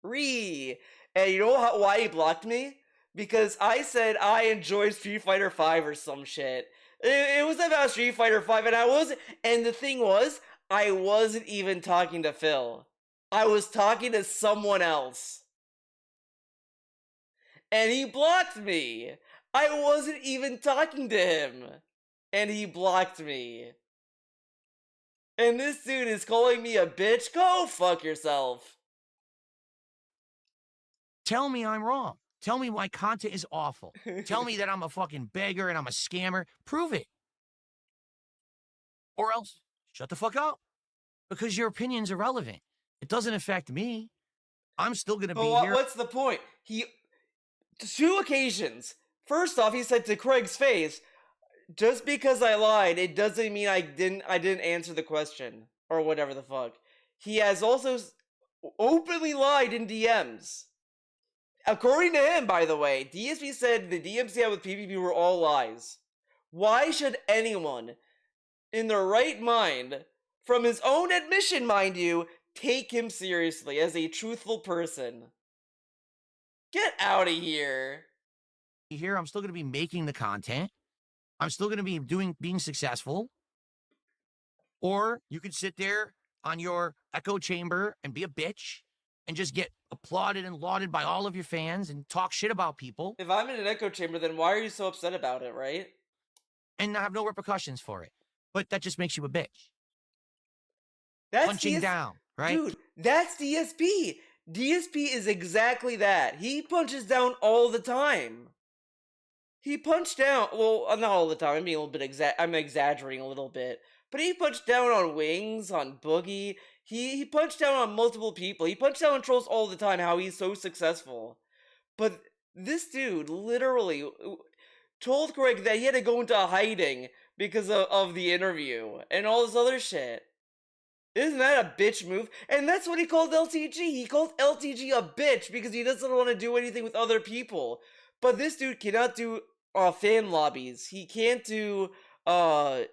And you know why he blocked me? Because I said I enjoyed Street Fighter V or some shit. It was about Street Fighter V, and the thing was, I wasn't even talking to Phil. I was talking to someone else. And he blocked me. I wasn't even talking to him. And he blocked me. And this dude is calling me a bitch? Go fuck yourself. Tell me I'm wrong. Tell me my content is awful. Tell me that I'm a fucking beggar and I'm a scammer. Prove it. Or else, shut the fuck up. Because your opinion's irrelevant. It doesn't affect me. I'm still gonna be here. What's the point? 2 occasions. First off, he said to Craig's face, "Just because I lied, it doesn't mean I didn't answer the question," or whatever the fuck. He has also openly lied in DMs. According to him, by the way, DSP said the DMs he had with PvP were all lies. Why should anyone in their right mind, from his own admission, mind you, take him seriously as a truthful person? Get out of here. Here, I'm still gonna be making the content. I'm still gonna be being successful. Or you could sit there on your echo chamber and be a bitch and just get applauded and lauded by all of your fans and talk shit about people. If I'm in an echo chamber, then why are you so upset about it, right? And have no repercussions for it. But that just makes you a bitch. That's Punching down, right? Dude, that's DSP. DSP is exactly that. He punches down all the time. He punched down, well, not all the time, I'm being a little bit I'm exaggerating a little bit. But he punched down on Wings, on Boogie. He punched down on multiple people. He punched down on trolls all the time, how he's so successful. But this dude literally told Craig that he had to go into hiding because of the interview and all this other shit. Isn't that a bitch move? And that's what he called LTG. He called LTG a bitch because he doesn't want to do anything with other people. But this dude cannot do fan lobbies. He can't do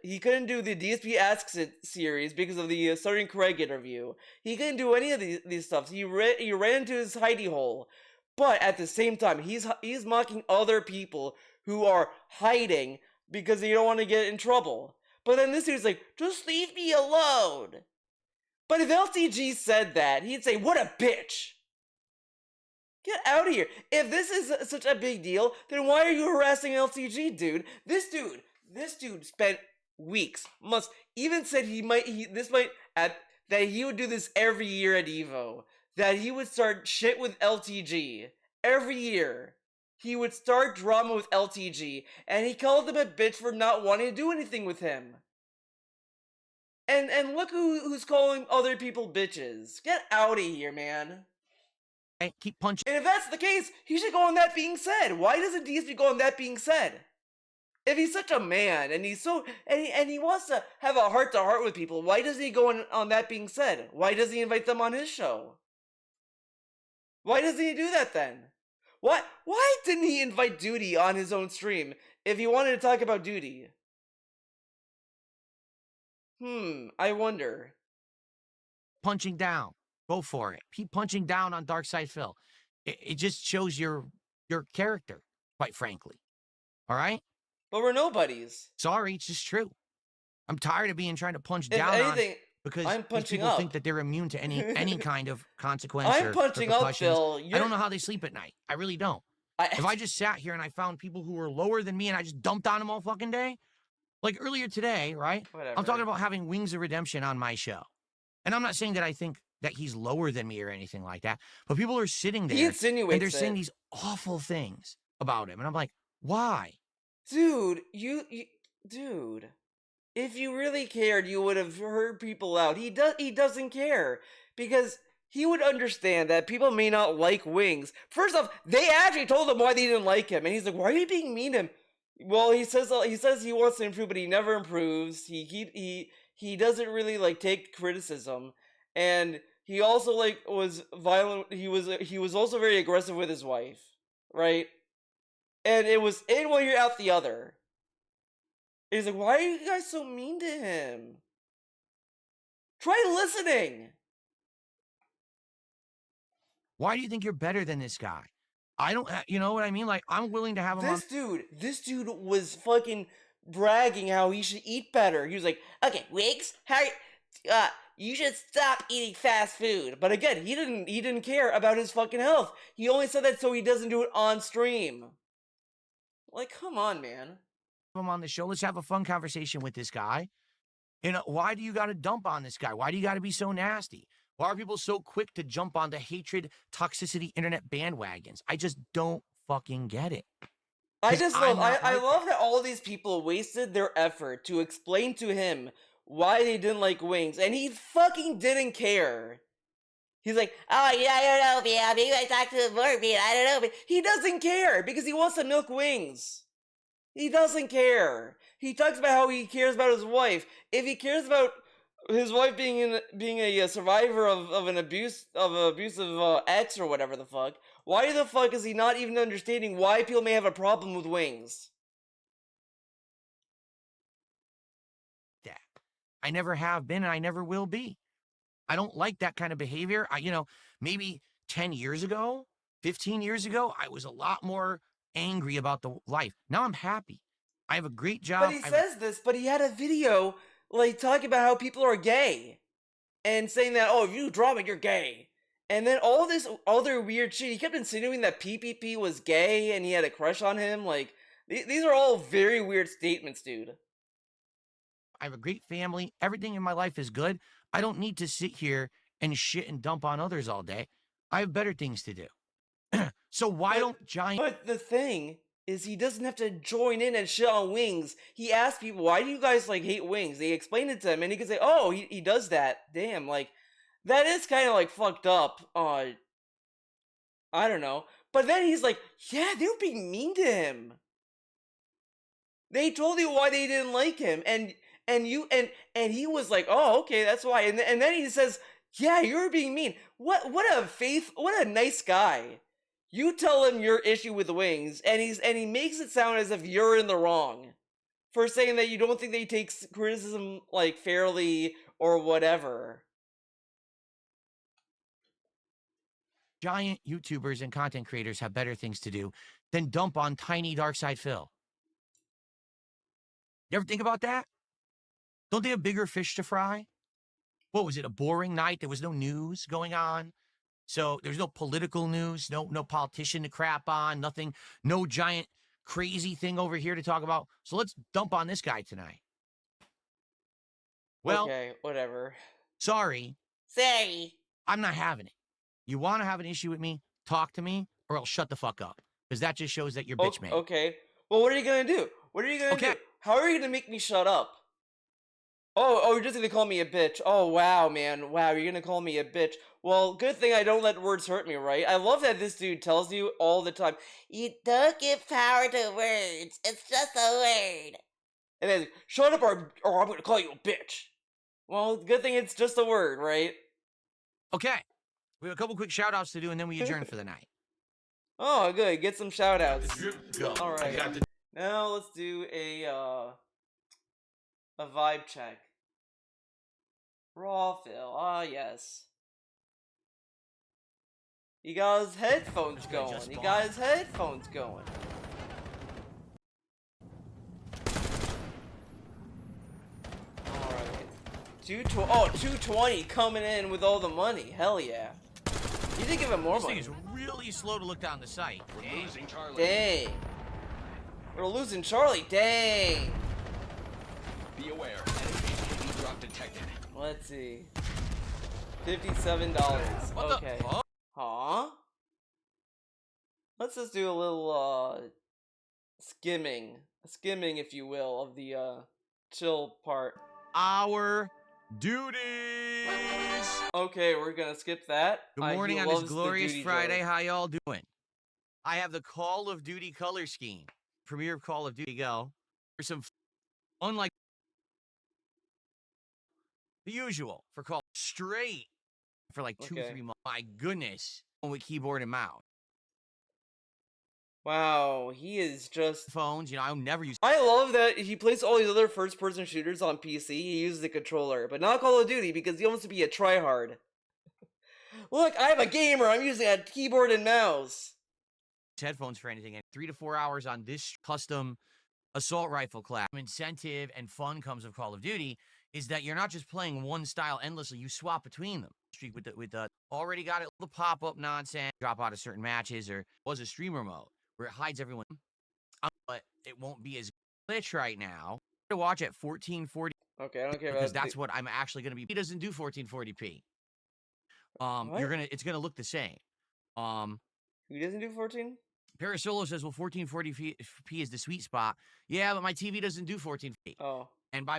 he couldn't do the DSP Asks It series because of the Starting Craig interview. He couldn't do any of these stuff. He ran into his hidey hole. But at the same time, he's mocking other people who are hiding because they don't want to get in trouble. But then this dude's like, "Just leave me alone." But if LTG said that, he'd say, "What a bitch." Get out of here. If this is such a big deal, then why are you harassing LTG, dude? This dude spent weeks, months, even said that he would do this every year at EVO. That he would start shit with LTG. Every year. He would start drama with LTG. And he called him a bitch for not wanting to do anything with him. And look who's calling other people bitches. Get out of here, man. And keep punching. And if that's the case, he should go on That Being Said. Why doesn't DSP go on That Being Said? If he's such a man and he's so and he wants to have a heart to heart with people, why doesn't he go on That Being Said? Why doesn't he invite them on his show? Why doesn't he do that then? Why didn't he invite Duty on his own stream if he wanted to talk about Duty? I wonder. Punching down. Go for it. Keep punching down on Darkside Phil. It just shows your character, quite frankly. All right? But we're nobodies. Sorry, it's just true. I'm tired of trying to punch If down anything, on because I'm these punching people up. think that they're immune to any kind of consequence I'm or punching up, repercussions. Phil. I don't know how they sleep at night. I really don't. If I just sat here and I found people who were lower than me and I just dumped on them all fucking day, like earlier today, right? Whatever. I'm talking about having Wings of Redemption on my show. And I'm not saying that I think that he's lower than me or anything like that, but people are sitting there He insinuates and they're it. saying these awful things about him. And I'm like, why? Dude, dude, if you really cared, you would have heard people out. He doesn't care because he would understand that people may not like wings. First off, they actually told him why they didn't like him, and he's like, "Why are you being mean to him?" Well, he says he wants to improve, but he never improves. He doesn't really like take criticism, and he also like was violent. He was also very aggressive with his wife, right? And it was in one ear out the other. He's like, "Why are you guys so mean to him? Try listening." Why do you think you're better than this guy? I don't, you know what I mean? Like, I'm willing to have him on. This dude was fucking bragging how he should eat better. He was like, "Okay, Wiggs, you should stop eating fast food." But again, he didn't care about his fucking health. He only said that so he doesn't do it on stream. Like, come on, man. Him on the show. Let's have a fun conversation with this guy. You know, why do you got to dump on this guy? Why do you got to be so nasty? Why are people so quick to jump on the hatred, toxicity, internet bandwagons? I just don't fucking get it. I 'Cause just I'm love not I like love that all these people wasted their effort to explain to him why they didn't like wings, and he fucking didn't care. He's like, "Oh yeah, I don't know, man. Maybe I talked to him more, man. I don't know." But he doesn't care because he wants to milk wings. He doesn't care. He talks about how he cares about his wife. If he cares about his wife being a survivor of an abusive ex or whatever the fuck, why the fuck is he not even understanding why people may have a problem with wings? that. I never have been and I never will be. I don't like that kind of behavior. Maybe 10 years ago, 15 years ago, I was a lot more angry about the life. Now I'm happy. I have a great job. But he says this, but he had a video like talking about how people are gay and saying that, "Oh, if you drama, you're gay." And then all this other weird shit. He kept insinuating that PPP was gay and he had a crush on him. Like, these are all very weird statements, dude. I have a great family. Everything in my life is good. I don't need to sit here and shit and dump on others all day. I have better things to do. So why don't giant... But the thing is, he doesn't have to join in and shit on wings. He asked people, "Why do you guys like hate wings?" They explained it to him, and he could say, "Oh, he does that. Damn, like that is kind of like fucked up." I don't know. But then he's like, "Yeah, they were being mean to him. They told you why they didn't like him, and he was like, 'Oh, okay, that's why.'" And then he says, "Yeah, you were being mean." What a nice guy. You tell him your issue with wings, and he makes it sound as if you're in the wrong for saying that you don't think that he takes criticism like fairly or whatever. Giant YouTubers and content creators have better things to do than dump on tiny Darkside Phil. You ever think about that? Don't they have bigger fish to fry? What was it, a boring night? There was no news going on. So there's no political news, no politician to crap on, nothing, no giant crazy thing over here to talk about. So let's dump on this guy tonight. Well, Okay, whatever. sorry, Say. I'm not having it. You want to have an issue with me? Talk to me, or I'll shut the fuck up. Because that just shows that you're bitch man. Okay. Well, what are you gonna do? What are you gonna Okay. do? How are you gonna make me shut up? Oh, you're just gonna call me a bitch. Oh, wow, man. Wow, you're gonna call me a bitch. Well, good thing I don't let words hurt me, right? I love that this dude tells you all the time, "You don't give power to words. It's just a word." And then, "Shut up or I'm gonna call you a bitch." Well, good thing it's just a word, right? Okay. We have a couple quick shout outs to do, and then we adjourn for the night. Oh, good. Get some shout outs. Go. Alright. Now let's do a vibe check. Raw Phil. Ah, yes. He got his headphones going. He got his headphones going. Alright. 220 coming in with all the money. Hell yeah. You did give him more This money. thing is really slow to look down the site. We're losing Charlie. Dang. We're losing Charlie. Dang. Be aware. Enemy drop detected. Let's see. $57. What Okay. the fuck? Huh? Let's just do a little skimming, if you will, of the chill part. Our duty. viewers. Okay, we're gonna skip that. Good morning he on this loves the glorious duty Friday. joke. How y'all doing? I have the Call of Duty color scheme. Premiere of Call of Duty Go. For some, unlike the usual, for Call straight for like 2-3 Okay. months. My goodness. With keyboard and mouse. Wow, he is just. Phones, I'll never use. I love that he plays all these other first-person shooters on PC. He uses the controller, but not Call of Duty because he wants to be a tryhard. Look, I'm a gamer. I'm using a keyboard and mouse. Headphones for anything, and 3 to 4 hours on this custom assault rifle class. Incentive and fun comes of Call of Duty is that you're not just playing one style endlessly, you swap between them. Streak with the already got it, the pop-up nonsense, drop out of certain matches, or was a streamer mode where it hides everyone, but it won't be as glitch right now. To watch at 1440. Okay, I don't care because about that's what I'm actually gonna be. He doesn't do 1440p. What? It's gonna look the same. He doesn't do 14? Parasolo says, well, 1440p is the sweet spot. Yeah, but my TV doesn't do 1440p. Oh. And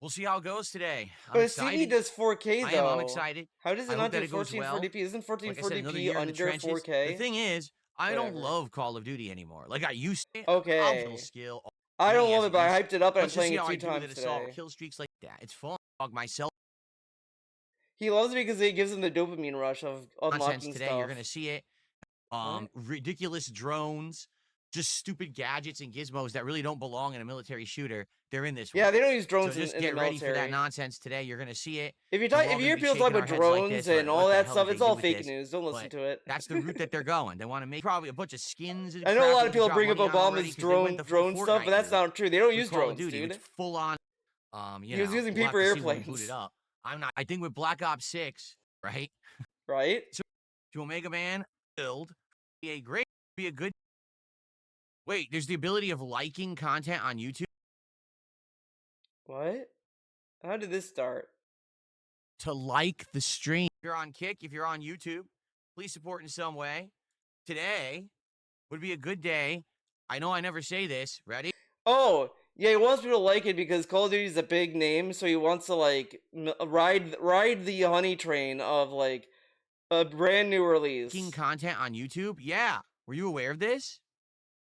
we'll see how it goes today. I'm But his TV excited. does 4K I though. am. I'm excited. How does I it hope not do that it goes well. 1440p? Isn't Like I said, another 1440p year in the under trenches. 4K? The thing is, I don't Whatever. love Call of Duty anymore. Like I used to. Okay. I'll build skill. I don't many love as it, but I used hyped it up and I'm Let's just playing see it how 2 I do times with assault today. kill streaks like that. It's fun. Dog myself. He loves it because it gives him the dopamine rush of Nonsense unlocking today. stuff. You're gonna see it. What? Ridiculous drones, just stupid gadgets and gizmos that really don't belong in a military shooter. They're in this one. Yeah, they don't use So drones just in get the ready for that military. nonsense today. You're gonna see it. If you We're all if you gonna hear be people talk shaking about our heads like drones this, like, and what all the that hell stuff, did it's they do all with fake this? news. Don't listen But to it. That's the route that they're going. They want to make probably a bunch of skins. And I know a lot crap of that people they bring up drop money on already Obama's 'cause they went the full drone stuff, but Fortnite that's route not true. They don't with use Call of drones, Duty, dude. which full on. He was using we'll have paper to see when we boot airplanes. it up. I'm not. I think with Black Ops 6, right? Right? To Omega Man build be a good. Wait, there's the ability of liking content on YouTube What? How did this start? to like the stream. If you're on Kick, if you're on YouTube, please support in some way. Today would be a good day. I know I never say this. Ready? Oh, yeah, he wants people to like it because Call of Duty is a big name, so he wants to like ride the honey train of like a brand new release. Liking content on YouTube. Yeah. Were you aware of this?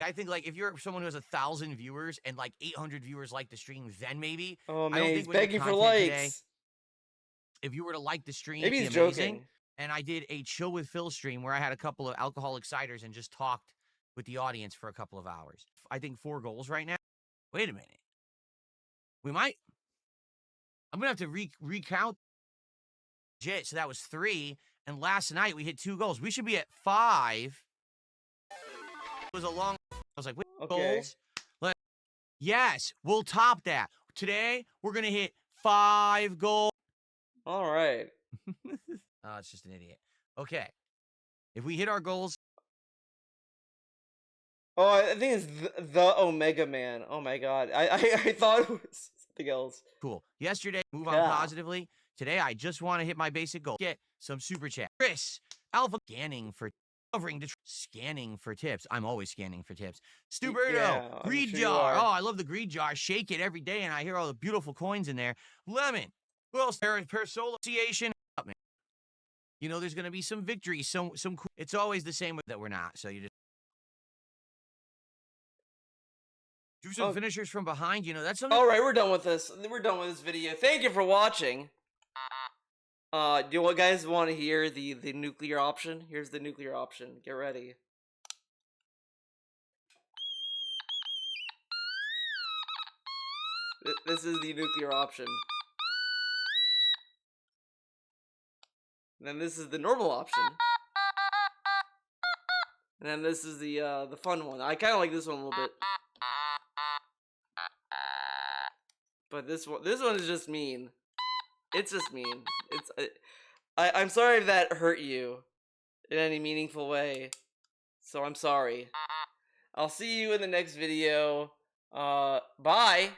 I think like if you're someone who has 1,000 viewers and like 800 viewers like the stream, then maybe. Oh I don't man, he's think with the begging for content likes. today, if you were to like the stream, Maybe it'd he's be amazing. joking. And I did a Chill with Phil stream where I had a couple of alcoholic ciders and just talked with the audience for a couple of hours. I think 4 goals right now. Wait a minute. I'm gonna have to recount. So that was 3, and last night we hit 2 goals. We should be at 5. It was a long. I was like, wait, Okay. goals. Yes, we'll top that. Today we're gonna hit 5 goals. All right. Oh, it's just an idiot. Okay, if we hit our goals, Oh, I think it's the Omega Man. Oh my god, I thought it was something else. cool. Yesterday, move on Yeah. positively. Today, I just want to hit my basic goal. Get some super chat. Chris, Alpha, scanning for tips. I'm always scanning for tips. Stuberto, yeah, I'm greed sure you jar. are. Oh, I love the greed jar. Shake it every day, and I hear all the beautiful coins in there. Lemon. Who else? Persolo Association. There's gonna be some victories. Some. It's always the same that we're not. So you just do some Oh. finishers from behind. That's something. All right, we're done with this. We're done with this video. Thank you for watching. Do you guys want to hear the nuclear option? Here's the nuclear option. Get ready. This is the nuclear option. And then this is the normal option. And then this is the fun one. I kind of like this one a little bit. But this one is just mean. It's just mean. I'm sorry if that hurt you in any meaningful way. So I'm sorry. I'll see you in the next video. Bye.